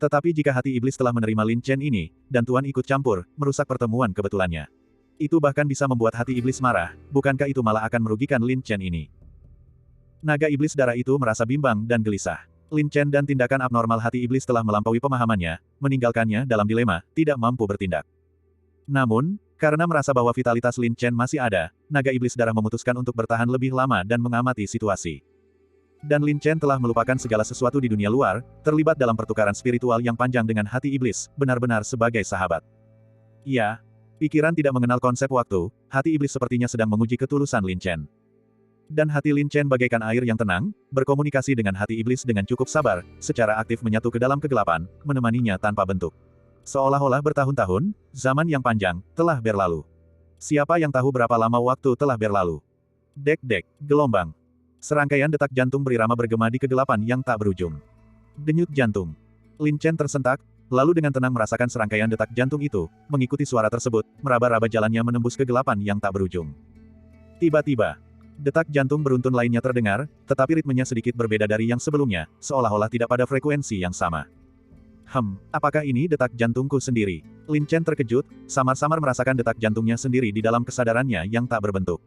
Tetapi jika hati iblis telah menerima Lin Chen ini, dan Tuan ikut campur, merusak pertemuan kebetulannya. Itu bahkan bisa membuat hati iblis marah, bukankah itu malah akan merugikan Lin Chen ini? Naga iblis darah itu merasa bimbang dan gelisah. Lin Chen dan tindakan abnormal hati iblis telah melampaui pemahamannya, meninggalkannya dalam dilema, tidak mampu bertindak. Namun, karena merasa bahwa vitalitas Lin Chen masih ada, naga iblis darah memutuskan untuk bertahan lebih lama dan mengamati situasi. Dan Lin Chen telah melupakan segala sesuatu di dunia luar, terlibat dalam pertukaran spiritual yang panjang dengan hati iblis, benar-benar sebagai sahabat. Ya, pikiran tidak mengenal konsep waktu, hati iblis sepertinya sedang menguji ketulusan Lin Chen. Dan hati Lin Chen bagaikan air yang tenang, berkomunikasi dengan hati iblis dengan cukup sabar, secara aktif menyatu ke dalam kegelapan, menemaninya tanpa bentuk. Seolah-olah bertahun-tahun, zaman yang panjang, telah berlalu. Siapa yang tahu berapa lama waktu telah berlalu? Dek-dek, gelombang. Serangkaian detak jantung berirama bergema di kegelapan yang tak berujung. Denyut jantung. Lin Chen tersentak, lalu dengan tenang merasakan serangkaian detak jantung itu, mengikuti suara tersebut, meraba-raba jalannya menembus kegelapan yang tak berujung. Tiba-tiba, detak jantung beruntun lainnya terdengar, tetapi ritmenya sedikit berbeda dari yang sebelumnya, seolah-olah tidak pada frekuensi yang sama. Apakah ini detak jantungku sendiri? Lin Chen terkejut, samar-samar merasakan detak jantungnya sendiri di dalam kesadarannya yang tak berbentuk.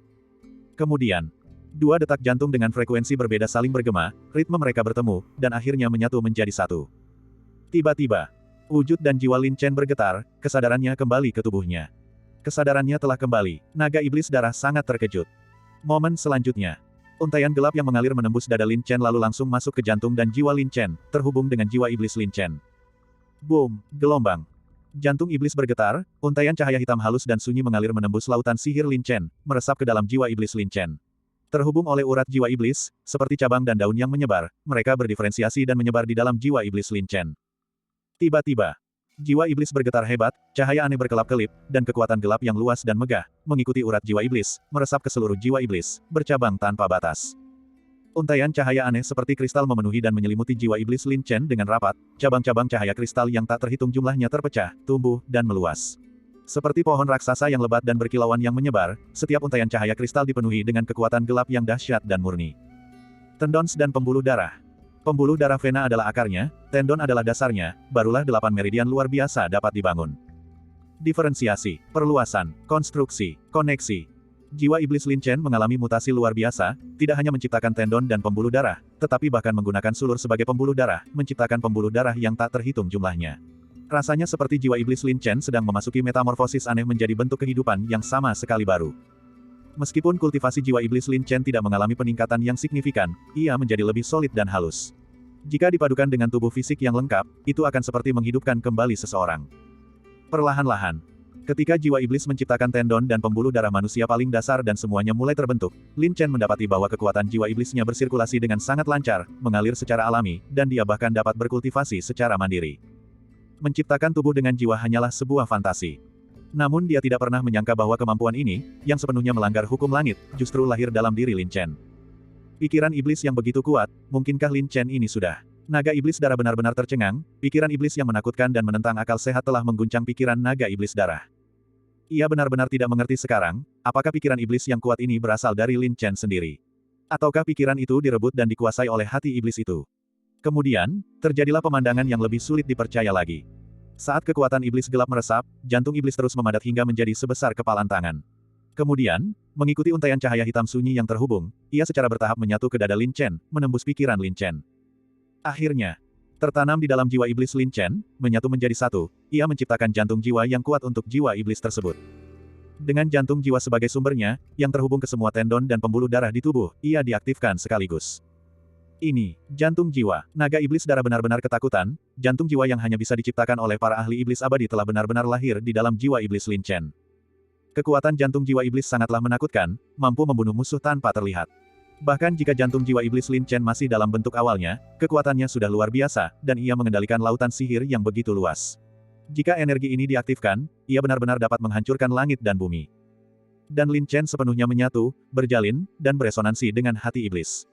Kemudian, dua detak jantung dengan frekuensi berbeda saling bergema, ritme mereka bertemu, dan akhirnya menyatu menjadi satu. Tiba-tiba, wujud dan jiwa Lin Chen bergetar, kesadarannya kembali ke tubuhnya. Kesadarannya telah kembali, naga iblis darah sangat terkejut. Momen selanjutnya, untaian gelap yang mengalir menembus dada Lin Chen lalu langsung masuk ke jantung dan jiwa Lin Chen, terhubung dengan jiwa iblis Lin Chen. Boom, gelombang. Jantung iblis bergetar, untaian cahaya hitam halus dan sunyi mengalir menembus lautan sihir Lin Chen, meresap ke dalam jiwa iblis Lin Chen. Terhubung oleh urat jiwa iblis, seperti cabang dan daun yang menyebar, mereka berdiferensiasi dan menyebar di dalam jiwa iblis Lin Chen. Tiba-tiba, jiwa iblis bergetar hebat, cahaya aneh berkelap-kelip, dan kekuatan gelap yang luas dan megah, mengikuti urat jiwa iblis, meresap ke seluruh jiwa iblis, bercabang tanpa batas. Untaian cahaya aneh seperti kristal memenuhi dan menyelimuti jiwa iblis Lin Chen dengan rapat, cabang-cabang cahaya kristal yang tak terhitung jumlahnya terpecah, tumbuh, dan meluas. Seperti pohon raksasa yang lebat dan berkilauan yang menyebar, setiap untaian cahaya kristal dipenuhi dengan kekuatan gelap yang dahsyat dan murni. Tendons dan pembuluh darah. Pembuluh darah vena adalah akarnya, tendon adalah dasarnya, barulah 8 meridian luar biasa dapat dibangun. Diferensiasi, perluasan, konstruksi, koneksi. Jiwa iblis Lin Chen mengalami mutasi luar biasa, tidak hanya menciptakan tendon dan pembuluh darah, tetapi bahkan menggunakan sulur sebagai pembuluh darah, menciptakan pembuluh darah yang tak terhitung jumlahnya. Rasanya seperti jiwa iblis Lin Chen sedang memasuki metamorfosis aneh menjadi bentuk kehidupan yang sama sekali baru. Meskipun kultivasi jiwa iblis Lin Chen tidak mengalami peningkatan yang signifikan, ia menjadi lebih solid dan halus. Jika dipadukan dengan tubuh fisik yang lengkap, itu akan seperti menghidupkan kembali seseorang. Perlahan-lahan, ketika jiwa iblis menciptakan tendon dan pembuluh darah manusia paling dasar dan semuanya mulai terbentuk, Lin Chen mendapati bahwa kekuatan jiwa iblisnya bersirkulasi dengan sangat lancar, mengalir secara alami, dan dia bahkan dapat berkultivasi secara mandiri. Menciptakan tubuh dengan jiwa hanyalah sebuah fantasi. Namun dia tidak pernah menyangka bahwa kemampuan ini, yang sepenuhnya melanggar hukum langit, justru lahir dalam diri Lin Chen. Pikiran iblis yang begitu kuat, mungkinkah Lin Chen ini sudah? Naga iblis darah benar-benar tercengang, pikiran iblis yang menakutkan dan menentang akal sehat telah mengguncang pikiran naga iblis darah. Ia benar-benar tidak mengerti sekarang, apakah pikiran iblis yang kuat ini berasal dari Lin Chen sendiri. Ataukah pikiran itu direbut dan dikuasai oleh hati iblis itu. Kemudian, terjadilah pemandangan yang lebih sulit dipercaya lagi. Saat kekuatan iblis gelap meresap, jantung iblis terus memadat hingga menjadi sebesar kepalan tangan. Kemudian, mengikuti untaian cahaya hitam sunyi yang terhubung, ia secara bertahap menyatu ke dada Lin Chen, menembus pikiran Lin Chen. Akhirnya, tertanam di dalam jiwa iblis Lin Chen, menyatu menjadi satu, ia menciptakan jantung jiwa yang kuat untuk jiwa iblis tersebut. Dengan jantung jiwa sebagai sumbernya, yang terhubung ke semua tendon dan pembuluh darah di tubuh, ia diaktifkan sekaligus. Ini, jantung jiwa, naga iblis darah benar-benar ketakutan, jantung jiwa yang hanya bisa diciptakan oleh para ahli iblis abadi telah benar-benar lahir di dalam jiwa iblis Lin Chen. Kekuatan jantung jiwa iblis sangatlah menakutkan, mampu membunuh musuh tanpa terlihat. Bahkan jika jantung jiwa iblis Lin Chen masih dalam bentuk awalnya, kekuatannya sudah luar biasa, dan ia mengendalikan lautan sihir yang begitu luas. Jika energi ini diaktifkan, ia benar-benar dapat menghancurkan langit dan bumi. Dan Lin Chen sepenuhnya menyatu, berjalin, dan beresonansi dengan hati iblis.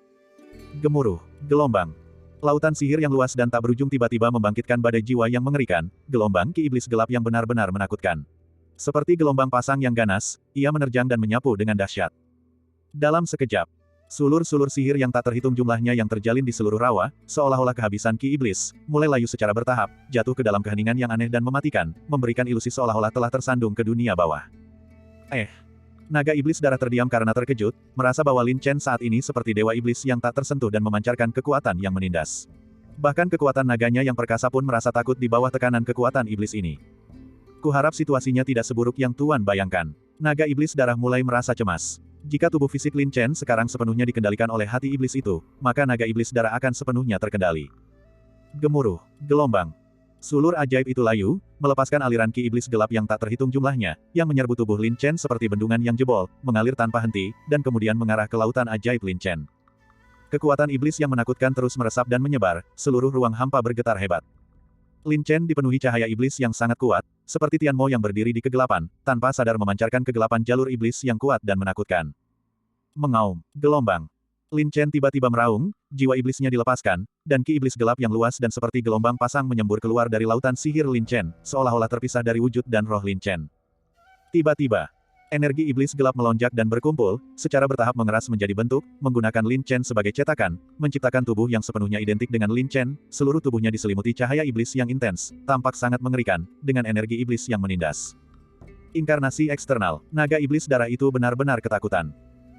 Gemuruh, gelombang. Lautan sihir yang luas dan tak berujung tiba-tiba membangkitkan badai jiwa yang mengerikan, gelombang ki iblis gelap yang benar-benar menakutkan. Seperti gelombang pasang yang ganas, ia menerjang dan menyapu dengan dahsyat. Dalam sekejap, sulur-sulur sihir yang tak terhitung jumlahnya yang terjalin di seluruh rawa, seolah-olah kehabisan ki iblis, mulai layu secara bertahap, jatuh ke dalam keheningan yang aneh dan mematikan, memberikan ilusi seolah-olah telah tersandung ke dunia bawah. Naga iblis darah terdiam karena terkejut, merasa bahwa Lin Chen saat ini seperti dewa iblis yang tak tersentuh dan memancarkan kekuatan yang menindas. Bahkan kekuatan naganya yang perkasa pun merasa takut di bawah tekanan kekuatan iblis ini. Kuharap situasinya tidak seburuk yang Tuan bayangkan. Naga iblis darah mulai merasa cemas. Jika tubuh fisik Lin Chen sekarang sepenuhnya dikendalikan oleh hati iblis itu, maka naga iblis darah akan sepenuhnya terkendali. Gemuruh, gelombang. Sulur ajaib itu layu, melepaskan aliran ki iblis gelap yang tak terhitung jumlahnya, yang menyerbu tubuh Lin Chen seperti bendungan yang jebol, mengalir tanpa henti, dan kemudian mengarah ke lautan ajaib Lin Chen. Kekuatan iblis yang menakutkan terus meresap dan menyebar, seluruh ruang hampa bergetar hebat. Lin Chen dipenuhi cahaya iblis yang sangat kuat, seperti Tian Mo yang berdiri di kegelapan, tanpa sadar memancarkan kegelapan jalur iblis yang kuat dan menakutkan. Mengaum, gelombang. Lin Chen tiba-tiba meraung, jiwa iblisnya dilepaskan, dan ki iblis gelap yang luas dan seperti gelombang pasang menyembur keluar dari lautan sihir Lin Chen, seolah-olah terpisah dari wujud dan roh Lin Chen. Tiba-tiba, energi iblis gelap melonjak dan berkumpul, secara bertahap mengeras menjadi bentuk, menggunakan Lin Chen sebagai cetakan, menciptakan tubuh yang sepenuhnya identik dengan Lin Chen, seluruh tubuhnya diselimuti cahaya iblis yang intens, tampak sangat mengerikan, dengan energi iblis yang menindas. Inkarnasi eksternal, naga iblis darah itu benar-benar ketakutan.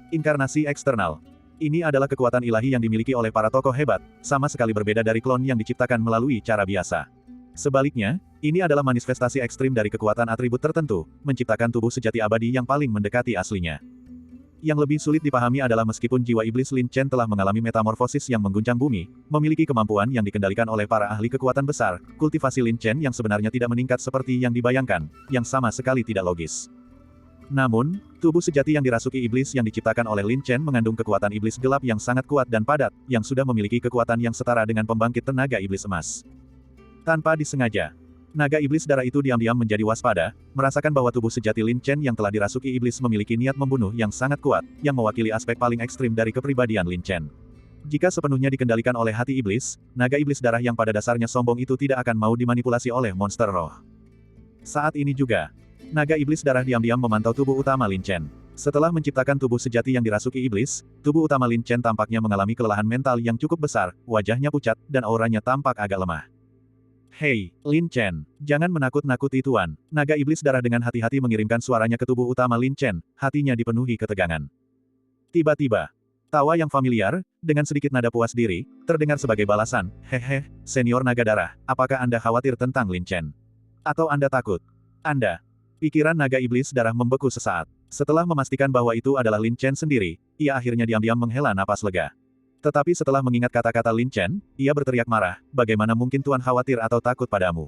Inkarnasi eksternal. Ini adalah kekuatan ilahi yang dimiliki oleh para tokoh hebat, sama sekali berbeda dari klon yang diciptakan melalui cara biasa. Sebaliknya, ini adalah manifestasi ekstrim dari kekuatan atribut tertentu, menciptakan tubuh sejati abadi yang paling mendekati aslinya. Yang lebih sulit dipahami adalah meskipun jiwa iblis Lin Chen telah mengalami metamorfosis yang mengguncang bumi, memiliki kemampuan yang dikendalikan oleh para ahli kekuatan besar, kultivasi Lin Chen yang sebenarnya tidak meningkat seperti yang dibayangkan, yang sama sekali tidak logis. Namun, tubuh sejati yang dirasuki iblis yang diciptakan oleh Lin Chen mengandung kekuatan iblis gelap yang sangat kuat dan padat, yang sudah memiliki kekuatan yang setara dengan pembangkit tenaga iblis emas. Tanpa disengaja, naga iblis darah itu diam-diam menjadi waspada, merasakan bahwa tubuh sejati Lin Chen yang telah dirasuki iblis memiliki niat membunuh yang sangat kuat, yang mewakili aspek paling ekstrim dari kepribadian Lin Chen. Jika sepenuhnya dikendalikan oleh hati iblis, naga iblis darah yang pada dasarnya sombong itu tidak akan mau dimanipulasi oleh monster roh. Saat ini juga, naga iblis darah diam-diam memantau tubuh utama Lin Chen. Setelah menciptakan tubuh sejati yang dirasuki iblis, tubuh utama Lin Chen tampaknya mengalami kelelahan mental yang cukup besar, wajahnya pucat, dan auranya tampak agak lemah. Hei, Lin Chen, jangan menakut-nakuti Tuan. Naga iblis darah dengan hati-hati mengirimkan suaranya ke tubuh utama Lin Chen, hatinya dipenuhi ketegangan. Tiba-tiba, tawa yang familiar, dengan sedikit nada puas diri, terdengar sebagai balasan, "Hehe, senior naga darah, apakah Anda khawatir tentang Lin Chen? Atau Anda takut? Anda?" Pikiran naga iblis darah membeku sesaat. Setelah memastikan bahwa itu adalah Lin Chen sendiri, ia akhirnya diam-diam menghela napas lega. Tetapi setelah mengingat kata-kata Lin Chen, ia berteriak marah, "Bagaimana mungkin Tuan khawatir atau takut padamu?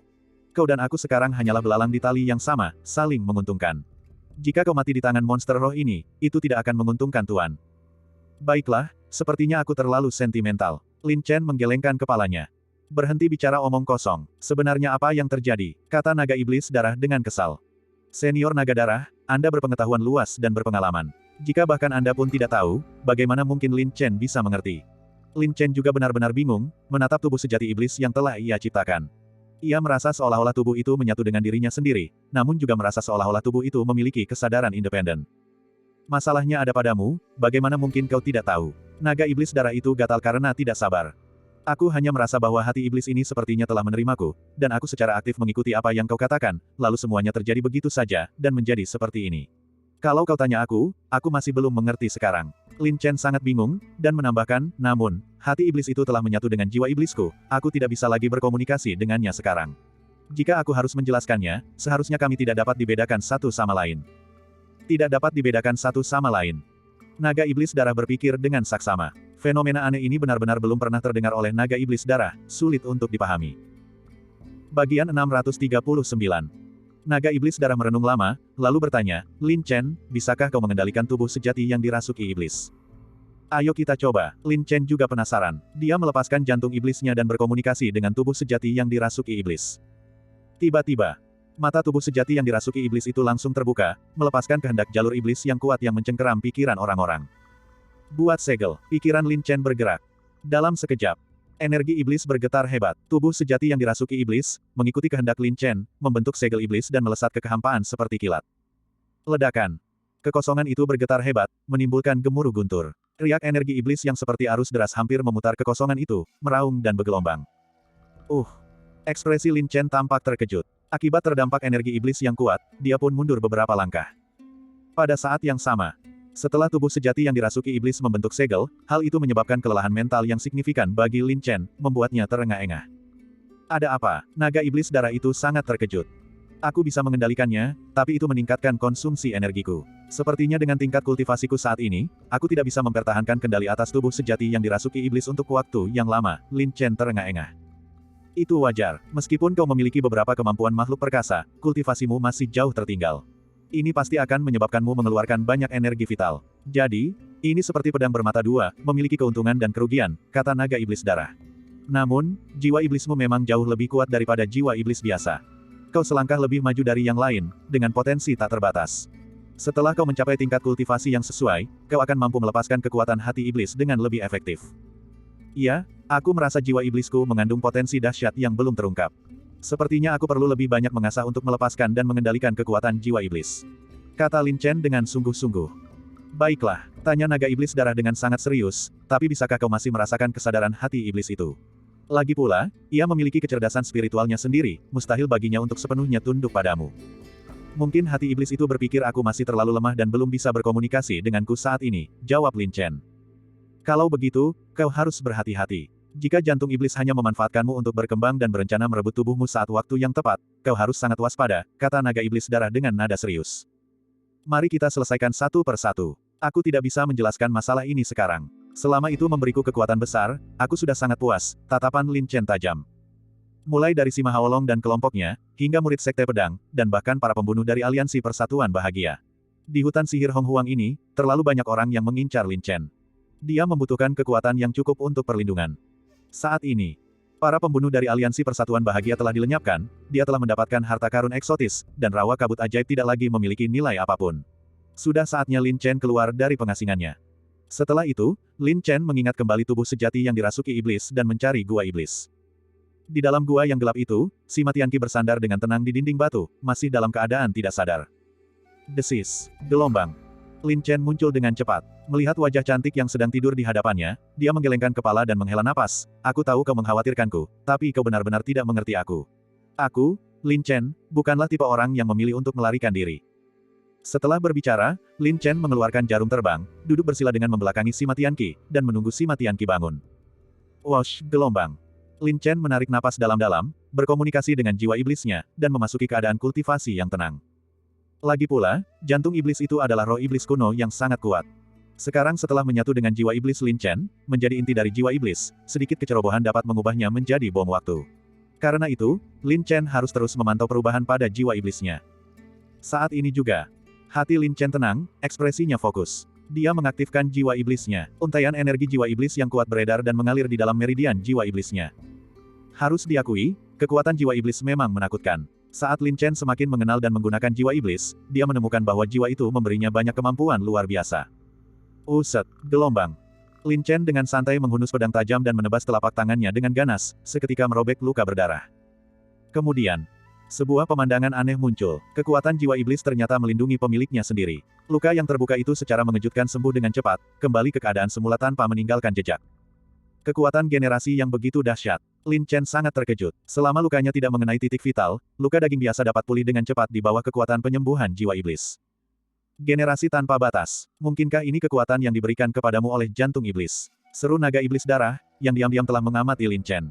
Kau dan aku sekarang hanyalah belalang di tali yang sama, saling menguntungkan. Jika kau mati di tangan monster roh ini, itu tidak akan menguntungkan Tuan." "Baiklah, sepertinya aku terlalu sentimental." Lin Chen menggelengkan kepalanya. "Berhenti bicara omong kosong. Sebenarnya apa yang terjadi?" kata naga iblis darah dengan kesal. "Senior naga darah, Anda berpengetahuan luas dan berpengalaman. Jika bahkan Anda pun tidak tahu, bagaimana mungkin Lin Chen bisa mengerti?" Lin Chen juga benar-benar bingung, menatap tubuh sejati iblis yang telah ia ciptakan. Ia merasa seolah-olah tubuh itu menyatu dengan dirinya sendiri, namun juga merasa seolah-olah tubuh itu memiliki kesadaran independen. "Masalahnya ada padamu, bagaimana mungkin kau tidak tahu?" Naga iblis darah itu gatal karena tidak sabar. "Aku hanya merasa bahwa hati iblis ini sepertinya telah menerimaku, dan aku secara aktif mengikuti apa yang kau katakan, lalu semuanya terjadi begitu saja, dan menjadi seperti ini. Kalau kau tanya aku masih belum mengerti sekarang." Lin Chen sangat bingung, dan menambahkan, "Namun, hati iblis itu telah menyatu dengan jiwa iblisku, aku tidak bisa lagi berkomunikasi dengannya sekarang. Jika aku harus menjelaskannya, seharusnya kami tidak dapat dibedakan satu sama lain." Tidak dapat dibedakan satu sama lain. Naga iblis darah berpikir dengan saksama. Fenomena aneh ini benar-benar belum pernah terdengar oleh naga iblis darah, sulit untuk dipahami. Bagian 639. Naga iblis darah merenung lama, lalu bertanya, "Lin Chen, bisakah kau mengendalikan tubuh sejati yang dirasuki iblis?" "Ayo kita coba." Lin Chen juga penasaran. Dia melepaskan jantung iblisnya dan berkomunikasi dengan tubuh sejati yang dirasuki iblis. Tiba-tiba, mata tubuh sejati yang dirasuki iblis itu langsung terbuka, melepaskan kehendak jalur iblis yang kuat yang mencengkeram pikiran orang-orang. Buat segel, pikiran Lin Chen bergerak. Dalam sekejap, energi iblis bergetar hebat. Tubuh sejati yang dirasuki iblis, mengikuti kehendak Lin Chen, membentuk segel iblis dan melesat ke kehampaan seperti kilat. Ledakan. Kekosongan itu bergetar hebat, menimbulkan gemuruh guntur. Riak energi iblis yang seperti arus deras hampir memutar kekosongan itu, meraung dan bergelombang. Ekspresi Lin Chen tampak terkejut. Akibat terdampak energi iblis yang kuat, dia pun mundur beberapa langkah. Pada saat yang sama, setelah tubuh sejati yang dirasuki iblis membentuk segel, hal itu menyebabkan kelelahan mental yang signifikan bagi Lin Chen, membuatnya terengah-engah. "Ada apa?" Naga iblis darah itu sangat terkejut. "Aku bisa mengendalikannya, tapi itu meningkatkan konsumsi energiku. Sepertinya dengan tingkat kultivasiku saat ini, aku tidak bisa mempertahankan kendali atas tubuh sejati yang dirasuki iblis untuk waktu yang lama." Lin Chen terengah-engah. "Itu wajar, meskipun kau memiliki beberapa kemampuan makhluk perkasa, kultivasimu masih jauh tertinggal. Ini pasti akan menyebabkanmu mengeluarkan banyak energi vital. Jadi, ini seperti pedang bermata dua, memiliki keuntungan dan kerugian," kata naga iblis darah. Namun, jiwa iblismu memang jauh lebih kuat daripada jiwa iblis biasa. Kau selangkah lebih maju dari yang lain, dengan potensi tak terbatas. Setelah kau mencapai tingkat kultivasi yang sesuai, kau akan mampu melepaskan kekuatan hati iblis dengan lebih efektif. Iya, aku merasa jiwa iblisku mengandung potensi dahsyat yang belum terungkap. Sepertinya aku perlu lebih banyak mengasah untuk melepaskan dan mengendalikan kekuatan jiwa iblis. Kata Lin Chen dengan sungguh-sungguh. Baiklah, tanya naga iblis darah dengan sangat serius, tapi bisakah kau masih merasakan kesadaran hati iblis itu? Lagi pula, ia memiliki kecerdasan spiritualnya sendiri, mustahil baginya untuk sepenuhnya tunduk padamu. Mungkin hati iblis itu berpikir aku masih terlalu lemah dan belum bisa berkomunikasi denganku saat ini, jawab Lin Chen. Kalau begitu, kau harus berhati-hati. Jika jantung iblis hanya memanfaatkanmu untuk berkembang dan berencana merebut tubuhmu saat waktu yang tepat, kau harus sangat waspada, kata naga iblis darah dengan nada serius. Mari kita selesaikan satu per satu. Aku tidak bisa menjelaskan masalah ini sekarang. Selama itu memberiku kekuatan besar, aku sudah sangat puas, tatapan Lin Chen tajam. Mulai dari Sima Haolong dan kelompoknya, hingga murid Sekte Pedang, dan bahkan para pembunuh dari Aliansi Persatuan Bahagia. Di hutan sihir Hong Huang ini, terlalu banyak orang yang mengincar Lin Chen. Dia membutuhkan kekuatan yang cukup untuk perlindungan. Saat ini, para pembunuh dari Aliansi Persatuan Bahagia telah dilenyapkan, dia telah mendapatkan harta karun eksotis, dan rawa kabut ajaib tidak lagi memiliki nilai apapun. Sudah saatnya Lin Chen keluar dari pengasingannya. Setelah itu, Lin Chen mengingat kembali tubuh sejati yang dirasuki iblis dan mencari gua iblis. Di dalam gua yang gelap itu, Sima Tianqi bersandar dengan tenang di dinding batu, masih dalam keadaan tidak sadar. Desis, gelombang. Lin Chen muncul dengan cepat. Melihat wajah cantik yang sedang tidur di hadapannya, dia menggelengkan kepala dan menghela napas. Aku tahu kau mengkhawatirkanku, tapi kau benar-benar tidak mengerti aku. Aku, Lin Chen, bukanlah tipe orang yang memilih untuk melarikan diri. Setelah berbicara, Lin Chen mengeluarkan jarum terbang, duduk bersila dengan membelakangi Sima Tianqi, dan menunggu Sima Tianqi bangun. Wosh, gelombang. Lin Chen menarik napas dalam-dalam, berkomunikasi dengan jiwa iblisnya, dan memasuki keadaan kultivasi yang tenang. Lagi pula, jantung iblis itu adalah roh iblis kuno yang sangat kuat. Sekarang setelah menyatu dengan jiwa iblis Lin Chen, menjadi inti dari jiwa iblis, sedikit kecerobohan dapat mengubahnya menjadi bom waktu. Karena itu, Lin Chen harus terus memantau perubahan pada jiwa iblisnya. Saat ini juga, hati Lin Chen tenang, ekspresinya fokus. Dia mengaktifkan jiwa iblisnya. Untaian energi jiwa iblis yang kuat beredar dan mengalir di dalam meridian jiwa iblisnya. Harus diakui, kekuatan jiwa iblis memang menakutkan. Saat Lin Chen semakin mengenal dan menggunakan jiwa iblis, dia menemukan bahwa jiwa itu memberinya banyak kemampuan luar biasa. Uset, gelombang. Lin Chen dengan santai menghunus pedang tajam dan menebas telapak tangannya dengan ganas, seketika merobek luka berdarah. Kemudian, sebuah pemandangan aneh muncul. Kekuatan jiwa iblis ternyata melindungi pemiliknya sendiri. Luka yang terbuka itu secara mengejutkan sembuh dengan cepat, kembali ke keadaan semula tanpa meninggalkan jejak. Kekuatan generasi yang begitu dahsyat. Lin Chen sangat terkejut. Selama lukanya tidak mengenai titik vital, luka daging biasa dapat pulih dengan cepat di bawah kekuatan penyembuhan jiwa iblis. Generasi tanpa batas. Mungkinkah ini kekuatan yang diberikan kepadamu oleh jantung iblis? Seru naga iblis darah, yang diam-diam telah mengamati Lin Chen.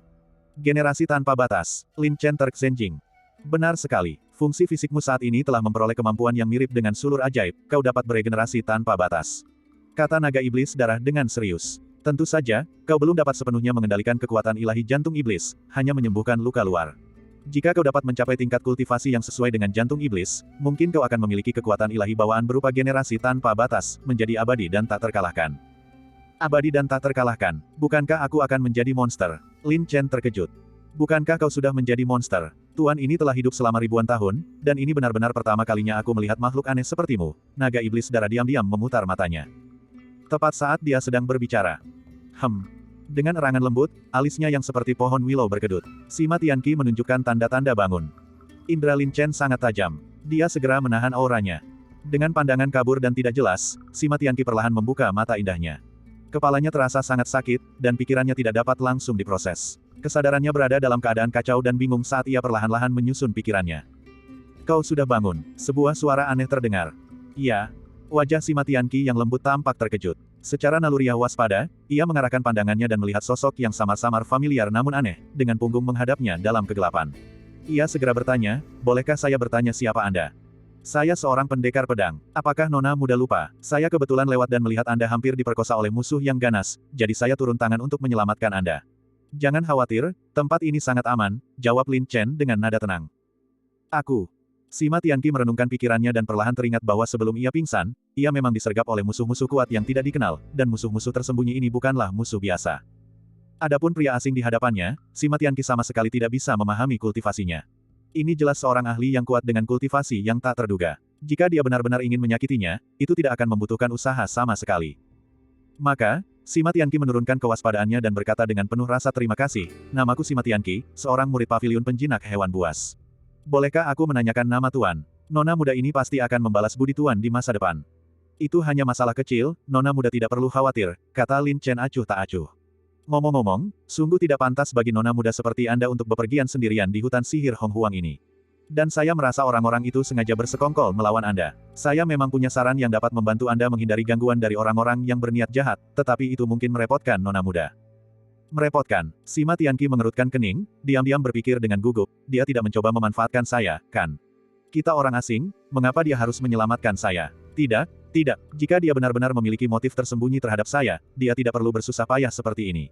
Generasi tanpa batas. Lin Chen terksenjing. Benar sekali. Fungsi fisikmu saat ini telah memperoleh kemampuan yang mirip dengan sulur ajaib, kau dapat beregenerasi tanpa batas. Kata naga iblis darah dengan serius. Tentu saja, kau belum dapat sepenuhnya mengendalikan kekuatan ilahi jantung iblis, hanya menyembuhkan luka luar. Jika kau dapat mencapai tingkat kultivasi yang sesuai dengan jantung iblis, mungkin kau akan memiliki kekuatan ilahi bawaan berupa generasi tanpa batas, menjadi abadi dan tak terkalahkan. Abadi dan tak terkalahkan. Bukankah aku akan menjadi monster? Lin Chen terkejut. Bukankah kau sudah menjadi monster? Tuan ini telah hidup selama ribuan tahun, dan ini benar-benar pertama kalinya aku melihat makhluk aneh sepertimu. Naga iblis darah diam-diam memutar matanya. Tepat saat dia sedang berbicara. Dengan erangan lembut, alisnya yang seperti pohon willow berkedut. Sima Tianqi menunjukkan tanda-tanda bangun. Indra Lin Chen sangat tajam. Dia segera menahan auranya. Dengan pandangan kabur dan tidak jelas, Sima Tianqi perlahan membuka mata indahnya. Kepalanya terasa sangat sakit, dan pikirannya tidak dapat langsung diproses. Kesadarannya berada dalam keadaan kacau dan bingung saat ia perlahan-lahan menyusun pikirannya. Kau sudah bangun. Sebuah suara aneh terdengar. Iya. Wajah Sima Tianqi yang lembut tampak terkejut. Secara naluriah waspada, ia mengarahkan pandangannya dan melihat sosok yang samar-samar familiar namun aneh, dengan punggung menghadapnya dalam kegelapan. Ia segera bertanya, bolehkah saya bertanya siapa Anda? Saya seorang pendekar pedang. Apakah Nona muda lupa? Saya kebetulan lewat dan melihat Anda hampir diperkosa oleh musuh yang ganas, jadi saya turun tangan untuk menyelamatkan Anda. Jangan khawatir, tempat ini sangat aman, jawab Lin Chen dengan nada tenang. Aku. Sima Tianqi merenungkan pikirannya dan perlahan teringat bahwa sebelum ia pingsan, ia memang disergap oleh musuh-musuh kuat yang tidak dikenal, dan musuh-musuh tersembunyi ini bukanlah musuh biasa. Adapun pria asing di hadapannya, Sima Tianqi sama sekali tidak bisa memahami kultivasinya. Ini jelas seorang ahli yang kuat dengan kultivasi yang tak terduga. Jika dia benar-benar ingin menyakitinya, itu tidak akan membutuhkan usaha sama sekali. Maka, Sima Tianqi menurunkan kewaspadaannya dan berkata dengan penuh rasa terima kasih, "Namaku Sima Tianqi, seorang murid paviliun penjinak hewan buas. Bolehkah aku menanyakan nama Tuan? Nona muda ini pasti akan membalas budi Tuan di masa depan." "Itu hanya masalah kecil, Nona muda tidak perlu khawatir," kata Lin Chen acuh tak acuh. "Ngomong-ngomong, sungguh tidak pantas bagi Nona muda seperti Anda untuk bepergian sendirian di hutan sihir Hong Huang ini. Dan saya merasa orang-orang itu sengaja bersekongkol melawan Anda. Saya memang punya saran yang dapat membantu Anda menghindari gangguan dari orang-orang yang berniat jahat, tetapi itu mungkin merepotkan Nona muda." "Merepotkan?" Sima Tianqi mengerutkan kening, diam-diam berpikir dengan gugup, dia tidak mencoba memanfaatkan saya, kan? Kita orang asing, mengapa dia harus menyelamatkan saya? Tidak, tidak, jika dia benar-benar memiliki motif tersembunyi terhadap saya, dia tidak perlu bersusah payah seperti ini.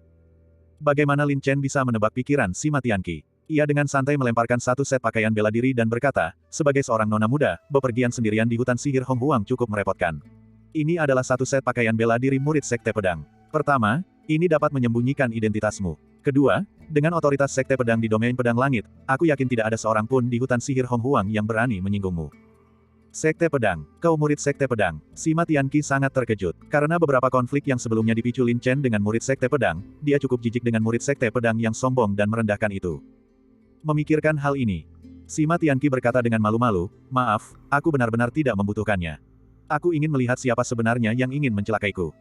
Bagaimana Lin Chen bisa menebak pikiran Sima Tianqi? Ia dengan santai melemparkan satu set pakaian bela diri dan berkata, "Sebagai seorang nona muda, bepergian sendirian di hutan sihir Hong Huang cukup merepotkan. Ini adalah satu set pakaian bela diri murid Sekte Pedang. Pertama, ini dapat menyembunyikan identitasmu. Kedua, dengan otoritas Sekte Pedang di domain Pedang Langit, aku yakin tidak ada seorang pun di hutan sihir Hong Huang yang berani menyinggungmu." Sekte Pedang, kau murid Sekte Pedang. Sima Tianqi sangat terkejut. Karena beberapa konflik yang sebelumnya dipicu Lin Chen dengan murid Sekte Pedang, dia cukup jijik dengan murid Sekte Pedang yang sombong dan merendahkan itu. Memikirkan hal ini, Sima Tianqi berkata dengan malu-malu, "Maaf, aku benar-benar tidak membutuhkannya. Aku ingin melihat siapa sebenarnya yang ingin mencelakaiku.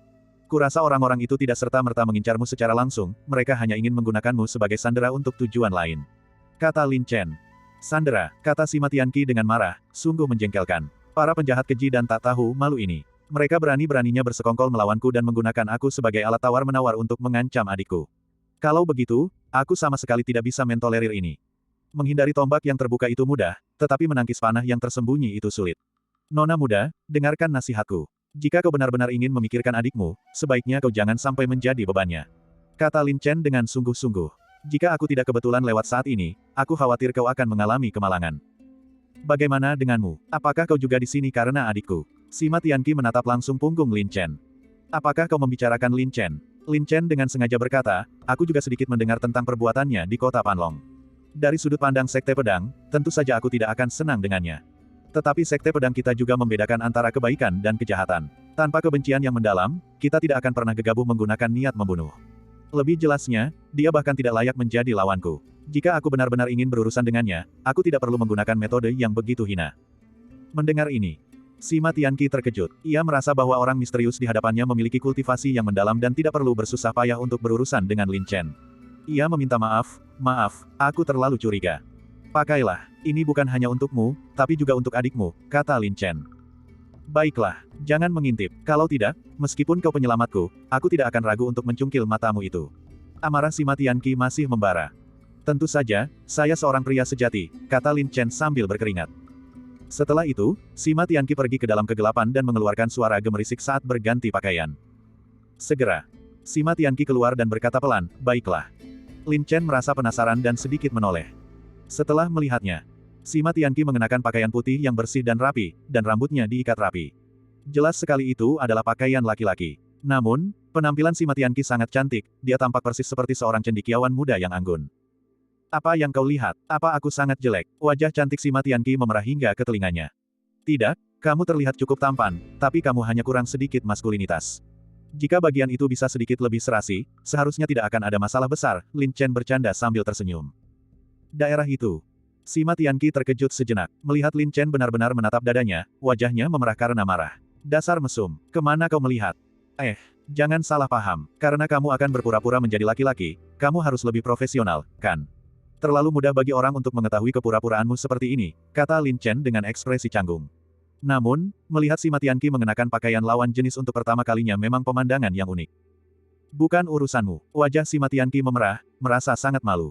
Kurasa orang-orang itu tidak serta-merta mengincarmu secara langsung, mereka hanya ingin menggunakanmu sebagai sandera untuk tujuan lain," kata Lin Chen. "Sandera," kata Sima Tianqi dengan marah, "sungguh menjengkelkan. Para penjahat keji dan tak tahu malu ini. Mereka berani-beraninya bersekongkol melawanku dan menggunakan aku sebagai alat tawar-menawar untuk mengancam adikku. Kalau begitu, aku sama sekali tidak bisa mentolerir ini. Menghindari tombak yang terbuka itu mudah, tetapi menangkis panah yang tersembunyi itu sulit. Nona muda, dengarkan nasihatku. Jika kau benar-benar ingin memikirkan adikmu, sebaiknya kau jangan sampai menjadi bebannya," kata Lin Chen dengan sungguh-sungguh. "Jika aku tidak kebetulan lewat saat ini, aku khawatir kau akan mengalami kemalangan. Bagaimana denganmu? Apakah kau juga di sini karena adikku?" Sima Tianqi menatap langsung punggung Lin Chen. "Apakah kau membicarakan Lin Chen?" Lin Chen dengan sengaja berkata, "Aku juga sedikit mendengar tentang perbuatannya di kota Panlong. Dari sudut pandang Sekte Pedang, tentu saja aku tidak akan senang dengannya. Tetapi Sekte Pedang kita juga membedakan antara kebaikan dan kejahatan. Tanpa kebencian yang mendalam, kita tidak akan pernah gegabah menggunakan niat membunuh. Lebih jelasnya, dia bahkan tidak layak menjadi lawanku. Jika aku benar-benar ingin berurusan dengannya, aku tidak perlu menggunakan metode yang begitu hina." Mendengar ini, Sima Tianqi terkejut. Ia merasa bahwa orang misterius di hadapannya memiliki kultivasi yang mendalam dan tidak perlu bersusah payah untuk berurusan dengan Lin Chen. Ia meminta maaf, "Maaf, aku terlalu curiga. Pakailah, ini bukan hanya untukmu, tapi juga untuk adikmu," kata Lin Chen. "Baiklah, jangan mengintip, kalau tidak, meskipun kau penyelamatku, aku tidak akan ragu untuk mencungkil matamu itu." Amarah Sima Tianqi masih membara. "Tentu saja, saya seorang pria sejati," kata Lin Chen sambil berkeringat. Setelah itu, Sima Tianqi pergi ke dalam kegelapan dan mengeluarkan suara gemerisik saat berganti pakaian. Segera, Sima Tianqi keluar dan berkata pelan, "Baiklah." Lin Chen merasa penasaran dan sedikit menoleh. Setelah melihatnya, Sima Tianqi mengenakan pakaian putih yang bersih dan rapi, dan rambutnya diikat rapi. Jelas sekali itu adalah pakaian laki-laki. Namun, penampilan Sima Tianqi sangat cantik, dia tampak persis seperti seorang cendekiawan muda yang anggun. "Apa yang kau lihat? Apa aku sangat jelek?" Wajah cantik Sima Tianqi memerah hingga ke telinganya. "Tidak, kamu terlihat cukup tampan, tapi kamu hanya kurang sedikit maskulinitas. Jika bagian itu bisa sedikit lebih serasi, seharusnya tidak akan ada masalah besar," Lin Chen bercanda sambil tersenyum. Daerah itu, Sima Tianqi terkejut sejenak. Melihat Lin Chen benar-benar menatap dadanya, wajahnya memerah karena marah. "Dasar mesum, kemana kau melihat?" Jangan salah paham, karena kamu akan berpura-pura menjadi laki-laki, kamu harus lebih profesional, kan? Terlalu mudah bagi orang untuk mengetahui kepura-puraanmu seperti ini," kata Lin Chen dengan ekspresi canggung. Namun, melihat Sima Tianqi mengenakan pakaian lawan jenis untuk pertama kalinya memang pemandangan yang unik. "Bukan urusanmu." Wajah Sima Tianqi memerah, merasa sangat malu.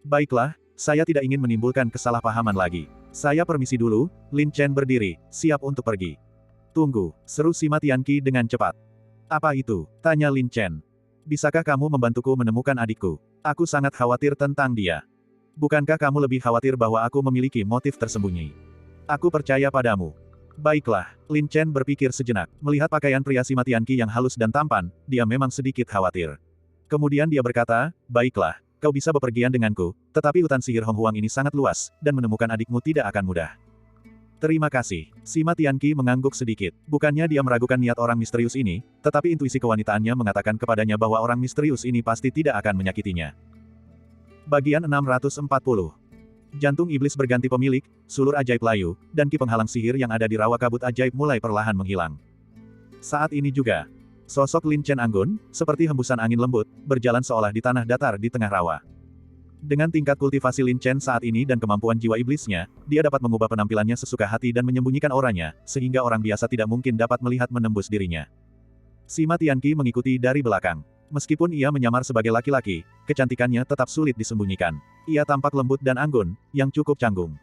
"Baiklah, saya tidak ingin menimbulkan kesalahpahaman lagi. Saya permisi dulu." Lin Chen berdiri, siap untuk pergi. "Tunggu," seru Sima Tianqi dengan cepat. "Apa itu?" tanya Lin Chen. "Bisakah kamu membantuku menemukan adikku? Aku sangat khawatir tentang dia." "Bukankah kamu lebih khawatir bahwa aku memiliki motif tersembunyi?" "Aku percaya padamu." "Baiklah," Lin Chen berpikir sejenak. Melihat pakaian pria Sima Tianqi yang halus dan tampan, dia memang sedikit khawatir. Kemudian dia berkata, baiklah, kau bisa bepergian denganku, tetapi hutan sihir Hong Huang ini sangat luas, dan menemukan adikmu tidak akan mudah. Terima kasih. Sima Tianqi mengangguk sedikit. Bukannya dia meragukan niat orang misterius ini, tetapi intuisi kewanitaannya mengatakan kepadanya bahwa orang misterius ini pasti tidak akan menyakitinya. Bagian 640. Jantung iblis berganti pemilik, sulur ajaib layu, dan ki penghalang sihir yang ada di rawa kabut ajaib mulai perlahan menghilang. Saat ini juga, sosok Lin Chen anggun, seperti hembusan angin lembut, berjalan seolah di tanah datar di tengah rawa. Dengan tingkat kultivasi Lin Chen saat ini dan kemampuan jiwa iblisnya, dia dapat mengubah penampilannya sesuka hati dan menyembunyikan auranya, sehingga orang biasa tidak mungkin dapat melihat menembus dirinya. Sima Tianqi mengikuti dari belakang. Meskipun ia menyamar sebagai laki-laki, kecantikannya tetap sulit disembunyikan. Ia tampak lembut dan anggun, yang cukup canggung.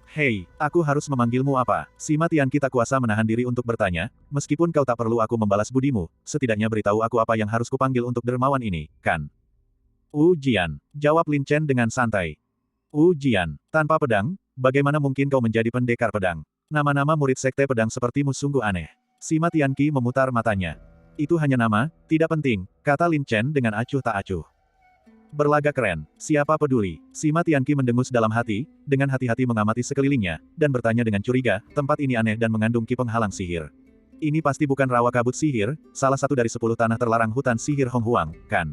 Hei, aku harus memanggilmu apa? Sima Tianqi tak kuasa menahan diri untuk bertanya, meskipun kau tak perlu aku membalas budimu, setidaknya beritahu aku apa yang harus kupanggil untuk dermawan ini, kan? Wu Jian, jawab Lin Chen dengan santai. Wu Jian, tanpa pedang, bagaimana mungkin kau menjadi pendekar pedang? Nama-nama murid sekte pedang sepertimu sungguh aneh. Sima Tianqi memutar matanya. Itu hanya nama, tidak penting, kata Lin Chen dengan acuh tak acuh. Berlagak keren, siapa peduli? Sima Tianqi mendengus dalam hati, dengan hati-hati mengamati sekelilingnya, dan bertanya dengan curiga, tempat ini aneh dan mengandung ki penghalang sihir. Ini pasti bukan rawa kabut sihir, salah satu dari 10 tanah terlarang hutan sihir Hong Huang, kan?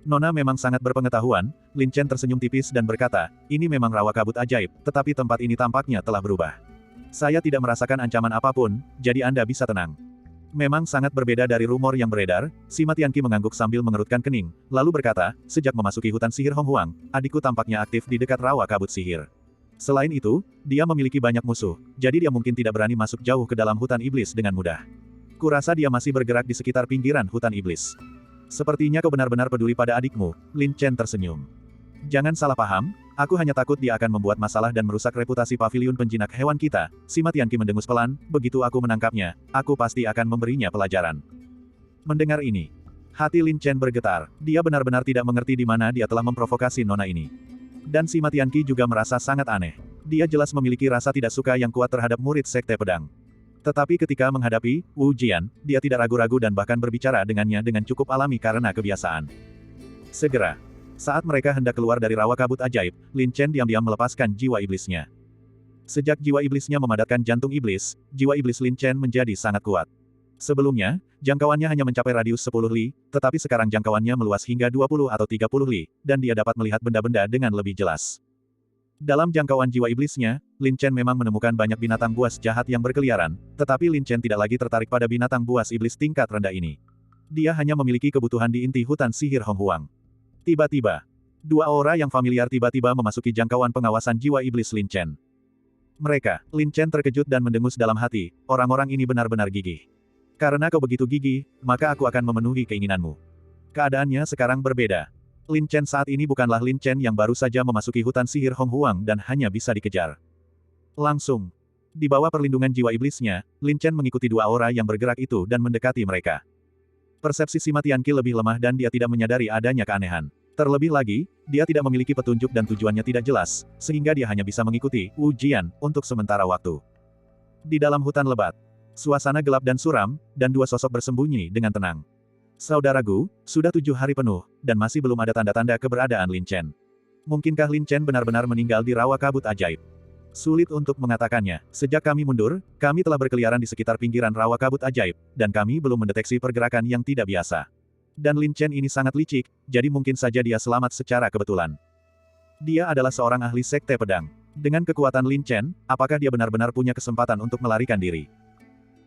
Nona memang sangat berpengetahuan, Lin Chen tersenyum tipis dan berkata, ini memang rawa kabut ajaib, tetapi tempat ini tampaknya telah berubah. Saya tidak merasakan ancaman apapun, jadi Anda bisa tenang. Memang sangat berbeda dari rumor yang beredar, Sima Tianqi mengangguk sambil mengerutkan kening, lalu berkata, sejak memasuki hutan sihir Hong Huang, adikku tampaknya aktif di dekat rawa kabut sihir. Selain itu, dia memiliki banyak musuh, jadi dia mungkin tidak berani masuk jauh ke dalam hutan iblis dengan mudah. Kurasa dia masih bergerak di sekitar pinggiran hutan iblis. Sepertinya kau benar-benar peduli pada adikmu, Lin Chen tersenyum. Jangan salah paham, aku hanya takut dia akan membuat masalah dan merusak reputasi paviliun penjinak hewan kita. Sima Tianqi mendengus pelan, begitu aku menangkapnya, aku pasti akan memberinya pelajaran. Mendengar ini, hati Lin Chen bergetar, dia benar-benar tidak mengerti di mana dia telah memprovokasi nona ini. Dan Sima Tianqi juga merasa sangat aneh. Dia jelas memiliki rasa tidak suka yang kuat terhadap murid sekte pedang. Tetapi ketika menghadapi Wu Jian, dia tidak ragu-ragu dan bahkan berbicara dengannya dengan cukup alami karena kebiasaan. Segera, saat mereka hendak keluar dari rawa kabut ajaib, Lin Chen diam-diam melepaskan jiwa iblisnya. Sejak jiwa iblisnya memadatkan jantung iblis, jiwa iblis Lin Chen menjadi sangat kuat. Sebelumnya, jangkauannya hanya mencapai radius 10 li, tetapi sekarang jangkauannya meluas hingga 20 atau 30 li, dan dia dapat melihat benda-benda dengan lebih jelas. Dalam jangkauan jiwa iblisnya, Lin Chen memang menemukan banyak binatang buas jahat yang berkeliaran, tetapi Lin Chen tidak lagi tertarik pada binatang buas iblis tingkat rendah ini. Dia hanya memiliki kebutuhan di inti hutan sihir Hong Huang. Tiba-tiba, dua aura yang familiar tiba-tiba memasuki jangkauan pengawasan jiwa iblis Lin Chen. Lin Chen terkejut dan mendengus dalam hati, orang-orang ini benar-benar gigih. Karena kau begitu gigih, maka aku akan memenuhi keinginanmu. Keadaannya sekarang berbeda. Lin Chen saat ini bukanlah Lin Chen yang baru saja memasuki hutan sihir Hong Huang dan hanya bisa dikejar. Langsung, di bawah perlindungan jiwa iblisnya, Lin Chen mengikuti dua aura yang bergerak itu dan mendekati mereka. Persepsi Sima Tianqi lebih lemah dan dia tidak menyadari adanya keanehan. Terlebih lagi, dia tidak memiliki petunjuk dan tujuannya tidak jelas, sehingga dia hanya bisa mengikuti Wu Jian untuk sementara waktu. Di dalam hutan lebat, suasana gelap dan suram, dan dua sosok bersembunyi dengan tenang. Saudaraku, sudah 7 hari penuh, dan masih belum ada tanda-tanda keberadaan Lin Chen. Mungkinkah Lin Chen benar-benar meninggal di rawa kabut ajaib? Sulit untuk mengatakannya. Sejak kami mundur, kami telah berkeliaran di sekitar pinggiran rawa kabut ajaib, dan kami belum mendeteksi pergerakan yang tidak biasa. Dan Lin Chen ini sangat licik, jadi mungkin saja dia selamat secara kebetulan. Dia adalah seorang ahli sekte pedang. Dengan kekuatan Lin Chen, apakah dia benar-benar punya kesempatan untuk melarikan diri?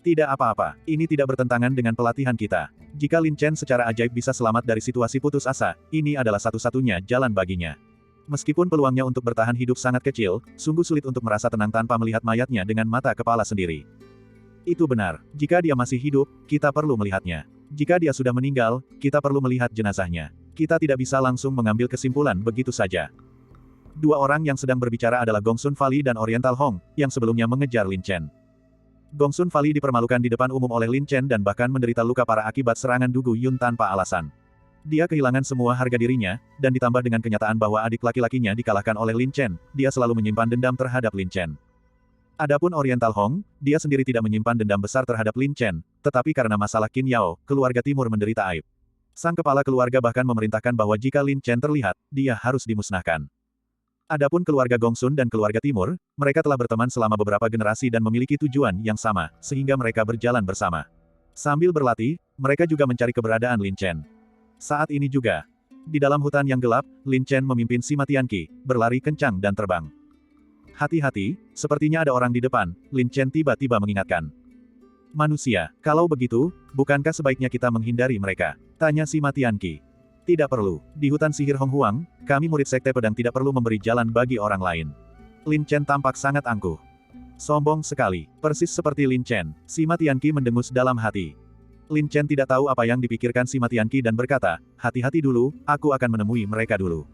Tidak apa-apa, ini tidak bertentangan dengan pelatihan kita. Jika Lin Chen secara ajaib bisa selamat dari situasi putus asa, ini adalah satu-satunya jalan baginya. Meskipun peluangnya untuk bertahan hidup sangat kecil, sungguh sulit untuk merasa tenang tanpa melihat mayatnya dengan mata kepala sendiri. Itu benar, jika dia masih hidup, kita perlu melihatnya. Jika dia sudah meninggal, kita perlu melihat jenazahnya. Kita tidak bisa langsung mengambil kesimpulan begitu saja. Dua orang yang sedang berbicara adalah Gongsun Fali dan Oriental Hong, yang sebelumnya mengejar Lin Chen. Gongsun Fali dipermalukan di depan umum oleh Lin Chen dan bahkan menderita luka parah akibat serangan Dugu Yun tanpa alasan. Dia kehilangan semua harga dirinya, dan ditambah dengan kenyataan bahwa adik laki-lakinya dikalahkan oleh Lin Chen, dia selalu menyimpan dendam terhadap Lin Chen. Adapun Oriental Hong, dia sendiri tidak menyimpan dendam besar terhadap Lin Chen, tetapi karena masalah Qin Yao, keluarga timur menderita aib. Sang kepala keluarga bahkan memerintahkan bahwa jika Lin Chen terlihat, dia harus dimusnahkan. Adapun keluarga Gongsun dan keluarga Timur, mereka telah berteman selama beberapa generasi dan memiliki tujuan yang sama, sehingga mereka berjalan bersama. Sambil berlatih, mereka juga mencari keberadaan Lin Chen. Saat ini juga, di dalam hutan yang gelap, Lin Chen memimpin Sima Tianqi, berlari kencang dan terbang. Hati-hati, sepertinya ada orang di depan, Lin Chen tiba-tiba mengingatkan. Manusia, kalau begitu, bukankah sebaiknya kita menghindari mereka? Tanya Sima Tianqi. Tidak perlu, di hutan sihir Hong Huang, kami murid Sekte Pedang tidak perlu memberi jalan bagi orang lain. Lin Chen tampak sangat angkuh. Sombong sekali, persis seperti Lin Chen, Sima Tianqi mendengus dalam hati. Lin Chen tidak tahu apa yang dipikirkan Sima Tianqi dan berkata, hati-hati dulu, aku akan menemui mereka dulu.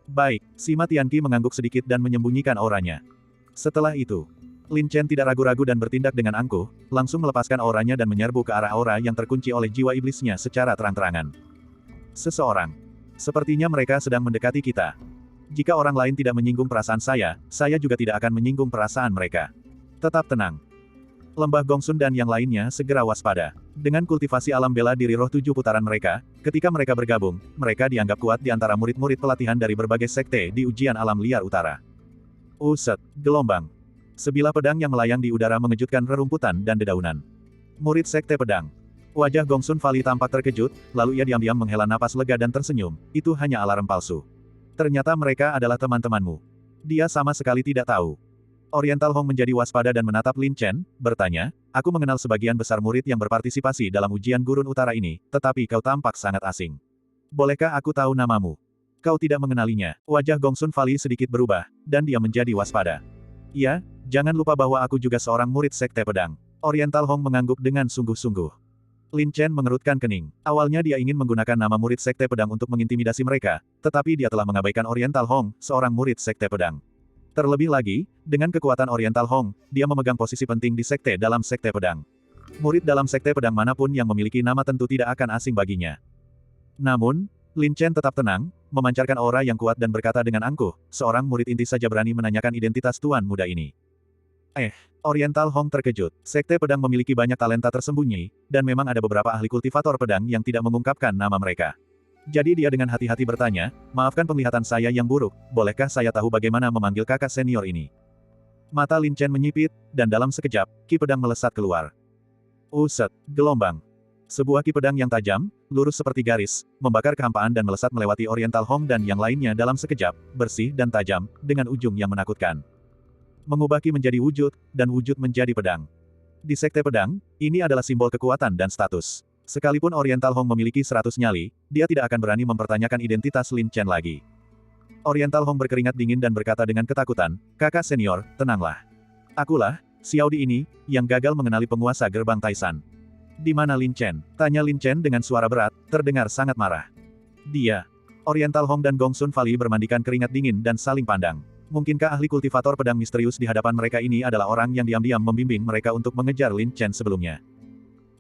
Baik, Sima Tianqi mengangguk sedikit dan menyembunyikan auranya. Setelah itu, Lin Chen tidak ragu-ragu dan bertindak dengan angkuh, langsung melepaskan auranya dan menyerbu ke arah aura yang terkunci oleh jiwa iblisnya secara terang-terangan. Seseorang. Sepertinya mereka sedang mendekati kita. Jika orang lain tidak menyinggung perasaan saya juga tidak akan menyinggung perasaan mereka. Tetap tenang. Lembah Gongsun dan yang lainnya segera waspada. Dengan kultivasi alam bela diri roh 7 putaran mereka, ketika mereka bergabung, mereka dianggap kuat di antara murid-murid pelatihan dari berbagai sekte di ujian alam liar utara. Uset, gelombang. Sebilah pedang yang melayang di udara mengejutkan rerumputan dan dedaunan. Murid Sekte Pedang. Wajah Gongsun Fali tampak terkejut, lalu ia diam-diam menghela napas lega dan tersenyum, itu hanya alarm palsu. Ternyata mereka adalah teman-temanmu. Dia sama sekali tidak tahu. Oriental Hong menjadi waspada dan menatap Lin Chen, bertanya, aku mengenal sebagian besar murid yang berpartisipasi dalam ujian gurun utara ini, tetapi kau tampak sangat asing. Bolehkah aku tahu namamu? Kau tidak mengenalinya. Wajah Gongsun Fali sedikit berubah, dan dia menjadi waspada. Iya, jangan lupa bahwa aku juga seorang murid Sekte Pedang. Oriental Hong mengangguk dengan sungguh-sungguh. Lin Chen mengerutkan kening. Awalnya dia ingin menggunakan nama murid Sekte Pedang untuk mengintimidasi mereka, tetapi dia telah mengabaikan Oriental Hong, seorang murid Sekte Pedang. Terlebih lagi, dengan kekuatan Oriental Hong, dia memegang posisi penting di sekte dalam Sekte Pedang. Murid dalam Sekte Pedang manapun yang memiliki nama tentu tidak akan asing baginya. Namun, Lin Chen tetap tenang, memancarkan aura yang kuat dan berkata dengan angkuh, seorang murid inti saja berani menanyakan identitas tuan muda ini. Oriental Hong terkejut. Sekte Pedang memiliki banyak talenta tersembunyi, dan memang ada beberapa ahli kultivator pedang yang tidak mengungkapkan nama mereka. Jadi dia dengan hati-hati bertanya, maafkan penglihatan saya yang buruk, bolehkah saya tahu bagaimana memanggil kakak senior ini? Mata Lin Chen menyipit, dan dalam sekejap, ki pedang melesat keluar. Uset, gelombang. Sebuah ki pedang yang tajam, lurus seperti garis, membakar kehampaan dan melesat melewati Oriental Hong dan yang lainnya dalam sekejap, bersih dan tajam, dengan ujung yang menakutkan. Mengubah ki menjadi wujud, dan wujud menjadi pedang. Di Sekte Pedang, ini adalah simbol kekuatan dan status. Sekalipun Oriental Hong memiliki 100 nyali, dia tidak akan berani mempertanyakan identitas Lin Chen lagi. Oriental Hong berkeringat dingin dan berkata dengan ketakutan, kakak senior, tenanglah. Akulah, Xiao Di ini, yang gagal mengenali penguasa gerbang Taisan. Di mana Lin Chen? Tanya Lin Chen dengan suara berat, terdengar sangat marah. Dia. Oriental Hong dan Gongsun Fali bermandikan keringat dingin dan saling pandang. Mungkinkah ahli kultivator pedang misterius di hadapan mereka ini adalah orang yang diam-diam membimbing mereka untuk mengejar Lin Chen sebelumnya?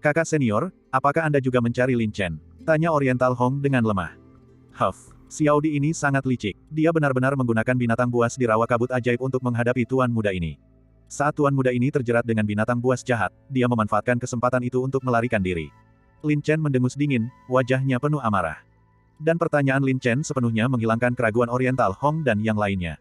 Kakak senior, apakah Anda juga mencari Lin Chen? Tanya Oriental Hong dengan lemah. Huff, Xiao Di ini sangat licik. Dia benar-benar menggunakan binatang buas di rawa kabut ajaib untuk menghadapi tuan muda ini. Saat tuan muda ini terjerat dengan binatang buas jahat, dia memanfaatkan kesempatan itu untuk melarikan diri. Lin Chen mendengus dingin, wajahnya penuh amarah. Dan pertanyaan Lin Chen sepenuhnya menghilangkan keraguan Oriental Hong dan yang lainnya.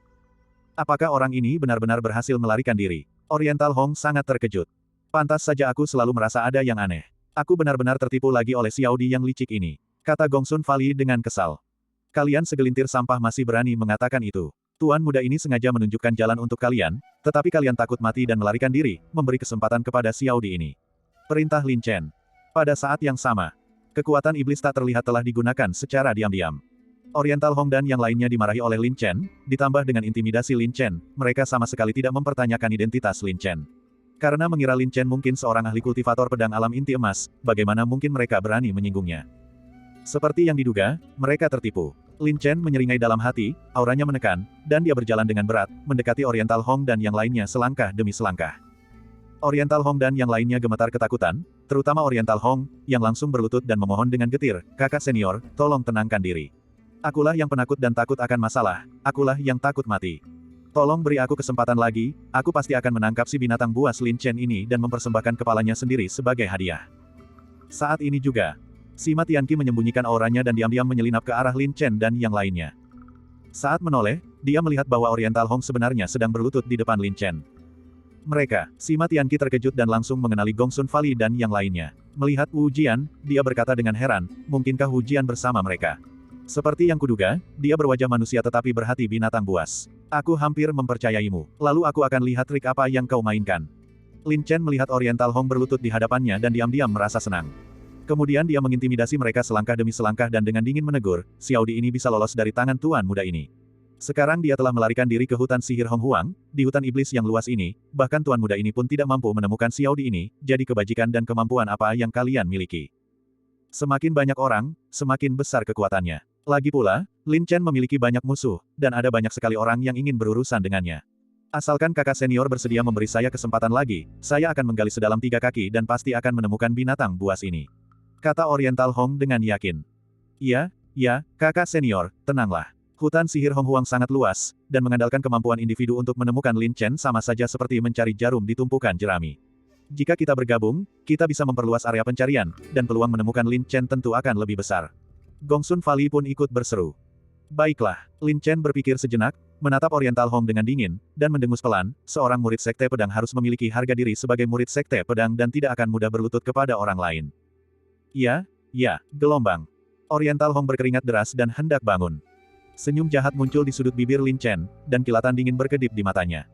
Apakah orang ini benar-benar berhasil melarikan diri? Oriental Hong sangat terkejut. Pantas saja aku selalu merasa ada yang aneh. Aku benar-benar tertipu lagi oleh Xiao Di yang licik ini. Kata Gongsun Fali dengan kesal. Kalian segelintir sampah masih berani mengatakan itu. Tuan muda ini sengaja menunjukkan jalan untuk kalian, tetapi kalian takut mati dan melarikan diri, memberi kesempatan kepada Xiao Di ini. Perintah Lin Chen. Pada saat yang sama, kekuatan iblis tak terlihat telah digunakan secara diam-diam. Oriental Hong dan yang lainnya dimarahi oleh Lin Chen, ditambah dengan intimidasi Lin Chen, mereka sama sekali tidak mempertanyakan identitas Lin Chen. Karena mengira Lin Chen mungkin seorang ahli kultivator pedang alam inti emas, bagaimana mungkin mereka berani menyinggungnya? Seperti yang diduga, mereka tertipu. Lin Chen menyeringai dalam hati, auranya menekan, dan dia berjalan dengan berat, mendekati Oriental Hong dan yang lainnya selangkah demi selangkah. Oriental Hong dan yang lainnya gemetar ketakutan, terutama Oriental Hong, yang langsung berlutut dan memohon dengan getir, kakak senior, tolong tenangkan diri. Akulah yang penakut dan takut akan masalah, akulah yang takut mati. Tolong beri aku kesempatan lagi, aku pasti akan menangkap si binatang buas Lin Chen ini dan mempersembahkan kepalanya sendiri sebagai hadiah. Saat ini juga, Sima Tianqi menyembunyikan auranya dan diam-diam menyelinap ke arah Lin Chen dan yang lainnya. Saat menoleh, dia melihat bahwa Oriental Hong sebenarnya sedang berlutut di depan Lin Chen. Mereka, Sima Tianqi terkejut dan langsung mengenali Gong Sun Fali dan yang lainnya. Melihat Wu Jian, dia berkata dengan heran, mungkinkah Wu Jian bersama mereka? Seperti yang kuduga, dia berwajah manusia tetapi berhati binatang buas. Aku hampir mempercayaimu. Lalu aku akan lihat trik apa yang kau mainkan. Lin Chen melihat Oriental Hong berlutut di hadapannya dan diam-diam merasa senang. Kemudian dia mengintimidasi mereka selangkah demi selangkah dan dengan dingin menegur, Xiao Di ini bisa lolos dari tangan tuan muda ini. Sekarang dia telah melarikan diri ke hutan sihir Hong Huang, di hutan iblis yang luas ini, bahkan tuan muda ini pun tidak mampu menemukan Xiao Di ini, jadi kebajikan dan kemampuan apa yang kalian miliki. Semakin banyak orang, semakin besar kekuatannya. Lagi pula, Lin Chen memiliki banyak musuh, dan ada banyak sekali orang yang ingin berurusan dengannya. Asalkan kakak senior bersedia memberi saya kesempatan lagi, saya akan menggali sedalam 3 kaki dan pasti akan menemukan binatang buas ini. Kata Oriental Hong dengan yakin. Ya, kakak senior, tenanglah. Hutan sihir Hong Huang sangat luas, dan mengandalkan kemampuan individu untuk menemukan Lin Chen sama saja seperti mencari jarum di tumpukan jerami. Jika kita bergabung, kita bisa memperluas area pencarian, dan peluang menemukan Lin Chen tentu akan lebih besar. Gong Sun Fali pun ikut berseru. Baiklah, Lin Chen berpikir sejenak, menatap Oriental Hong dengan dingin, dan mendengus pelan, seorang murid sekte pedang harus memiliki harga diri sebagai murid sekte pedang dan tidak akan mudah berlutut kepada orang lain. Ya, gelombang. Oriental Hong berkeringat deras dan hendak bangun. Senyum jahat muncul di sudut bibir Lin Chen, dan kilatan dingin berkedip di matanya.